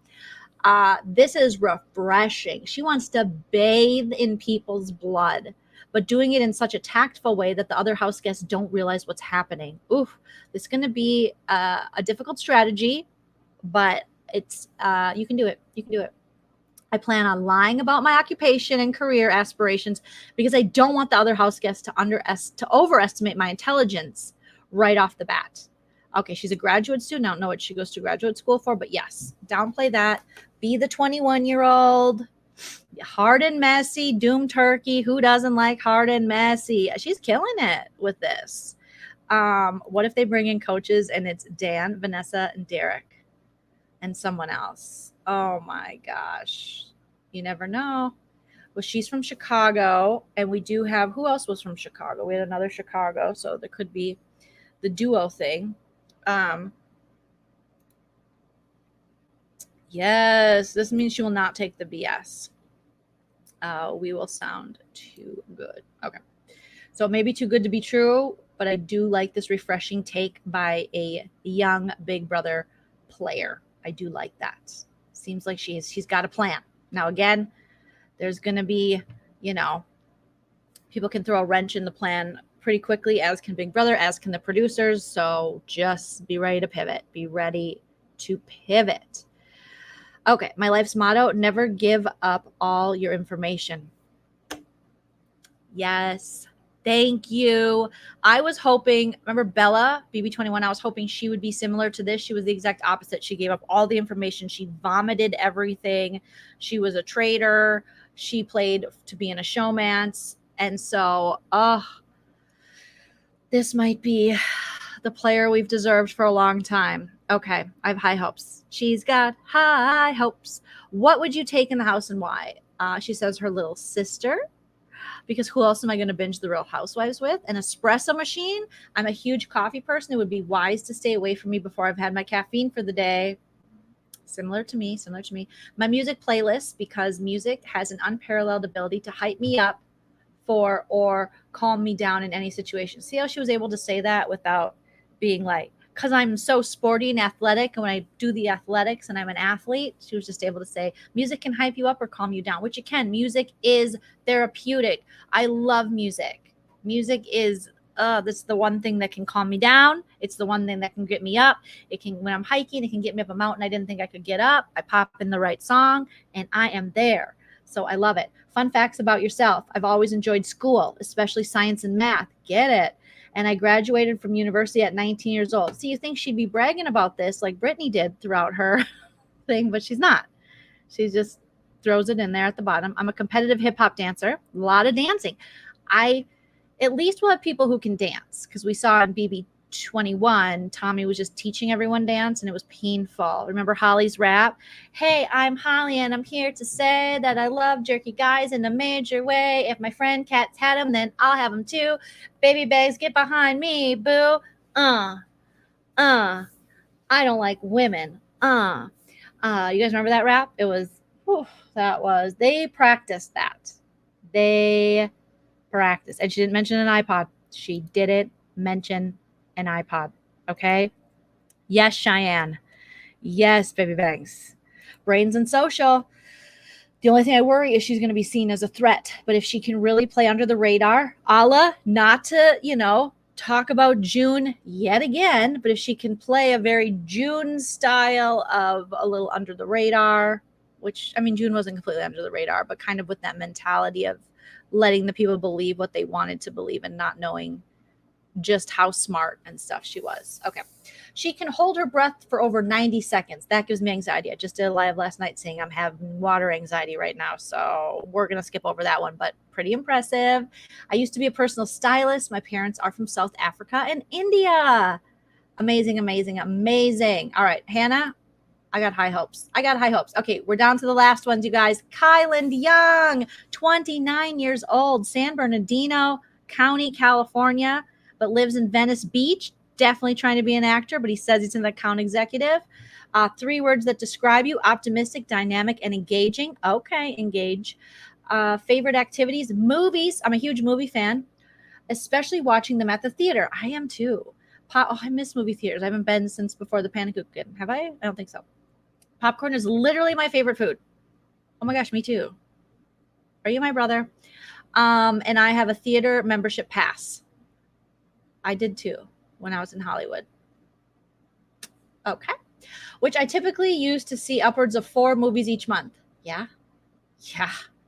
This is refreshing. She wants to bathe in people's blood, but doing it in such a tactful way that the other house guests don't realize what's happening. Oof, this is going to be a difficult strategy, but it's you can do it. You can do it. I plan on lying about my occupation and career aspirations because I don't want the other house guests to overestimate my intelligence right off the bat. Okay, she's a graduate student. I don't know what she goes to graduate school for, but yes, downplay that. Be the 21-year-old, hard and messy, doom turkey. Who doesn't like hard and messy? She's killing it with this. What if they bring in coaches and it's Dan, Vanessa, and Derek and someone else? Oh my gosh. You never know. Well, she's from Chicago, and we do have, who else was from Chicago? We had another Chicago, so there could be the duo thing. Yes, this means she will not take the BS. We will sound too good. Okay. So maybe too good to be true, but I do like this refreshing take by a young Big Brother player. I do like that. Seems like she's got a plan. Now, again, there's going to be, people can throw a wrench in the plan pretty quickly, as can Big Brother, as can the producers. So just be ready to pivot. Be ready to pivot. Okay, my life's motto, never give up all your information. Yes. Thank you. I was hoping, remember Bella, BB21, I was hoping she would be similar to this. She was the exact opposite. She gave up all the information. She vomited everything. She was a traitor. She played to be in a showmance. And so, this might be the player we've deserved for a long time. Okay, I have high hopes. She's got high hopes. What would you take in the house and why? She says her little sister. Because who else am I going to binge The Real Housewives with? An espresso machine? I'm a huge coffee person. It would be wise to stay away from me before I've had my caffeine for the day. Similar to me. My music playlist, because music has an unparalleled ability to hype me up or calm me down in any situation. See how she was able to say that without being like, because I'm so sporty and athletic, and when I do the athletics and I'm an athlete, she was just able to say, music can hype you up or calm you down, which it can. Music is therapeutic. I love music. Music is this is the one thing that can calm me down. It's the one thing that can get me up. It can, when I'm hiking, it can get me up a mountain I didn't think I could get up. I pop in the right song and I am there. So I love it. Fun facts about yourself. I've always enjoyed school, especially science and math. Get it? And I graduated from university at 19 years old. So you think she'd be bragging about this like Britney did throughout her thing, but she's not. She just throws it in there at the bottom. I'm a competitive hip hop dancer, a lot of dancing. I at least will have people who can dance, because we saw in BB21, Tami was just teaching everyone dance and it was painful. Remember Holly's rap? Hey, I'm Holly and I'm here to say that I love jerky guys in a major way. If my friend Kat's had them, then I'll have them too. Baby bags, get behind me, boo. I don't like women. You guys remember that rap? It was, they practiced that. They practice. And she didn't mention an iPod. She didn't mention an iPod. Okay. Yes, Cheyenne. Yes, baby bangs. Brains and social. The only thing I worry is she's going to be seen as a threat. But if she can really play under the radar, not to, talk about June yet again, but if she can play a very June style of a little under the radar, which, June wasn't completely under the radar, but kind of with that mentality of letting the people believe what they wanted to believe and not knowing just how smart and stuff she was. Okay. She can hold her breath for over 90 seconds. That gives me anxiety. I just did a live last night saying I'm having water anxiety right now. So we're going to skip over that one, but pretty impressive. I used to be a personal stylist. My parents are from South Africa and India. Amazing, amazing, amazing. All right, Hannah, I got high hopes. Okay, we're down to the last ones, you guys. Kyland Young, 29 years old, San Bernardino County, California, but lives in Venice Beach. Definitely trying to be an actor, but he says he's an account executive. 3 words that describe you: optimistic, dynamic, and engaging. Okay, engage. Favorite activities: movies. I'm a huge movie fan, especially watching them at the theater. I am too. I miss movie theaters. I haven't been since before the Panakukin. Have I? I don't think so. Popcorn is literally my favorite food. Oh my gosh, me too. Are you my brother? And I have a theater membership pass. I did too when I was in Hollywood. Okay. Which I typically use to see upwards of 4 movies each month. Yeah.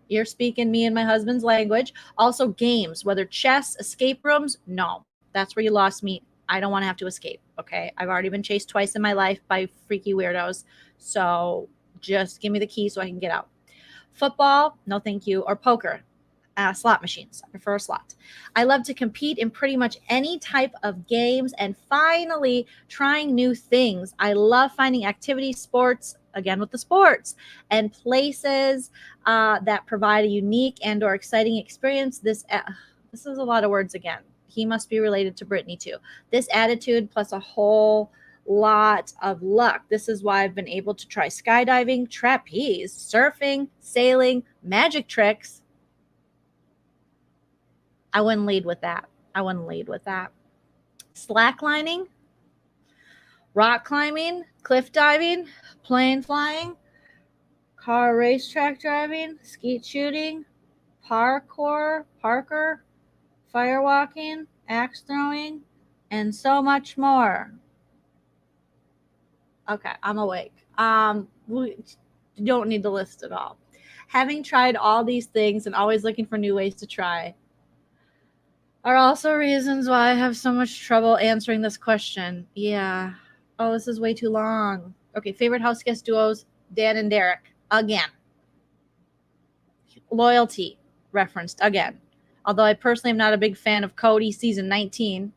You're speaking me and my husband's language. Also games, whether chess, escape rooms. No, that's where you lost me. I don't want to have to escape. Okay. I've already been chased twice in my life by freaky weirdos. So just give me the key so I can get out. Football, no thank you. Or poker, slot machines. I prefer a slot. I love to compete in pretty much any type of games. And finally, trying new things. I love finding activities, sports, again with the sports, and places that provide a unique and or exciting experience. This is a lot of words again. He must be related to Britney too. This attitude plus a whole lot of luck. This is why I've been able to try skydiving, trapeze, surfing, sailing, magic tricks. I wouldn't lead with that. Slacklining, rock climbing, cliff diving, plane flying, car racetrack driving, skeet shooting, parkour, firewalking, axe throwing, and so much more. Okay, I'm awake. We don't need the list at all. Having tried all these things and always looking for new ways to try are also reasons why I have so much trouble answering this question. Yeah. Oh, this is way too long. Okay, favorite house guest duos, Dan and Derek. Again. Loyalty referenced again. Although I personally am not a big fan of Cody season 19.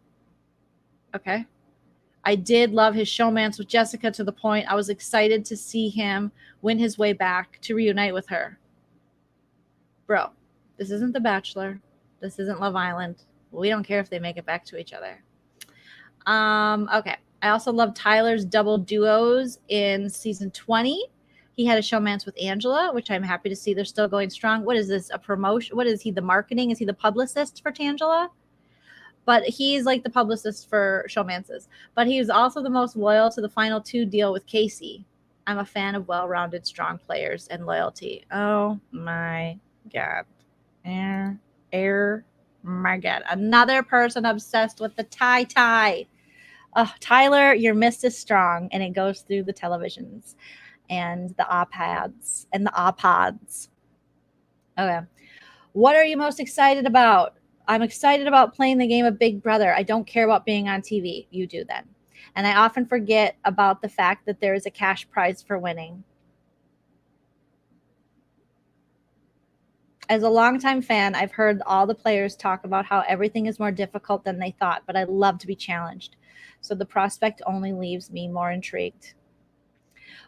Okay. I did love his showmance with Jessica to the point I was excited to see him win his way back to reunite with her. Bro, this isn't The Bachelor. This isn't Love Island. We don't care if they make it back to each other. Okay. I also love Tyler's double duos in season 20. He had a showmance with Angela, which I'm happy to see they're still going strong. What is this? A promotion? What is he? The marketing? Is he the publicist for Tangela? But he's like the publicist for Showmances. But he was also the most loyal to the final 2 deal with Casey. I'm a fan of well-rounded, strong players and loyalty. Oh my God. My God. Another person obsessed with the tie. Oh, Tyler, your mist is strong, and it goes through the televisions and the iPads and the iPods. Okay. What are you most excited about? I'm excited about playing the game of Big Brother. I don't care about being on TV. You do then. And I often forget about the fact that there is a cash prize for winning. As a longtime fan, I've heard all the players talk about how everything is more difficult than they thought, but I love to be challenged. So the prospect only leaves me more intrigued.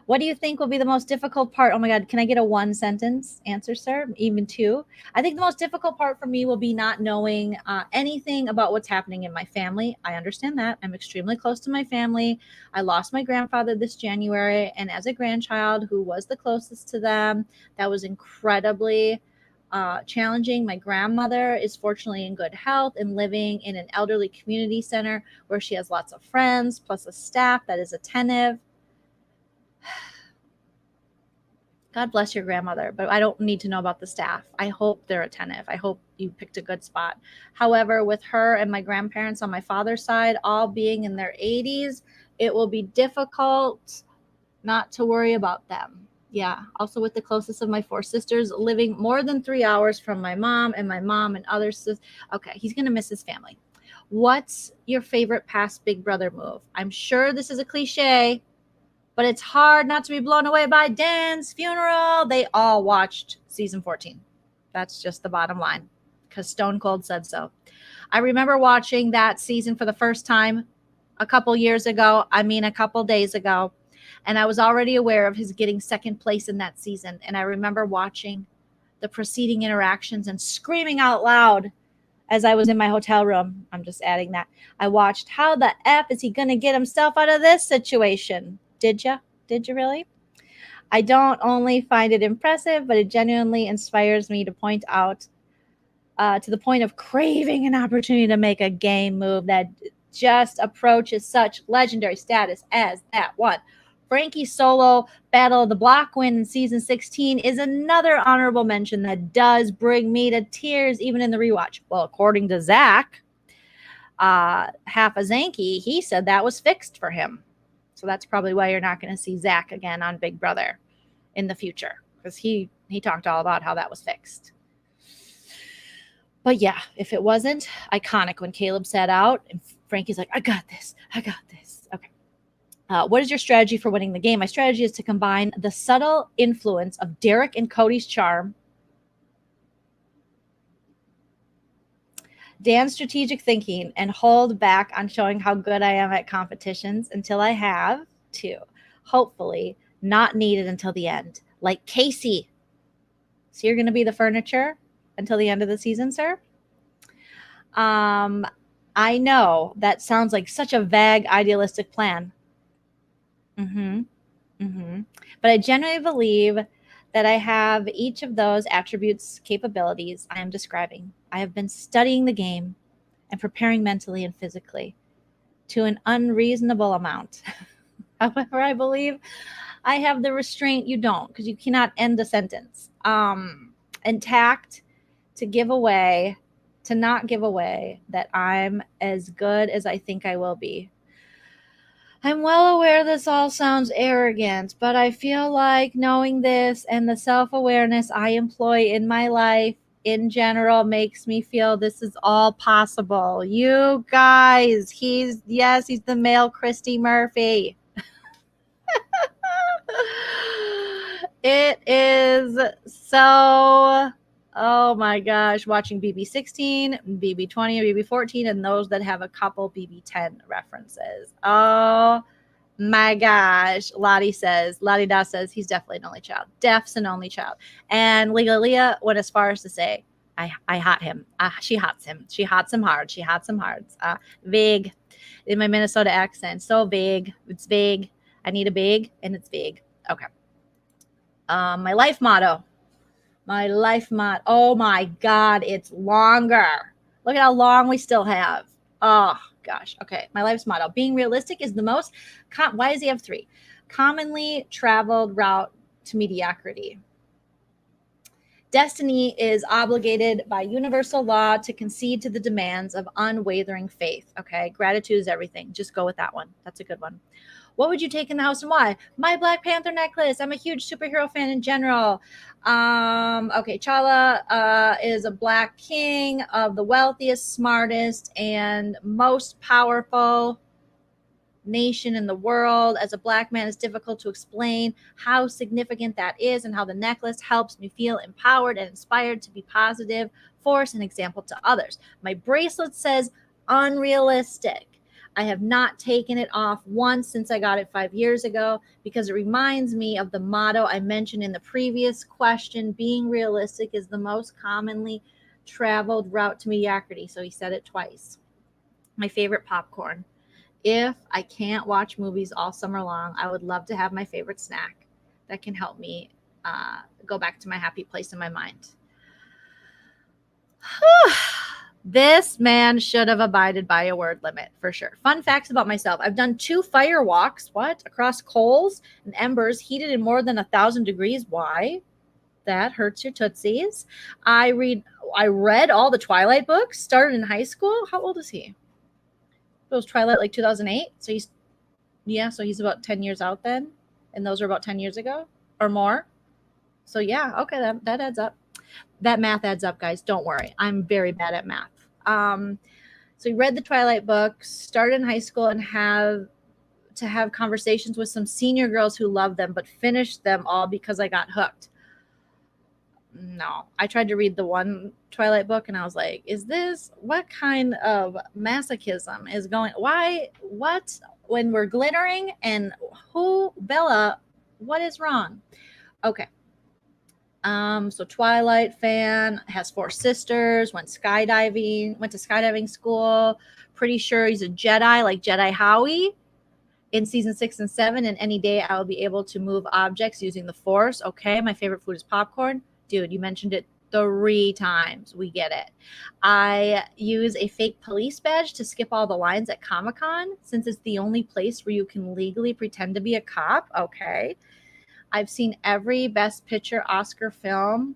What do you think will be the most difficult part? Oh my God, can I get a 1-sentence answer, sir? Even 2? I think the most difficult part for me will be not knowing anything about what's happening in my family. I understand that. I'm extremely close to my family. I lost my grandfather this January, and as a grandchild who was the closest to them, that was incredibly challenging. My grandmother is fortunately in good health and living in an elderly community center where she has lots of friends, plus a staff that is attentive. God bless your grandmother, but I don't need to know about the staff. I hope they're attentive. I hope you picked a good spot. However, with her and my grandparents on my father's side, all being in their 80s, it will be difficult not to worry about them. Yeah. Also with the closest of my 4 sisters living more than 3 hours from my mom and other sisters. Okay. He's going to miss his family. What's your favorite past Big Brother move? I'm sure this is a cliche, but it's hard not to be blown away by Dan's funeral. They all watched season 14. That's just the bottom line because Stone Cold said so. I remember watching that season for the first time a couple days ago. And I was already aware of his getting second place in that season. And I remember watching the preceding interactions and screaming out loud as I was in my hotel room. I'm just adding that. I watched, how the F is he going to get himself out of this situation? Did you? Did you really? I don't only find it impressive, but it genuinely inspires me to point out to the point of craving an opportunity to make a game move that just approaches such legendary status as that one. Frankie's solo Battle of the Block win in season 16 is another honorable mention that does bring me to tears even in the rewatch. Well, according to Zach, Zanke, he said that was fixed for him. So that's probably why you're not going to see Zach again on Big Brother in the future, because he talked all about how that was fixed. But yeah, if it wasn't iconic when Caleb sat out and Frankie's like, I got this. Okay. What is your strategy for winning the game? My strategy is to combine the subtle influence of Derek and Cody's charm, Dan's strategic thinking, and hold back on showing how good I am at competitions until I have to, hopefully, not need it until the end. Like Casey. So you're going to be the furniture until the end of the season, sir? I know that sounds like such a vague, idealistic plan. But I genuinely believe that I have each of those attributes, capabilities I am describing. I have been studying the game and preparing mentally and physically to an unreasonable amount. However, I believe I have the restraint you don't, because you cannot end a sentence. And tact to not give away that I'm as good as I think I will be. I'm well aware this all sounds arrogant, but I feel like knowing this and the self-awareness I employ in my life in general makes me feel this is all possible. You guys, he's the male Christy Murphy. It is so, oh my gosh, watching BB16, BB20, or BB14, and those that have a couple BB10 references. Oh my gosh. Lottie Da says he's definitely an only child. Def's an only child. And Leah went as far as to say, I hot him. She hots him. She hots him hard. She hots him hard. Vague in my Minnesota accent. So vague. It's vague. I need a big, and it's vague. Okay. My life motto. Oh my God, it's longer. Look at how long we still have. Oh, gosh. Okay. My life's motto. Being realistic is the most... Why does he have 3? Commonly traveled route to mediocrity. Destiny is obligated by universal law to concede to the demands of unwavering faith. Okay. Gratitude is everything. Just go with that one. That's a good one. What would you take in the house and why? My Black Panther necklace. I'm a huge superhero fan in general. Okay, Chala is a Black king of the wealthiest, smartest, and most powerful nation in the world. As a Black man, it's difficult to explain how significant that is and how the necklace helps me feel empowered and inspired to be positive force and example to others. My bracelet says unrealistic. I have not taken it off once since I got it 5 years ago because it reminds me of the motto I mentioned in the previous question. Being realistic is the most commonly traveled route to mediocrity. So he said it twice. My favorite popcorn. If I can't watch movies all summer long, I would love to have my favorite snack that can help me go back to my happy place in my mind. This man should have abided by a word limit for sure. Fun facts about myself. I've done 2 fire walks, across coals and embers heated in more than 1,000 degrees. Why? That hurts your tootsies. I read all the Twilight books, started in high school. How old is he? It was Twilight like 2008. So he's about 10 years out then. And those are about 10 years ago or more. So yeah, okay, that adds up. That math adds up, guys. Don't worry. I'm very bad at math. So he read the Twilight books, started in high school, and have conversations with some senior girls who loved them, but finished them all because I got hooked. No, I tried to read the one Twilight book, and I was like, what kind of masochism is going? Why? What? When we're glittering and Bella, what is wrong? Okay. So Twilight fan, has 4 sisters, went to skydiving school. Pretty sure he's a Jedi, like Jedi Howie in season 6 and 7. And any day I will be able to move objects using the Force. Okay. My favorite food is popcorn. Dude, you mentioned it 3 times. We get it. I use a fake police badge to skip all the lines at Comic-Con since it's the only place where you can legally pretend to be a cop. Okay. I've seen every Best Picture Oscar film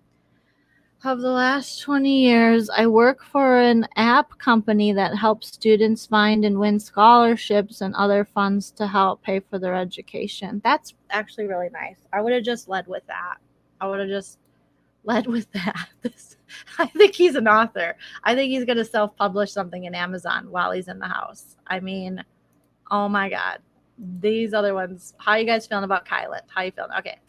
of the last 20 years. I work for an app company that helps students find and win scholarships and other funds to help pay for their education. That's actually really nice. I would have just led with that. I think he's an author. I think he's going to self-publish something in Amazon while he's in the house. I mean, oh my God. These other ones. How are you guys feeling about Kylan? How are you feeling? Okay.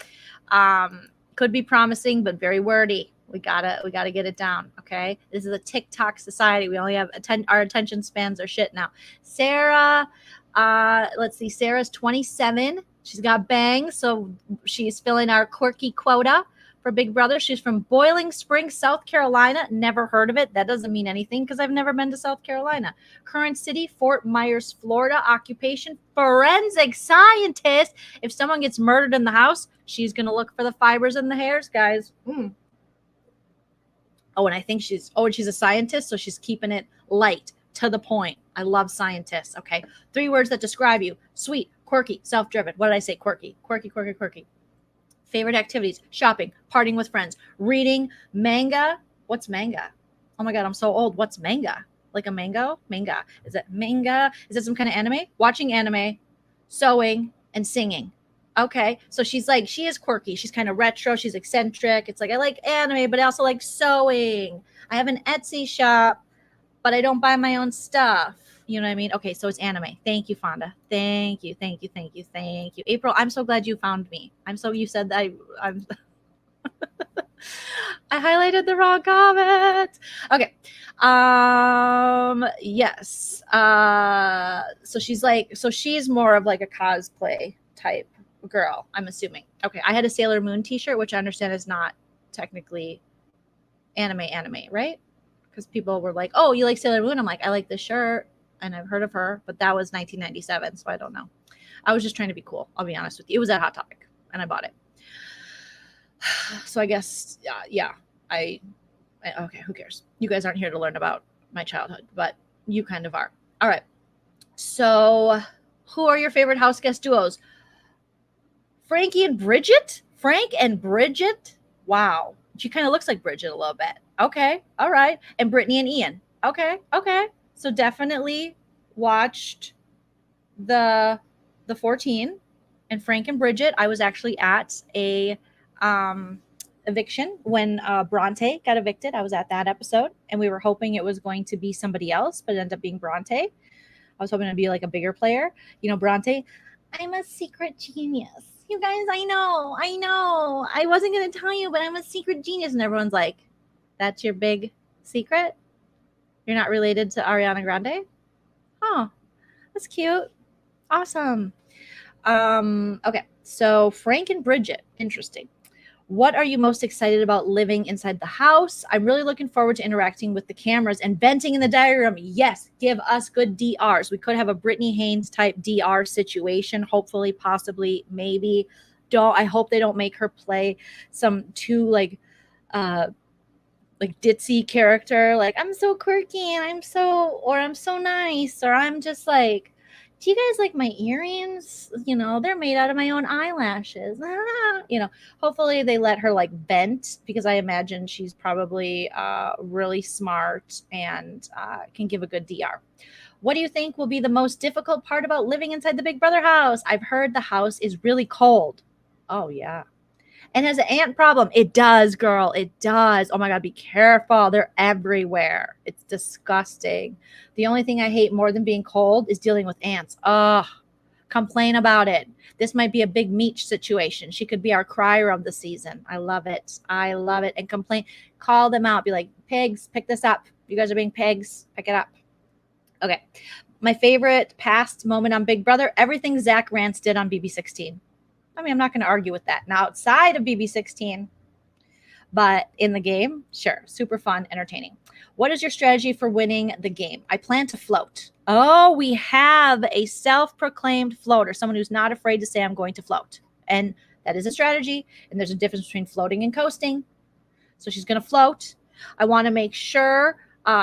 Could be promising, but very wordy. We gotta get it down. Okay. This is a TikTok society. We only have our attention spans are shit now. Sarah, let's see. Sarah's 27. She's got bangs, so she's filling our quirky quota for Big Brother. She's from Boiling Springs, South Carolina. Never heard of it. That doesn't mean anything because I've never been to South Carolina. Current city, Fort Myers, Florida. Occupation, forensic scientist. If someone gets murdered in the house, she's going to look for the fibers in the hairs, guys. Oh, and I think she's a scientist, so she's keeping it light, to the point. I love scientists. Okay. 3 words that describe you. Sweet, quirky, self-driven. What did I say? Quirky. Favorite activities: shopping, partying with friends, reading, manga. What's manga? Oh my God, I'm so old. What's manga? Like a mango? Manga. Is it manga? Is it some kind of anime? Watching anime, sewing, and singing. Okay, so she is quirky. She's kind of retro. She's eccentric. It's like, I like anime, but I also like sewing. I have an Etsy shop, but I don't buy my own stuff. You know what I mean? Okay, so it's anime. Thank you, Fonda. Thank you. April, I'm so glad you found me. You said that I'm I highlighted the wrong comment. Okay. Yes. So she's more of like a cosplay type girl, I'm assuming. Okay. I had a Sailor Moon t-shirt, which I understand is not technically anime, right? Because people were like, oh, you like Sailor Moon? I'm like, I like this shirt. And I've heard of her, but that was 1997, so I don't know. I was just trying to be cool. I'll be honest with you. It was at Hot Topic, and I bought it. So I guess, yeah. Okay, who cares? You guys aren't here to learn about my childhood, but you kind of are. All right. So who are your favorite house guest duos? Frankie and Bridget? Frank and Bridget? Wow. She kind of looks like Bridget a little bit. Okay. All right. And Brittany and Ian. Okay. Okay. So definitely watched the 14 and Frank and Bridget. I was actually at a eviction when Bronte got evicted. I was at that episode and we were hoping it was going to be somebody else, but it ended up being Bronte. I was hoping to be like a bigger player. You know, Bronte, I'm a secret genius. You guys, I know. I wasn't going to tell you, but I'm a secret genius. And everyone's like, that's your big secret? You're not related to Ariana Grande? Oh, that's cute. Awesome. Okay, so Frank and Bridget, interesting. What are you most excited about living inside the house? I'm really looking forward to interacting with the cameras and venting in the diary room. Yes, give us good DRs. We could have a Brittany Haynes type DR situation. Hopefully, possibly, maybe. I hope they don't make her play some too like ditzy character. Like, I'm so quirky and I'm so nice, or I'm just like, do you guys like my earrings? You know, they're made out of my own eyelashes. You know, hopefully they let her like vent, because I imagine she's probably really smart and can give a good DR. What do you think will be the most difficult part about living inside the Big Brother house? I've heard the house is really cold. Oh, yeah. And has an ant problem. It does, girl. It does. Oh my God, be careful. They're everywhere. It's disgusting. The only thing I hate more than being cold is dealing with ants. Ugh. Complain about it. This might be a big Meech situation. She could be our crier of the season. I love it. I love it. And complain. Call them out. Be like, pigs, pick this up. You guys are being pigs. Pick it up. Okay. My favorite past moment on Big Brother, everything Zach Rance did on BB16. I mean, I'm not going to argue with that. Now, outside of BB16, but in the game, sure, super fun, entertaining. What is your strategy for winning the game? I plan to float. Oh, we have a self-proclaimed floater, someone who's not afraid to say, I'm going to float. And that is a strategy. And there's a difference between floating and coasting. So she's going to float. I want to make sure,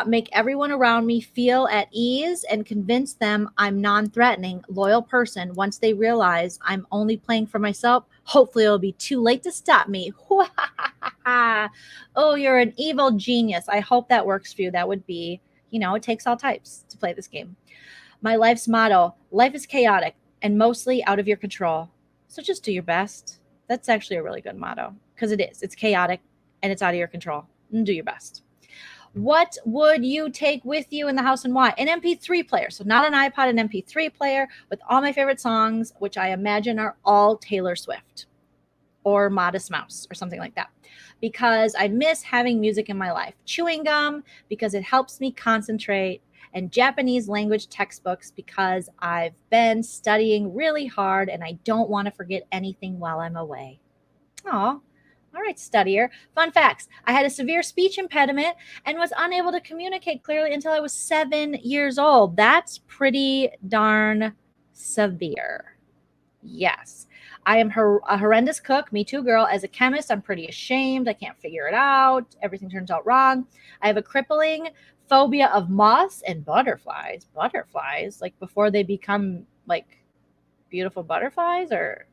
make everyone around me feel at ease and convince them I'm non-threatening, loyal person. Once they realize I'm only playing for myself, hopefully it'll be too late to stop me. Oh, you're an evil genius. I hope that works for you. That would be, you know, it takes all types to play this game. My life's motto, life is chaotic and mostly out of your control. So just do your best. That's actually a really good motto, because it is. It's chaotic and it's out of your control. And do your best. What would you take with you in the house and why? An MP3 player. So not an iPod, an MP3 player with all my favorite songs, which I imagine are all Taylor Swift or Modest Mouse or something like that, because I miss having music in my life. Chewing gum, because it helps me concentrate, and Japanese language textbooks, because I've been studying really hard and I don't want to forget anything while I'm away. Aw. All right, studier. Fun facts. I had a severe speech impediment and was unable to communicate clearly until I was 7 years old. That's pretty darn severe. Yes. I am a horrendous cook. Me too, girl. As a chemist, I'm pretty ashamed. I can't figure it out. Everything turns out wrong. I have a crippling phobia of moths and butterflies. Butterflies? Like before they become like beautiful butterflies, or...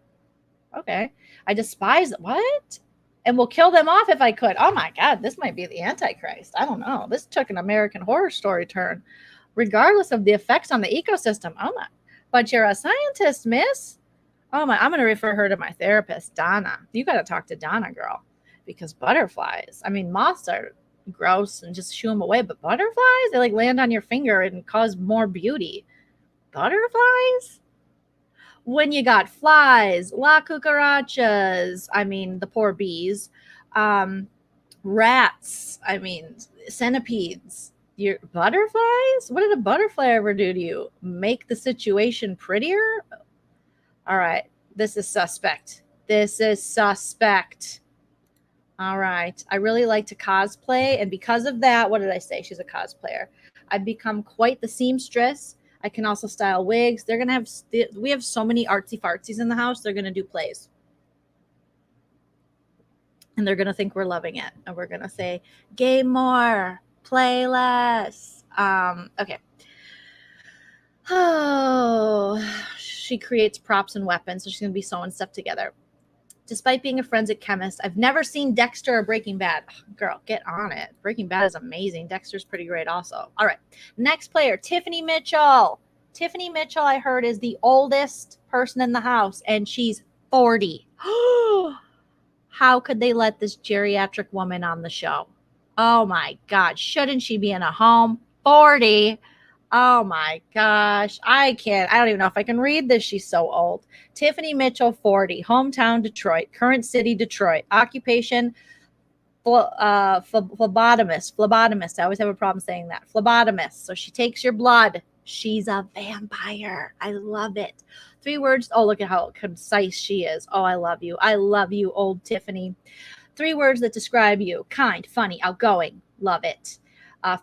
Okay. I despise... What? And will kill them off if I could. Oh my God, this might be the Antichrist. I don't know. This took an American Horror Story turn, regardless of the effects on the ecosystem. Oh my, but you're a scientist, miss. Oh my, I'm going to refer her to my therapist, Donna. You got to talk to Donna, girl, because butterflies, I mean, moths are gross and just shoo them away, but butterflies, they like land on your finger and cause more beauty. Butterflies? When you got flies, la cucarachas, I mean, the poor bees, rats, I mean, centipedes, your butterflies? What did a butterfly ever do to you? Make the situation prettier? All right, this is suspect. This is suspect. All right, I really like to cosplay, and because of that, what did I say? She's a cosplayer. I've become quite the seamstress. I can also style wigs. They're going to have, we have so many artsy fartsies in the house. They're going to do plays. And they're going to think we're loving it. And we're going to say, game more, play less. Okay. Oh, she creates props and weapons, so she's going to be sewing stuff together. Despite being a forensic chemist, I've never seen Dexter or Breaking Bad. Oh, girl, get on it. Breaking Bad is amazing. Dexter's pretty great also. All right. Next player, Tiffany Mitchell. Tiffany Mitchell, I heard, is the oldest person in the house, and she's 40. How could they let this geriatric woman on the show? Oh, my God. Shouldn't she be in a home? 40. Oh my gosh. I don't even know if I can read this. She's so old. Tiffany Mitchell, 40, hometown Detroit, current city Detroit, occupation phlebotomist. I always have a problem saying that. Phlebotomist. So she takes your blood. She's a vampire. I love it. 3 words. Oh, look at how concise she is. Oh, I love you. I love you, old Tiffany. 3 words that describe you: kind, funny, outgoing. Love it.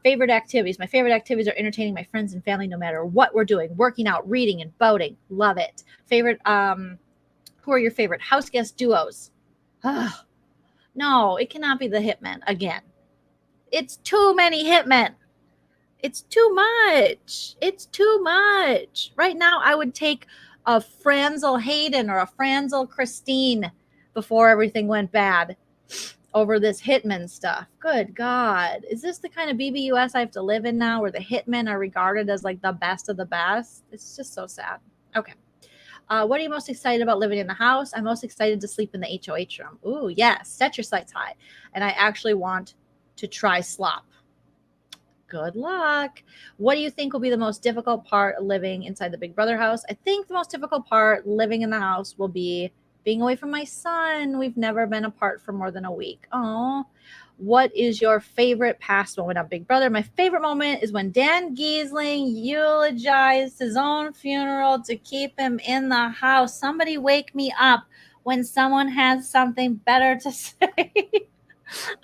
Favorite activities. My favorite activities are entertaining my friends and family no matter what we're doing. Working out, reading, and boating. Love it. Favorite, who are your favorite house guest duos? No, it cannot be the Hitmen again. It's too many Hitmen. It's too much. It's too much. Right now, I would take a Franzel Hayden or a Franzel Christine before everything went bad over this Hitman stuff. Good God. Is this the kind of BBUS I have to live in now, where the Hitmen are regarded as like the best of the best? It's just so sad. Okay. What are you most excited about living in the house? I'm most excited to sleep in the HOH room. Ooh, yes. Set your sights high. And I actually want to try slop. Good luck. What do you think will be the most difficult part of living inside the Big Brother house? I think the most difficult part living in the house will be being away from my son. We've never been apart for more than a week. Oh, what is your favorite past moment on Big Brother? My favorite moment is when Dan Giesling eulogized his own funeral to keep him in the house. Somebody wake me up when someone has something better to say.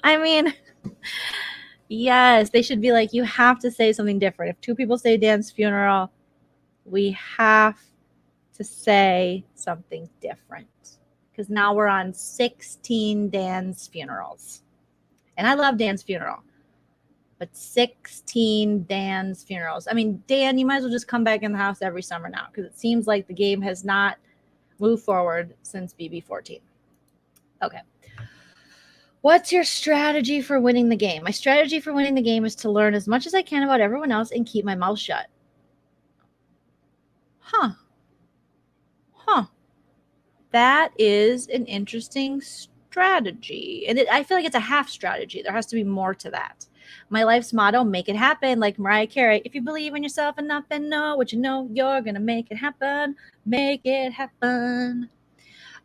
I mean, yes, they should be like, you have to say something different. If 2 people say Dan's funeral, we have to say something different. Because now we're on 16 Dan's funerals. And I love Dan's funeral. But 16 Dan's funerals. I mean, Dan, you might as well just come back in the house every summer now. Because it seems like the game has not moved forward since BB14. Okay. What's your strategy for winning the game? My strategy for winning the game is to learn as much as I can about everyone else and keep my mouth shut. Huh. That is an interesting strategy. And I feel like it's a half strategy. There has to be more to that. My life's motto, make it happen, like Mariah Carey. If you believe in yourself enough and know what you know, you're going to make it happen. Make it happen.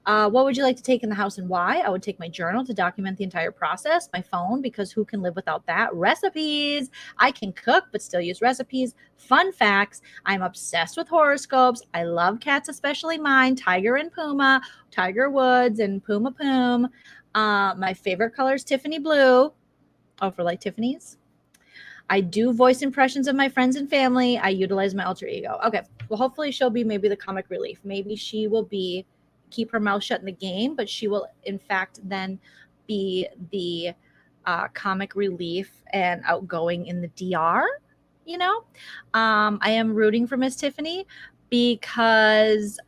What would you like to take in the house and why? I would take my journal to document the entire process, my phone, because who can live without that? Recipes. I can cook, but still use recipes. Fun facts. I'm obsessed with horoscopes. I love cats, especially mine, Tiger and Puma, Tiger Woods and Puma Poom. My favorite color is Tiffany blue. Oh, for like Tiffany's. I do voice impressions of my friends and family. I utilize my alter ego. Okay. Well, hopefully she'll be maybe the comic relief. Maybe she will keep her mouth shut in the game, but she will in fact then be the comic relief and outgoing in the DR. You know, I am rooting for Miss Tiffany because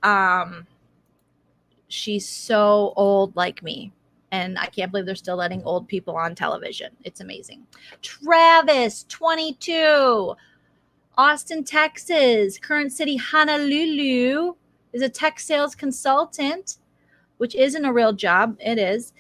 she's so old like me, and I can't believe they're still letting old people on television. It's amazing. Travis, 22, Austin, Texas, current city Honolulu, is a tech sales consultant, which isn't a real job. It is.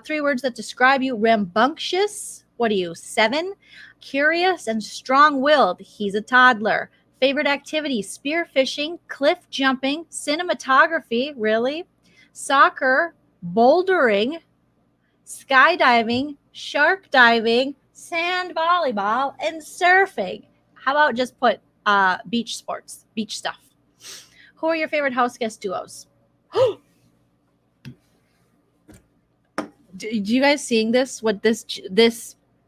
3 words that describe you: rambunctious. What are you, 7? Curious and strong-willed. He's a toddler. Favorite activity: spearfishing, cliff jumping, cinematography. Really? Soccer, bouldering, skydiving, shark diving, sand volleyball, and surfing. How about just put beach sports, beach stuff? Who are your favorite house guest duos? Do you guys seeing this? What this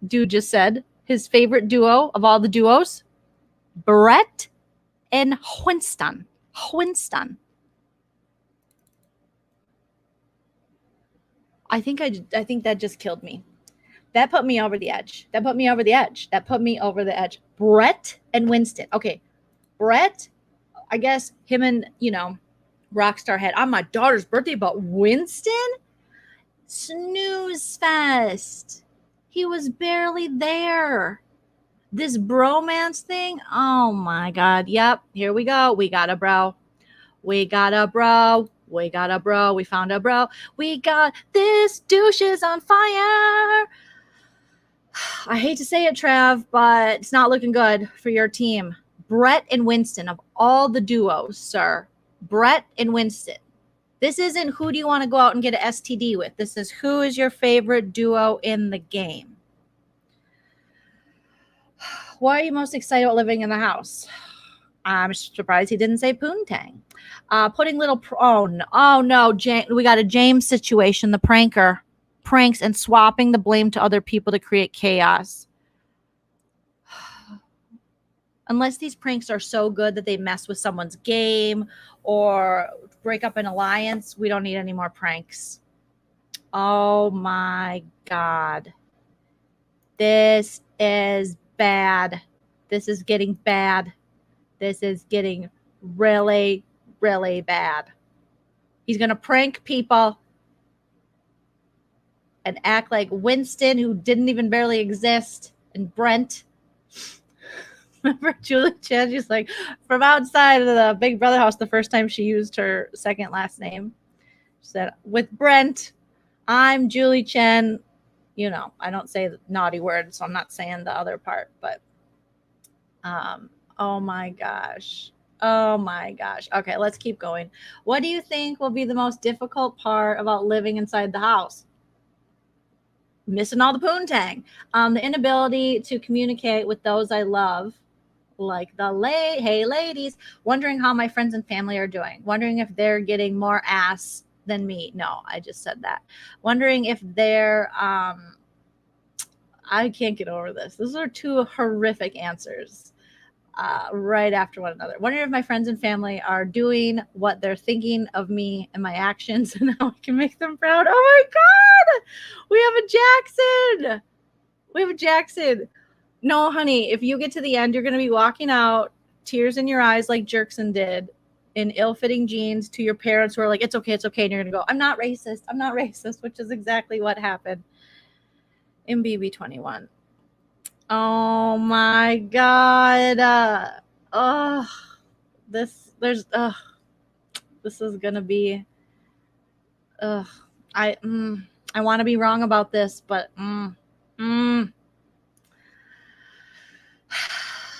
dude just said? His favorite duo of all the duos? Brett and Winston. I think that just killed me. That put me over the edge. Brett and Winston. Okay. Brett I guess him and, Rockstar had on my daughter's birthday, but Winston? Snooze fest. He was barely there. This bromance thing, oh my God. Yep, here we go. We got a bro. We got a bro. We got a bro. We found a bro. We got this douche is on fire. I hate to say it, Trav, but it's not looking good for your team. Brett and Winston, of all the duos, sir. Brett and Winston. This isn't who do you want to go out and get an STD with. This is who is your favorite duo in the game. Why are you most excited about living in the house? I'm surprised he didn't say poontang. Putting little, oh no, we got a James situation, the pranker. Pranks and swapping the blame to other people to create chaos. Unless these pranks are so good that they mess with someone's game or break up an alliance, we don't need any more pranks. Oh my God. This is bad. This is getting bad. This is getting really, really bad. He's going to prank people and act like Winston, who didn't even barely exist, and Brent. Remember Julie Chen? She's like, from outside of the Big Brother house, the first time she used her second last name. She said, with Brent, I'm Julie Chen. I don't say the naughty words, so I'm not saying the other part, but oh my gosh. Oh my gosh. Okay, let's keep going. What do you think will be the most difficult part about living inside the house? Missing all the poontang. The inability to communicate with those I love, like hey ladies, wondering how my friends and family are doing, wondering if they're getting more ass than me. No, I just said that. Wondering if they're I can't get over this. Those are two horrific answers right after one another. Wondering if my friends and family are doing what they're thinking of me and my actions and how I can make them proud. Oh my God, we have a Jackson. No, honey, if you get to the end, you're going to be walking out, tears in your eyes like Jerkson did, in ill-fitting jeans to your parents who are like, it's okay. And you're going to go, I'm not racist, which is exactly what happened in BB21. Oh my God. This is going to be, I want to be wrong about this, but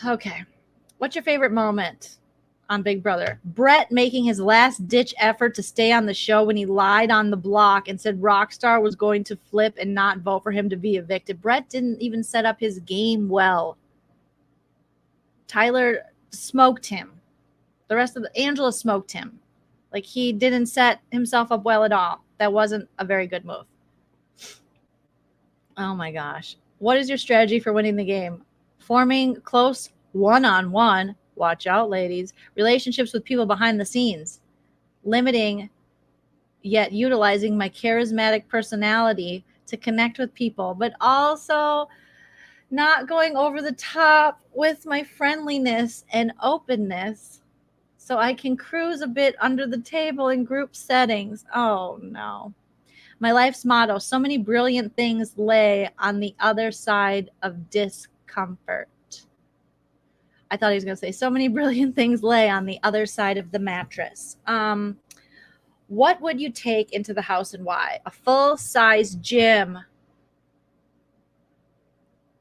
okay. What's your favorite moment on Big Brother? Brett making his last ditch effort to stay on the show when he lied on the block and said Rockstar was going to flip and not vote for him to be evicted. Brett didn't even set up his game well. Tyler smoked him. The rest of Angela smoked him. Like, he didn't set himself up well at all. That wasn't a very good move. Oh my gosh. What is your strategy for winning the game? Forming close one-on-one, watch out, ladies, relationships with people behind the scenes, limiting yet utilizing my charismatic personality to connect with people, but also not going over the top with my friendliness and openness so I can cruise a bit under the table in group settings. Oh no. My life's motto, so many brilliant things lay on the other side of discomfort. I thought he was going to say, so many brilliant things lay on the other side of the mattress. What would you take into the house and why? A full-size gym.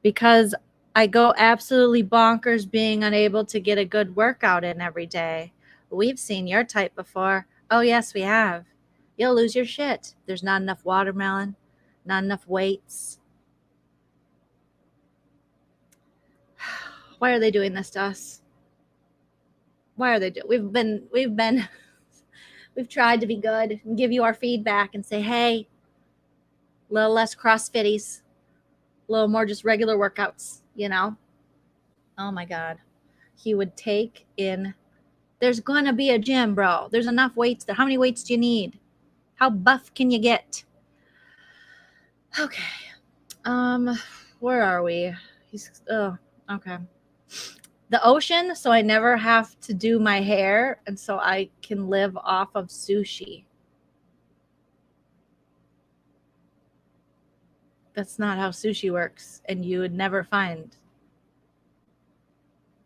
Because I go absolutely bonkers being unable to get a good workout in every day. We've seen your type before. Oh, yes, we have. You'll lose your shit. There's not enough watermelon, not enough weights. Why are they doing this to us? Why are they doing? We've tried to be good and give you our feedback and say, hey, a little less CrossFitties, a little more just regular workouts, Oh my God. He would take in, there's going to be a gym, bro. There's enough weights there. How many weights do you need? How buff can you get? Okay. Where are we? Okay. The ocean, so I never have to do my hair, and so I can live off of sushi. That's not how sushi works, and you would never find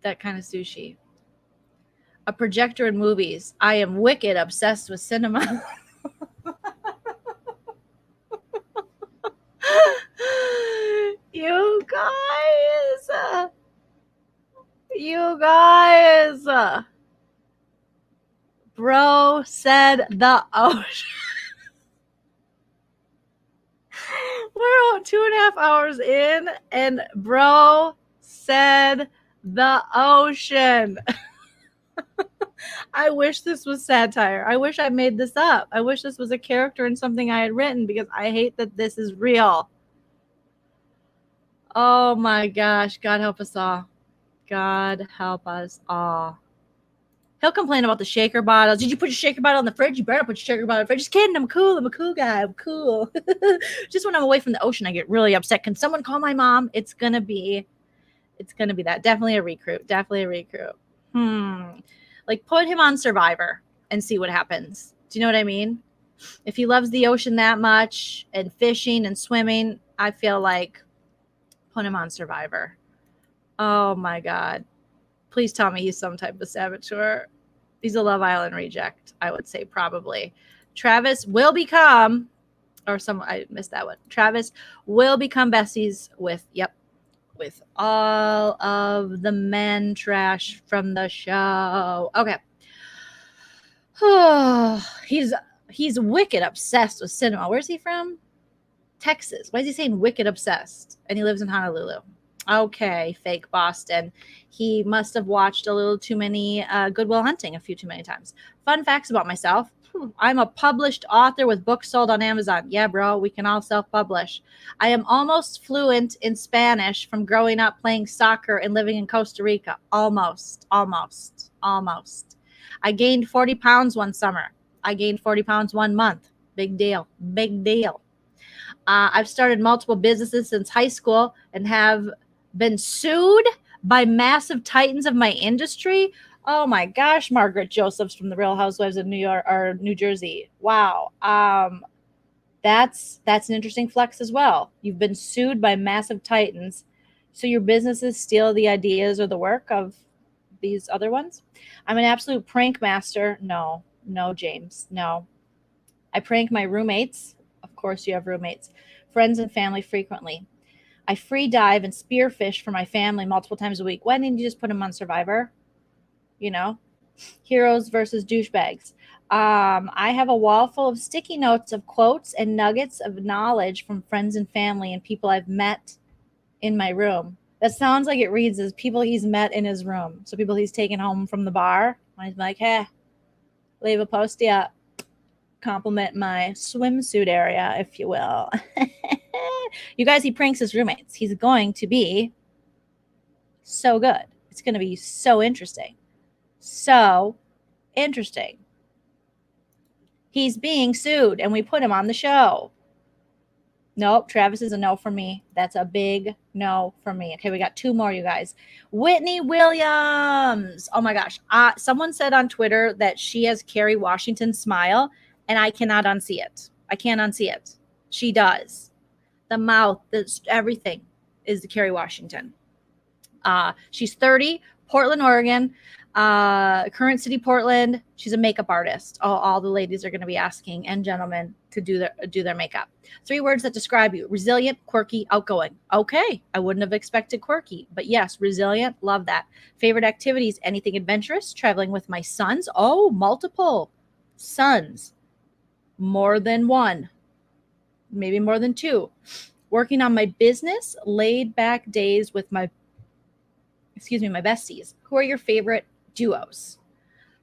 that kind of sushi. A projector in movies. I am wicked obsessed with cinema. You guys. Bro said the ocean. We're 2.5 hours in, and bro said the ocean. I wish this was satire. I wish I made this up. I wish this was a character in something I had written, because I hate that this is real. Oh my gosh. God help us all. God help us all. He'll complain about the shaker bottles. Did you put your shaker bottle in the fridge? You better put your shaker bottle in the fridge. Just kidding. I'm cool. I'm a cool guy. I'm cool. Just when I'm away from the ocean, I get really upset. Can someone call my mom? It's going to be that. Definitely a recruit. Like, put him on Survivor and see what happens. Do you know what I mean? If he loves the ocean that much and fishing and swimming, I feel like put him on Survivor. Oh my God. Please tell me he's some type of saboteur. He's a Love Island reject, I would say, probably. Travis will become, I missed that one. Travis will become besties with all of the men trash from the show. Okay. He's wicked obsessed with cinema. Where's he from? Texas. Why is he saying wicked obsessed? And he lives in Honolulu. Okay, fake Boston. He must have watched a little too many Good Will Hunting a few too many times. Fun facts about myself. I'm a published author with books sold on Amazon. Yeah, bro, we can all self-publish. I am almost fluent in Spanish from growing up playing soccer and living in Costa Rica. Almost. I gained 40 pounds one summer. I gained 40 pounds 1 month. Big deal. I've started multiple businesses since high school and have been sued by massive titans of my industry. Oh my gosh, Margaret Josephs from the Real Housewives of New York or New Jersey. Wow. That's an interesting flex as well. You've been sued by massive titans. So your businesses steal the ideas or the work of these other ones. I'm an absolute prank master. No, James. No. I prank my roommates. Of course you have roommates. Friends and family frequently. I free dive and spearfish for my family multiple times a week. Why didn't you just put them on Survivor? You know, heroes versus douchebags. I have a wall full of sticky notes of quotes and nuggets of knowledge from friends and family and people I've met in my room. That sounds like it reads as people he's met in his room. So people he's taken home from the bar. He's like, hey, leave a postie up. Compliment my swimsuit area, if you will. You guys, he pranks his roommates. He's going to be so good. It's going to be so interesting. So interesting. He's being sued, and we put him on the show. Nope, Travis is a no for me. That's a big no for me. Okay, we got 2 more, you guys. Whitney Williams. Oh my gosh. Someone said on Twitter that she has Kerry Washington's smile, and I cannot unsee it. I can't unsee it. She does. The mouth, everything is the Kerry Washington. She's 30, Portland, Oregon. Current city, Portland. She's a makeup artist. All the ladies are going to be asking, and gentlemen, to do their makeup. 3 words that describe you: resilient, quirky, outgoing. Okay, I wouldn't have expected quirky, but yes, resilient. Love that. Favorite activities: anything adventurous, traveling with my sons. Oh, multiple sons, more than 1, maybe more than 2. Working on my business, laid back days with my besties. Who are your favorite duos?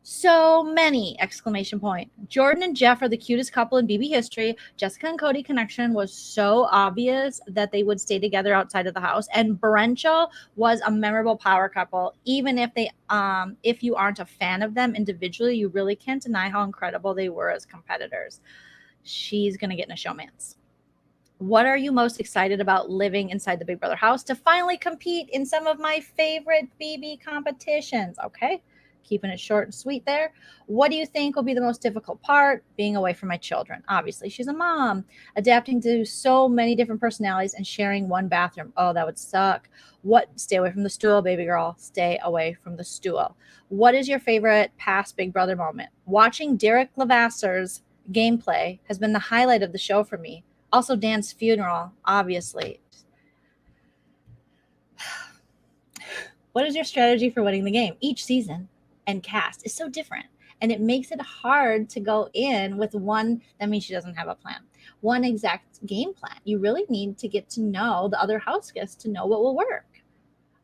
So many! ! Jordan and Jeff are the cutest couple in BB history. Jessica and Cody connection was so obvious that they would stay together outside of the house. And Brentcho was a memorable power couple. Even if if you aren't a fan of them individually, you really can't deny how incredible they were as competitors. She's gonna get in a showmance. What are you most excited about living inside the Big Brother house to finally compete in some of my favorite BB competitions? Okay, keeping it short and sweet there. What do you think will be the most difficult part? Being away from my children. Obviously, she's a mom. Adapting to so many different personalities and sharing one bathroom. Oh, that would suck. What? Stay away from the stool, baby girl. Stay away from the stool. What is your favorite past Big Brother moment? Watching Derek Levasseur gameplay has been the highlight of the show for me. Also, Dan's funeral, obviously. What is your strategy for winning the game? Each season and cast is so different, and it makes it hard to go in with one. That means she doesn't have a plan. One exact game plan. You really need to get to know the other house guests to know what will work.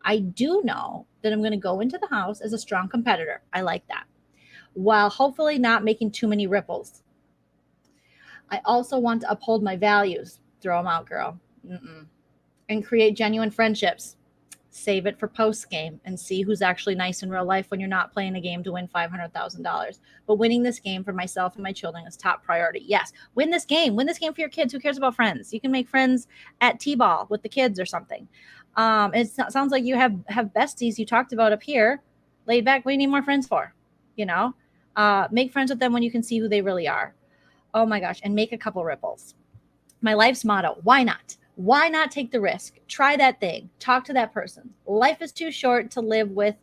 I do know that I'm going to go into the house as a strong competitor. I like that. While hopefully not making too many ripples. I also want to uphold my values. Throw them out, girl. And create genuine friendships. Save it for post-game and see who's actually nice in real life when you're not playing a game to win $500,000. But winning this game for myself and my children is top priority. Yes, win this game. Win this game for your kids. Who cares about friends? You can make friends at T-ball with the kids or something. It sounds like you have besties you talked about up here. Laid back, what do you need more friends for? You know? Make friends with them when you can see who they really are. Oh my gosh, and make a couple ripples. My life's motto, why not? Why not take the risk? Try that thing. Talk to that person. Life is too short to live with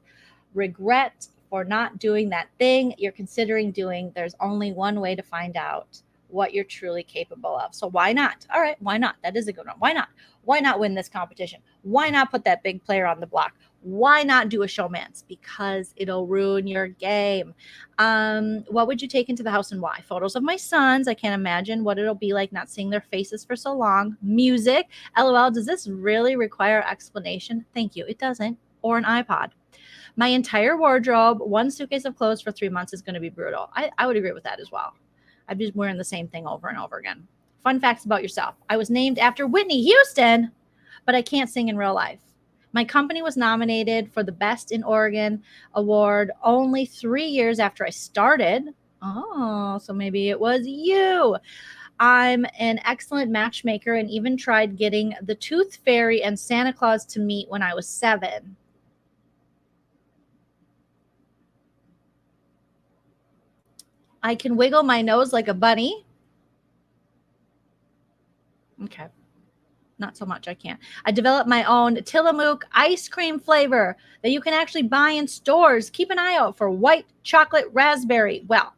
regret for not doing that thing you're considering doing. There's only one way to find out what you're truly capable of. So why not? All right, why not? That is a good one. Why not? Why not win this competition? Why not put that big player on the block? Why not do a showmance? Because it'll ruin your game. What would you take into the house and why? Photos of my sons. I can't imagine what it'll be like not seeing their faces for so long. Music. LOL, does this really require explanation? Thank you. It doesn't. Or an iPod. My entire wardrobe, one suitcase of clothes for 3 months is going to be brutal. I would agree with that as well. I'm just wearing the same thing over and over again. Fun facts about yourself. I was named after Whitney Houston, but I can't sing in real life. My company was nominated for the Best in Oregon award only 3 years after I started. Oh, so maybe it was you. I'm an excellent matchmaker and even tried getting the Tooth Fairy and Santa Claus to meet when I was 7. I can wiggle my nose like a bunny. Okay. Not so much. I can't. I developed my own Tillamook ice cream flavor that you can actually buy in stores. Keep an eye out for white chocolate raspberry. Well,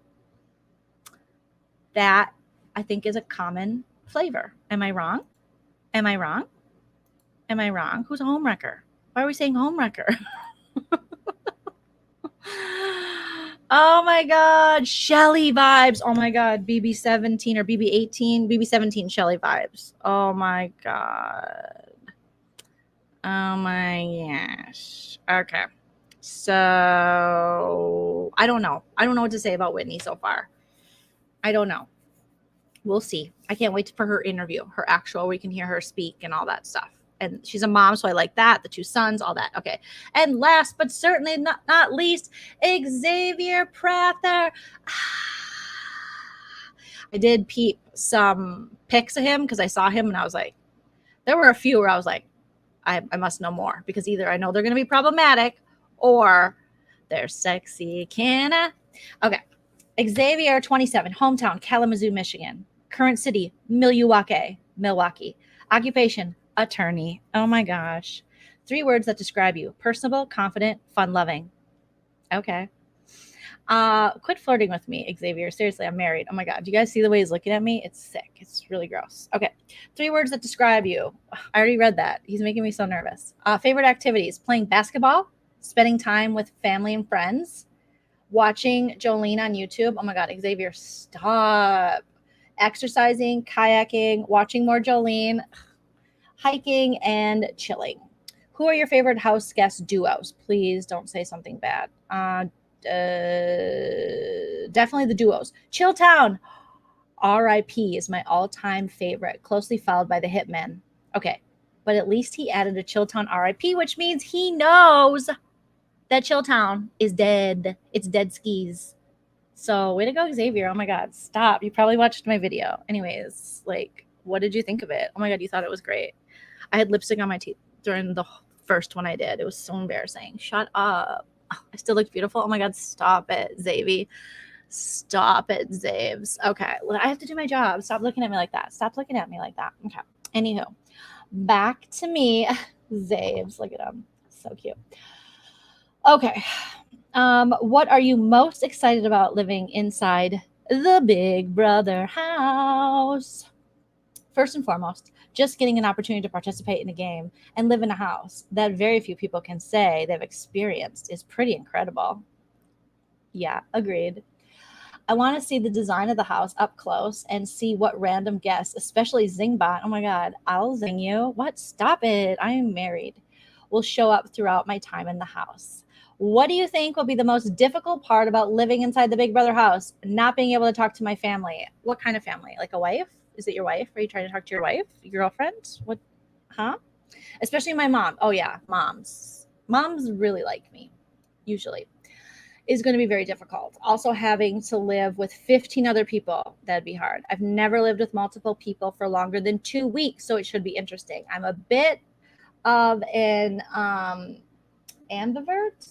that I think is a common flavor. Am I wrong? Am I wrong? Am I wrong? Who's a homewrecker? Why are we saying homewrecker? Oh my God, Shelly vibes. Oh my God, BB17 or BB18, BB17 Shelly vibes. Oh my God. Oh my gosh. Okay. So I don't know. I don't know what to say about Whitney so far. I don't know. We'll see. I can't wait for her interview, her actual, we can hear her speak and all that stuff. And she's a mom, so I like that. The 2 sons, all that. Okay. And last but certainly not least, Xavier Prather. I did peep some pics of him because I saw him and I was like, there were a few where I was like, I must know more because either I know they're going to be problematic or they're sexy. Okay. Xavier, 27, hometown, Kalamazoo, Michigan. Current city, Milwaukee. Occupation, attorney. Oh my gosh. 3 words that describe you: personable, confident, fun-loving. Okay. Quit flirting with me, Xavier. Seriously, I'm married. Oh my God. Do you guys see the way he's looking at me? It's sick. It's really gross. Okay. 3 words that describe you. I already read that. He's making me so nervous. Favorite activities: playing basketball, spending time with family and friends, watching Joleen on YouTube. Oh my God, Xavier, stop. Exercising, kayaking, watching more Joleen, hiking, and chilling. Who are your favorite house guest duos? Please don't say something bad. Definitely the duos. Chilltown, R.I.P. is my all-time favorite, closely followed by the Hitmen. Okay, but at least he added a Chilltown R.I.P., which means he knows that Chilltown is dead. It's dead skis. So way to go, Xavier. Oh my God, stop. You probably watched my video. Anyways, like, What did you think of it? Oh my God, you thought it was great. I had lipstick on my teeth during the first one I did. It was so embarrassing. Shut up. I still look beautiful. Oh my God, stop it, Xavier. Stop it, Zaves. Okay, well, I have to do my job. Stop looking at me like that. Stop looking at me like that. Okay. Anywho, back to me. Zaves, look at him. So cute. Okay. What are you most excited about living inside the Big Brother house? First and foremost, just getting an opportunity to participate in a game and live in a house that very few people can say they've experienced is pretty incredible. Yeah, agreed. I want to see the design of the house up close and see what random guests, especially Zingbot, oh my God, I'll zing you. What? Stop it. I am married. Will show up throughout my time in the house. What do you think will be the most difficult part about living inside the Big Brother house? Not being able to talk to my family. What kind of family? Like a wife? Is it your wife? Are you trying to talk to your wife? Your girlfriend? What? Huh? Especially my mom. Oh yeah, moms. Moms really like me, usually. Is going to be very difficult. Also having to live with 15 other people, that'd be hard. I've never lived with multiple people for longer than 2 weeks, so it should be interesting. I'm a bit of an ambivert.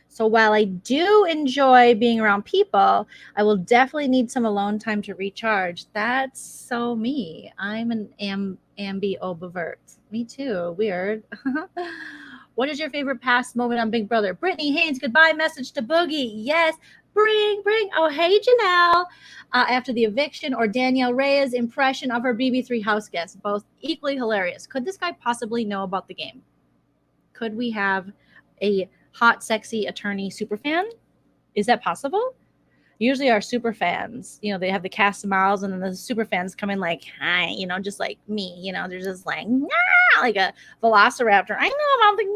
So while I do enjoy being around people, I will definitely need some alone time to recharge. That's so me. I'm an ambivert. Me too. Weird. What is your favorite past moment on Big Brother? Brittany Haynes, goodbye message to Boogie. Yes, bring. Oh, hey, Janelle. After the eviction, or Danielle Reyes' impression of her BB3 house guests, both equally hilarious. Could this guy possibly know about the game? Could we have a hot, sexy attorney superfan? Is that possible? Usually our super fans, you know, they have the cast of miles, and then the super fans come in like, hi, you know, just like me, you know, they're just like, nah, like a velociraptor. I know about the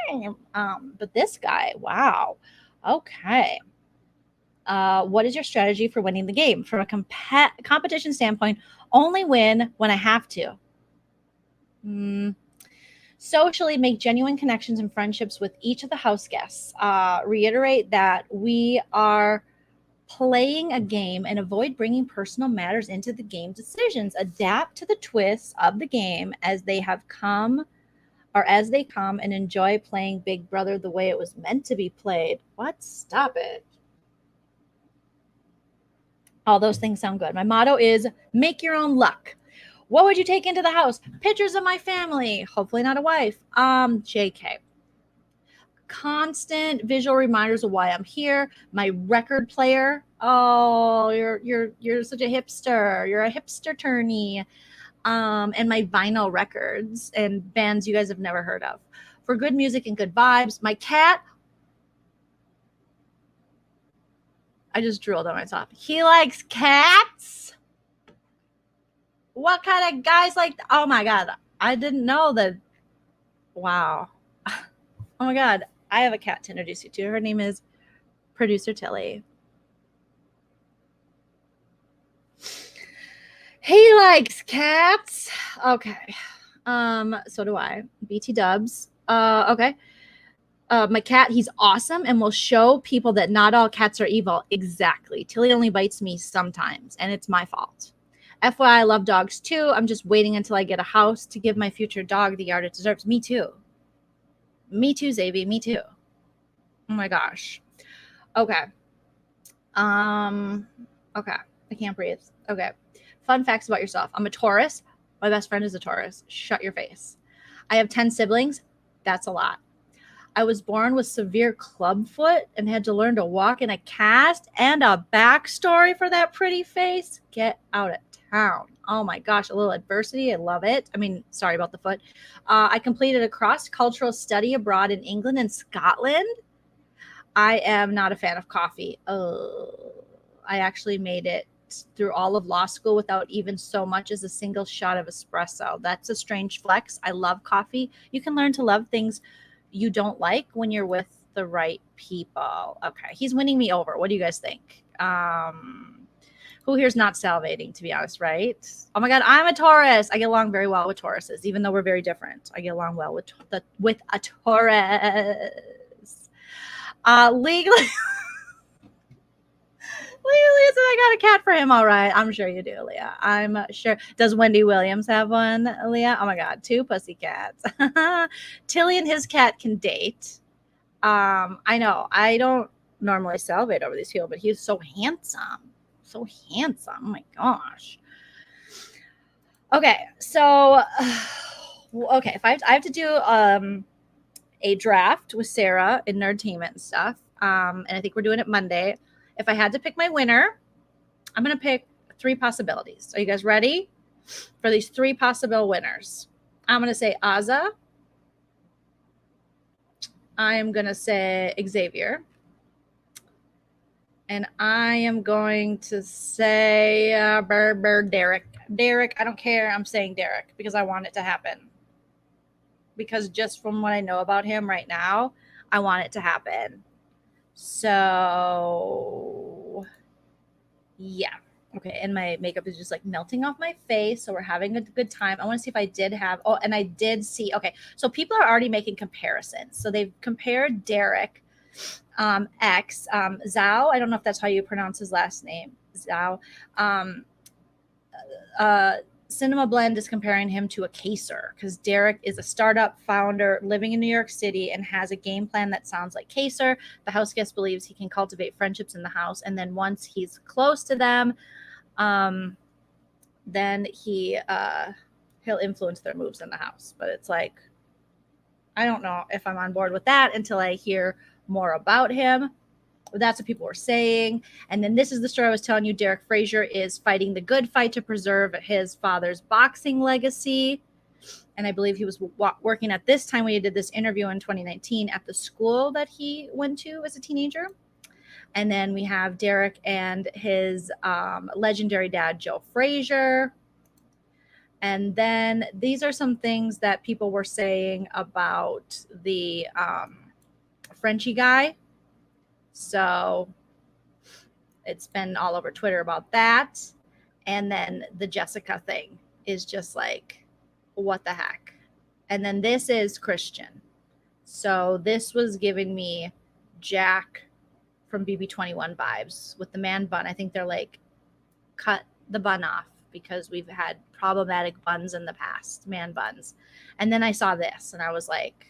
game. But this guy, wow. Okay. What is your strategy for winning the game? From a competition standpoint, only win when I have to. Socially, make genuine connections and friendships with each of the house guests. Reiterate that we are playing a game and avoid bringing personal matters into the game decisions. Adapt to the twists of the game as they come, and enjoy playing Big Brother the way it was meant to be played. What? Stop it. All those things sound good. My motto is make your own luck. What would you take into the house? Pictures of my family. Hopefully not a wife. JK. Constant visual reminders of why I'm here. My record player. Oh, you're such a hipster. You're a hipster tourney. And my vinyl records and bands you guys have never heard of. For good music and good vibes. My cat. I just drooled on myself. He likes cats. What kind of guys like? Oh my God. I didn't know that. Wow. Oh my God. I have a cat to introduce you to. Her name is Producer Tilly. He likes cats. Okay. So do I. BT dubs. Okay. My cat, he's awesome and will show people that not all cats are evil. Exactly. Tilly only bites me sometimes, and it's my fault. FYI, I love dogs too. I'm just waiting until I get a house to give my future dog the yard it deserves. Me too. Me too, Xavier. Me too. Oh my gosh. Okay. Okay. I can't breathe. Okay. Fun facts about yourself. I'm a Taurus. My best friend is a Taurus. Shut your face. I have 10 siblings. That's a lot. I was born with severe clubfoot and had to learn to walk in a cast, and a backstory for that pretty face. Get out of town. Oh my gosh, a little adversity. I love it. I mean, sorry about the foot. I completed a cross-cultural study abroad in England and Scotland. I am not a fan of coffee. I actually made it through all of law school without even so much as a single shot of espresso. That's a strange flex. I love coffee. You can learn to love things you don't like when you're with the right people. Okay, he's winning me over. What do you guys think? Who here's not salivating, to be honest, right? Oh my God, I'm a Taurus. I get along very well with Tauruses, even though we're very different. I get along well with a Taurus. Legally Leah said, I got a cat for him. All right. I'm sure you do, Leah. I'm sure. Does Wendy Williams have one, Leah? Oh my God. 2 pussycats. Tilly and his cat can date. I know. I don't normally salivate over these people, but he's so handsome. So handsome. Oh my gosh. Okay. So, okay. If I have to do a draft with Sarah in Nerdtainment and stuff, and I think we're doing it Monday. If I had to pick my winner, I'm going to pick 3 possibilities. Are you guys ready for these 3 possible winners? I'm going to say Azah. I am going to say Xavier. And I am going to say Derek. Derek, I don't care. I'm saying Derek because I want it to happen. Because just from what I know about him right now, I want it to happen. So, yeah. Okay, and my makeup is just like melting off my face, so we're having a good time. I want to see if I did have, oh, and I did see, okay, so people are already making comparisons. So they've compared Derek, Zhao, I don't know if that's how you pronounce his last name, Zhao, Cinema Blend is comparing him to a caser because Derek is a startup founder living in New York City and has a game plan that sounds like caser. The house guest believes he can cultivate friendships in the house, and then once he's close to them, then he'll influence their moves in the house. But it's like, I don't know if I'm on board with that until I hear more about him. That's what people were saying. And then this is the story I was telling you. Derek Frazier is fighting the good fight to preserve his father's boxing legacy. And I believe he was working at this time when he did this interview in 2019 at the school that he went to as a teenager. And then we have Derek and his legendary dad, Joe Frazier. And then these are some things that people were saying about the Frenchie guy. So it's been all over Twitter about that. And then the Jessica thing is just like, what the heck? And then this is Christian. So this was giving me Jack from BB21 vibes with the man bun. I think they're like, cut the bun off because we've had problematic buns in the past, man buns. And then I saw this and I was like,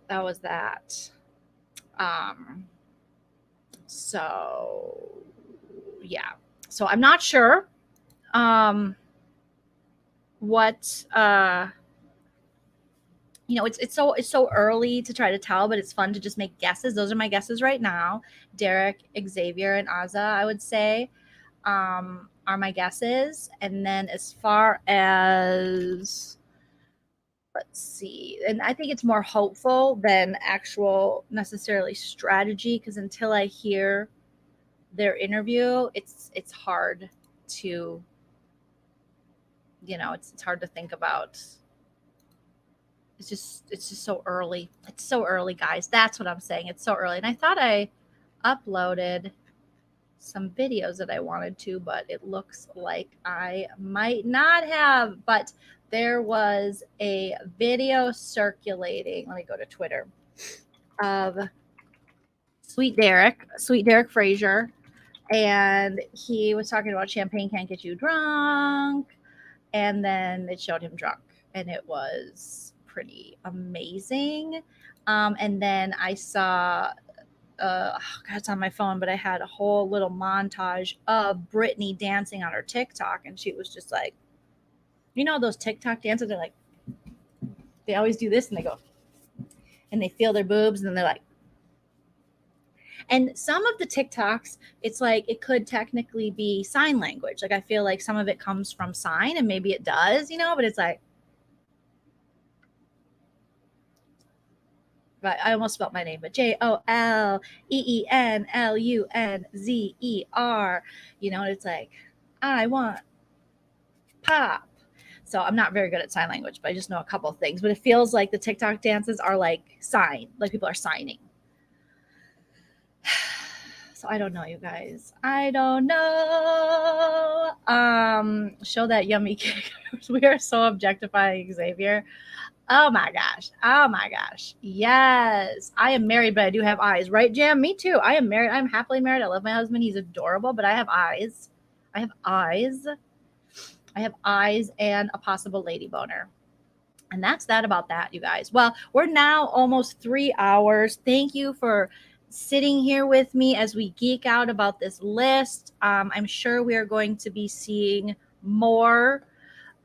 that was that. So yeah. So I'm not sure what it's so early to try to tell, but it's fun to just make guesses. Those are my guesses right now. Derek, Xavier, and Azah, I would say, are my guesses. And then as far as, let's see, and I think it's more hopeful than actual necessarily strategy, because until I hear their interview, it's hard to, it's hard to think about. It's just so early. It's so early, guys. That's what I'm saying. It's so early. And I thought I uploaded some videos that I wanted to, but it looks like I might not have. But there was a video circulating. Let me go to Twitter of Sweet Derek Frazier. And he was talking about champagne can't get you drunk. And then it showed him drunk. And it was pretty amazing. And then I saw, it's on my phone, but I had a whole little montage of Britney dancing on her TikTok. And she was just like, those TikTok dances, they're like, they always do this and they go, and they feel their boobs and then they're like, and some of the TikToks, it's like, it could technically be sign language. Like, I feel like some of it comes from sign and maybe it does, but it's like, right, I almost spelled my name, but JOLEENLUNZER, it's like, I want pop. So I'm not very good at sign language, but I just know a couple of things. But it feels like the TikTok dances are like sign, like people are signing. So I don't know, you guys. I don't know. Show that yummy cake. We are so objectifying Xavier. Oh my gosh. Oh my gosh. Yes. I am married, but I do have eyes, right, Jam? Me too. I am married. I'm happily married. I love my husband. He's adorable, but I have eyes. I have eyes. I have eyes and a possible lady boner. And that's that about that, you guys. Well, we're now almost 3 hours. Thank you for sitting here with me as we geek out about this list. I'm sure we are going to be seeing more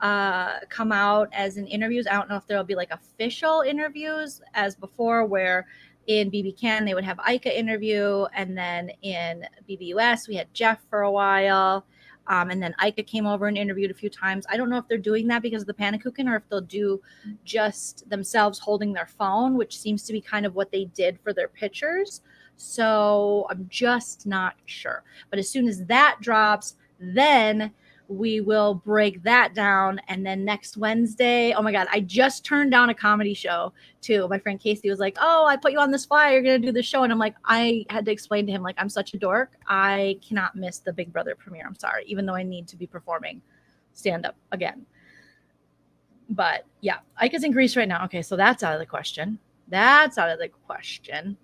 come out as in interviews. I don't know if there'll be like official interviews as before, where in BB Can they would have Ika interview, and then in BBUS we had Jeff for a while. And then Ika came over and interviewed a few times. I don't know if they're doing that because of the Panakuchen or if they'll do just themselves holding their phone, which seems to be kind of what they did for their pictures. So I'm just not sure. But as soon as that drops, then we will break that down. And then next Wednesday, oh my God, I just turned down a comedy show too. My friend Casey was like, oh, I put you on this flyer, you're going to do the show. And I'm like, I had to explain to him, like, I'm such a dork. I cannot miss the Big Brother premiere. I'm sorry, even though I need to be performing stand up again. But yeah, Ika's in Greece right now. Okay, so that's out of the question. That's out of the question.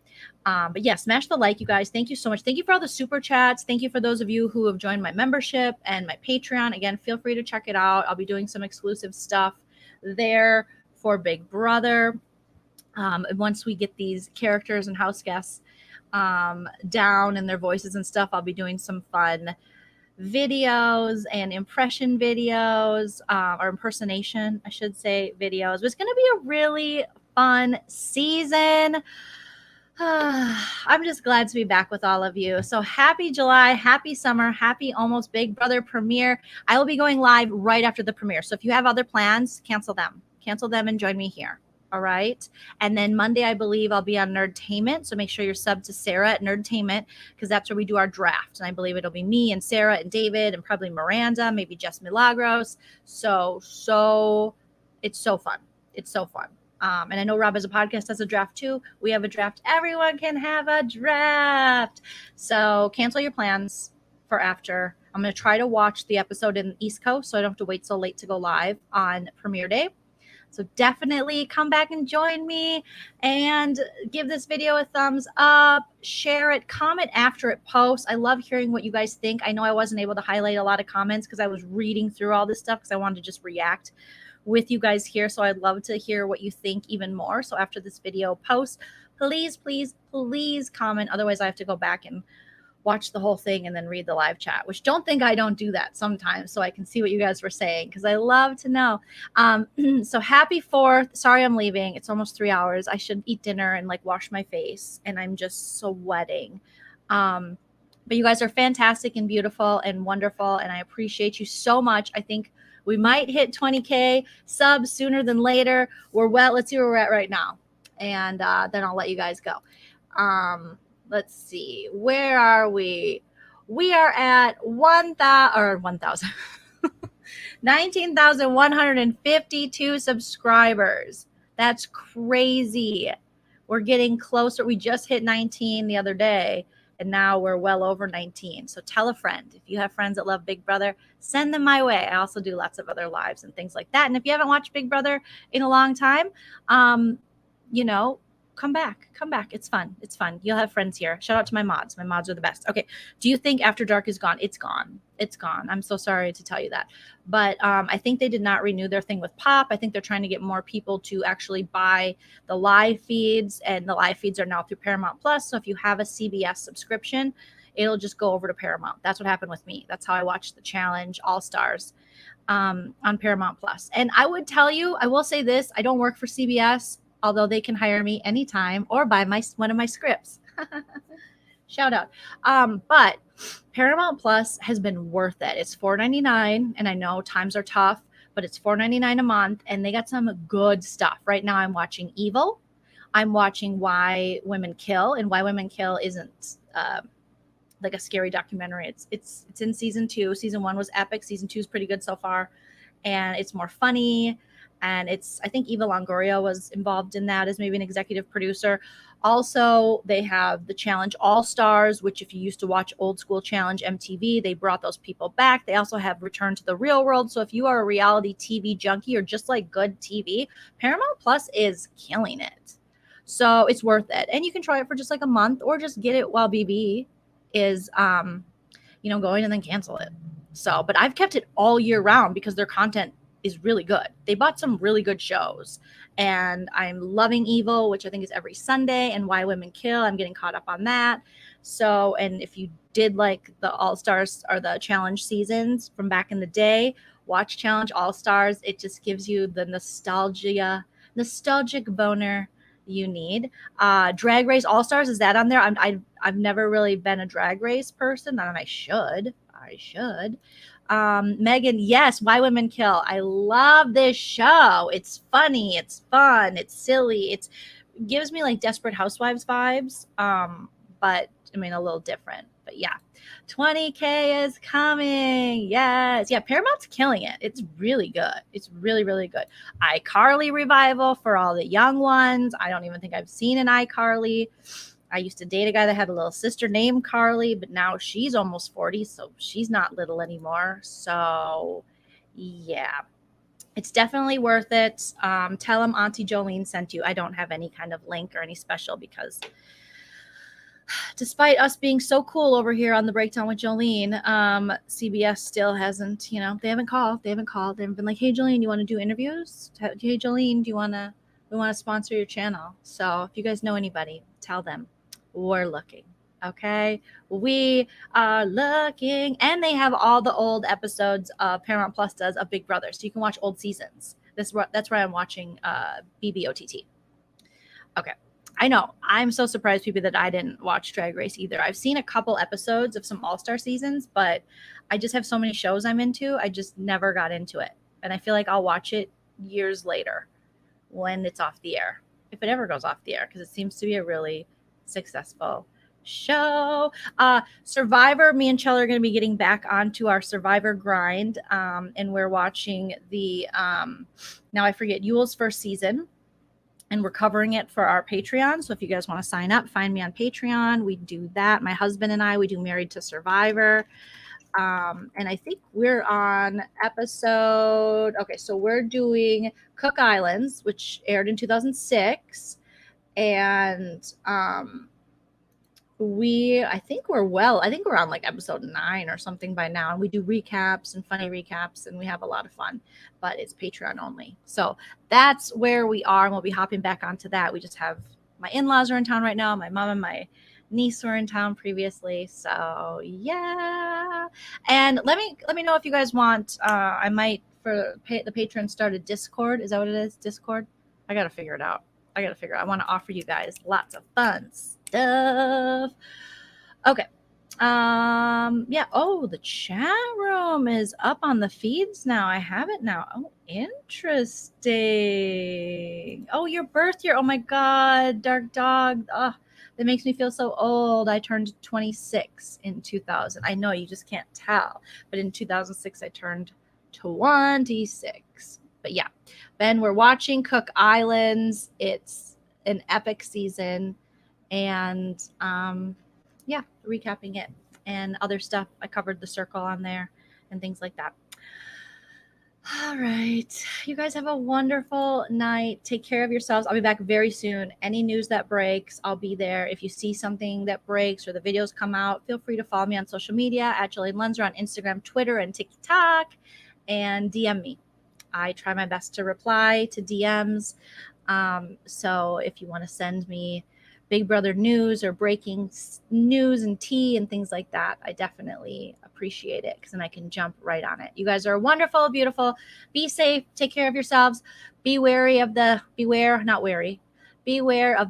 But yeah, smash the like, you guys. Thank you so much. Thank you for all the super chats. Thank you for those of you who have joined my membership and my Patreon. Again, feel free to check it out. I'll be doing some exclusive stuff there for Big Brother. Once we get these characters and house guests down and their voices and stuff, I'll be doing some fun videos and impression videos, or impersonation, I should say, videos. But it's going to be a really fun season. I'm just glad to be back with all of you. So happy July, happy summer, happy almost Big Brother premiere. I will be going live right after the premiere. So if you have other plans, cancel them and join me here. All right. And then Monday, I believe I'll be on Nerdtainment. So make sure you're subbed to Sarah at Nerdtainment, because that's where we do our draft. And I believe it'll be me and Sarah and David and probably Miranda, maybe Jess Milagros. So it's so fun. It's so fun. And I know Rob as a podcast has a draft too. We have a draft. Everyone can have a draft. So cancel your plans for after. I'm going to try to watch the episode in the East Coast, so I don't have to wait so late to go live on premiere day. So definitely come back and join me and give this video a thumbs up, share it, comment after it posts. I love hearing what you guys think. I know I wasn't able to highlight a lot of comments because I was reading through all this stuff because I wanted to just react with you guys here. So I'd love to hear what you think even more. So after this video posts, please comment. Otherwise I have to go back and watch the whole thing and then read the live chat, which don't think I don't do that sometimes so I can see what you guys were saying, because I love to know. So happy 4th. Sorry I'm leaving. It's almost 3 hours. I should eat dinner and like wash my face, and I'm just sweating. But you guys are fantastic and beautiful and wonderful, and I appreciate you so much. I think we might hit 20K subs sooner than later. Let's see where we're at right now. And then I'll let you guys go. Let's see. Where are we? We are at 19,152 subscribers. That's crazy. We're getting closer. We just hit 19 the other day, and now we're well over 19. So tell a friend. If you have friends that love Big Brother, send them my way. I also do lots of other lives and things like that. And if you haven't watched Big Brother in a long time, come back. It's fun. You'll have friends here. Shout out to my mods. My mods are the best. Okay. Do you think After Dark is gone? It's gone. I'm so sorry to tell you that. But I think they did not renew their thing with Pop. I think they're trying to get more people to actually buy the live feeds, and the live feeds are now through Paramount Plus. So if you have a CBS subscription, it'll just go over to Paramount. That's what happened with me. That's how I watched the Challenge All Stars on Paramount Plus. And I would tell you, I will say this, I don't work for CBS, although they can hire me anytime or buy one of my scripts. Shout out. But Paramount Plus has been worth it. It's $4.99, and I know times are tough, but it's $4.99 a month, and they got some good stuff. Right now I'm watching Evil. I'm watching Why Women Kill, and Why Women Kill isn't like a scary documentary. It's in season 2. Season 1 was epic. Season 2 is pretty good so far, and it's more funny. And I think Eva Longoria was involved in that as maybe an executive producer. Also, they have the Challenge All-Stars, which if you used to watch old school Challenge MTV, they brought those people back. They also have Return to the Real World. So if you are a reality TV junkie or just like good TV, Paramount Plus is killing it. So it's worth it. And you can try it for just like a month or just get it while BB is, going and then cancel it. So, but I've kept it all year round because their content is really good. They bought some really good shows, and I'm loving Evil, which I think is every Sunday, and Why Women Kill. I'm getting caught up on that. So, and if you did like the All-Stars or the Challenge seasons from back in the day, watch Challenge All-Stars. It just gives you the nostalgic boner you need. Drag Race All-Stars, is that on there? I've never really been a Drag Race person, and I should. Megan, yes, Why Women Kill. I love this show. It's funny, it's fun, it's silly. It gives me like Desperate Housewives vibes, but I mean a little different. But yeah, 20K is coming. Yes, yeah, Paramount's killing it. It's really good. It's really, really good. iCarly revival for all the young ones. I don't even think I've seen an iCarly. I used to date a guy that had a little sister named Carly, but now she's almost 40, so she's not little anymore. So, yeah, it's definitely worth it. Tell them Auntie Joleen sent you. I don't have any kind of link or any special because despite us being so cool over here on the Breakdown with Joleen, CBS still hasn't, they haven't called. They haven't been like, hey, Joleen, you want to do interviews? Hey, Joleen, we want to sponsor your channel. So if you guys know anybody, tell them. We're looking. Okay, we are looking, and they have all the old episodes Paramount Plus does of Big Brother, so you can watch old seasons. That's where I'm watching BBOTT. Okay, I know I'm so surprised, people, that I didn't watch Drag Race either. I've seen a couple episodes of some All-Star seasons, but I just have so many shows I'm into. I just never got into it, and I feel like I'll watch it years later when it's off the air, if it ever goes off the air, because it seems to be a really successful show. Survivor, me and Chell are going to be getting back onto our Survivor grind, and we're watching the now I forget Yule's first season, and we're covering it for our Patreon. So if you guys want to sign up, find me on Patreon. We do that. My husband and I, we do Married to Survivor. And I think we're on episode, okay, so we're doing Cook Islands, which aired in 2006. And I think we're on like episode 9 or something by now. And we do recaps and funny recaps, and we have a lot of fun, but it's Patreon only. So that's where we are, and we'll be hopping back onto that. We just have, my in-laws are in town right now. My mom and my niece were in town previously. So yeah. And let me know if you guys want, I might, for the patrons, start a Discord. Is that what it is? Discord? I got to figure it out. I want to offer you guys lots of fun stuff. Okay. Yeah. Oh, the chat room is up on the feeds now. I have it now. Oh, interesting. Oh, your birth year. Oh my God, Dark Dog. Oh, that makes me feel so old. I turned 26 in 2000. I know you just can't tell, but in 2006 I turned 26. But yeah, Ben, we're watching Cook Islands. It's an epic season, and yeah, recapping it and other stuff. I covered the circle on there and things like that. All right, you guys have a wonderful night. Take care of yourselves. I'll be back very soon. Any news that breaks, I'll be there. If you see something that breaks or the videos come out, feel free to follow me on social media at Joleen Lunzer on Instagram, Twitter, and TikTok, and DM me. I try my best to reply to DMs. So if you want to send me Big Brother news or breaking news and tea and things like that, I definitely appreciate it, because then I can jump right on it. You guys are wonderful, beautiful. Be safe. Take care of yourselves. Beware of the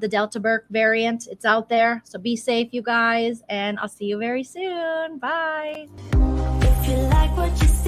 Delta variant. It's out there. So be safe, you guys, and I'll see you very soon. Bye. If you like what you see.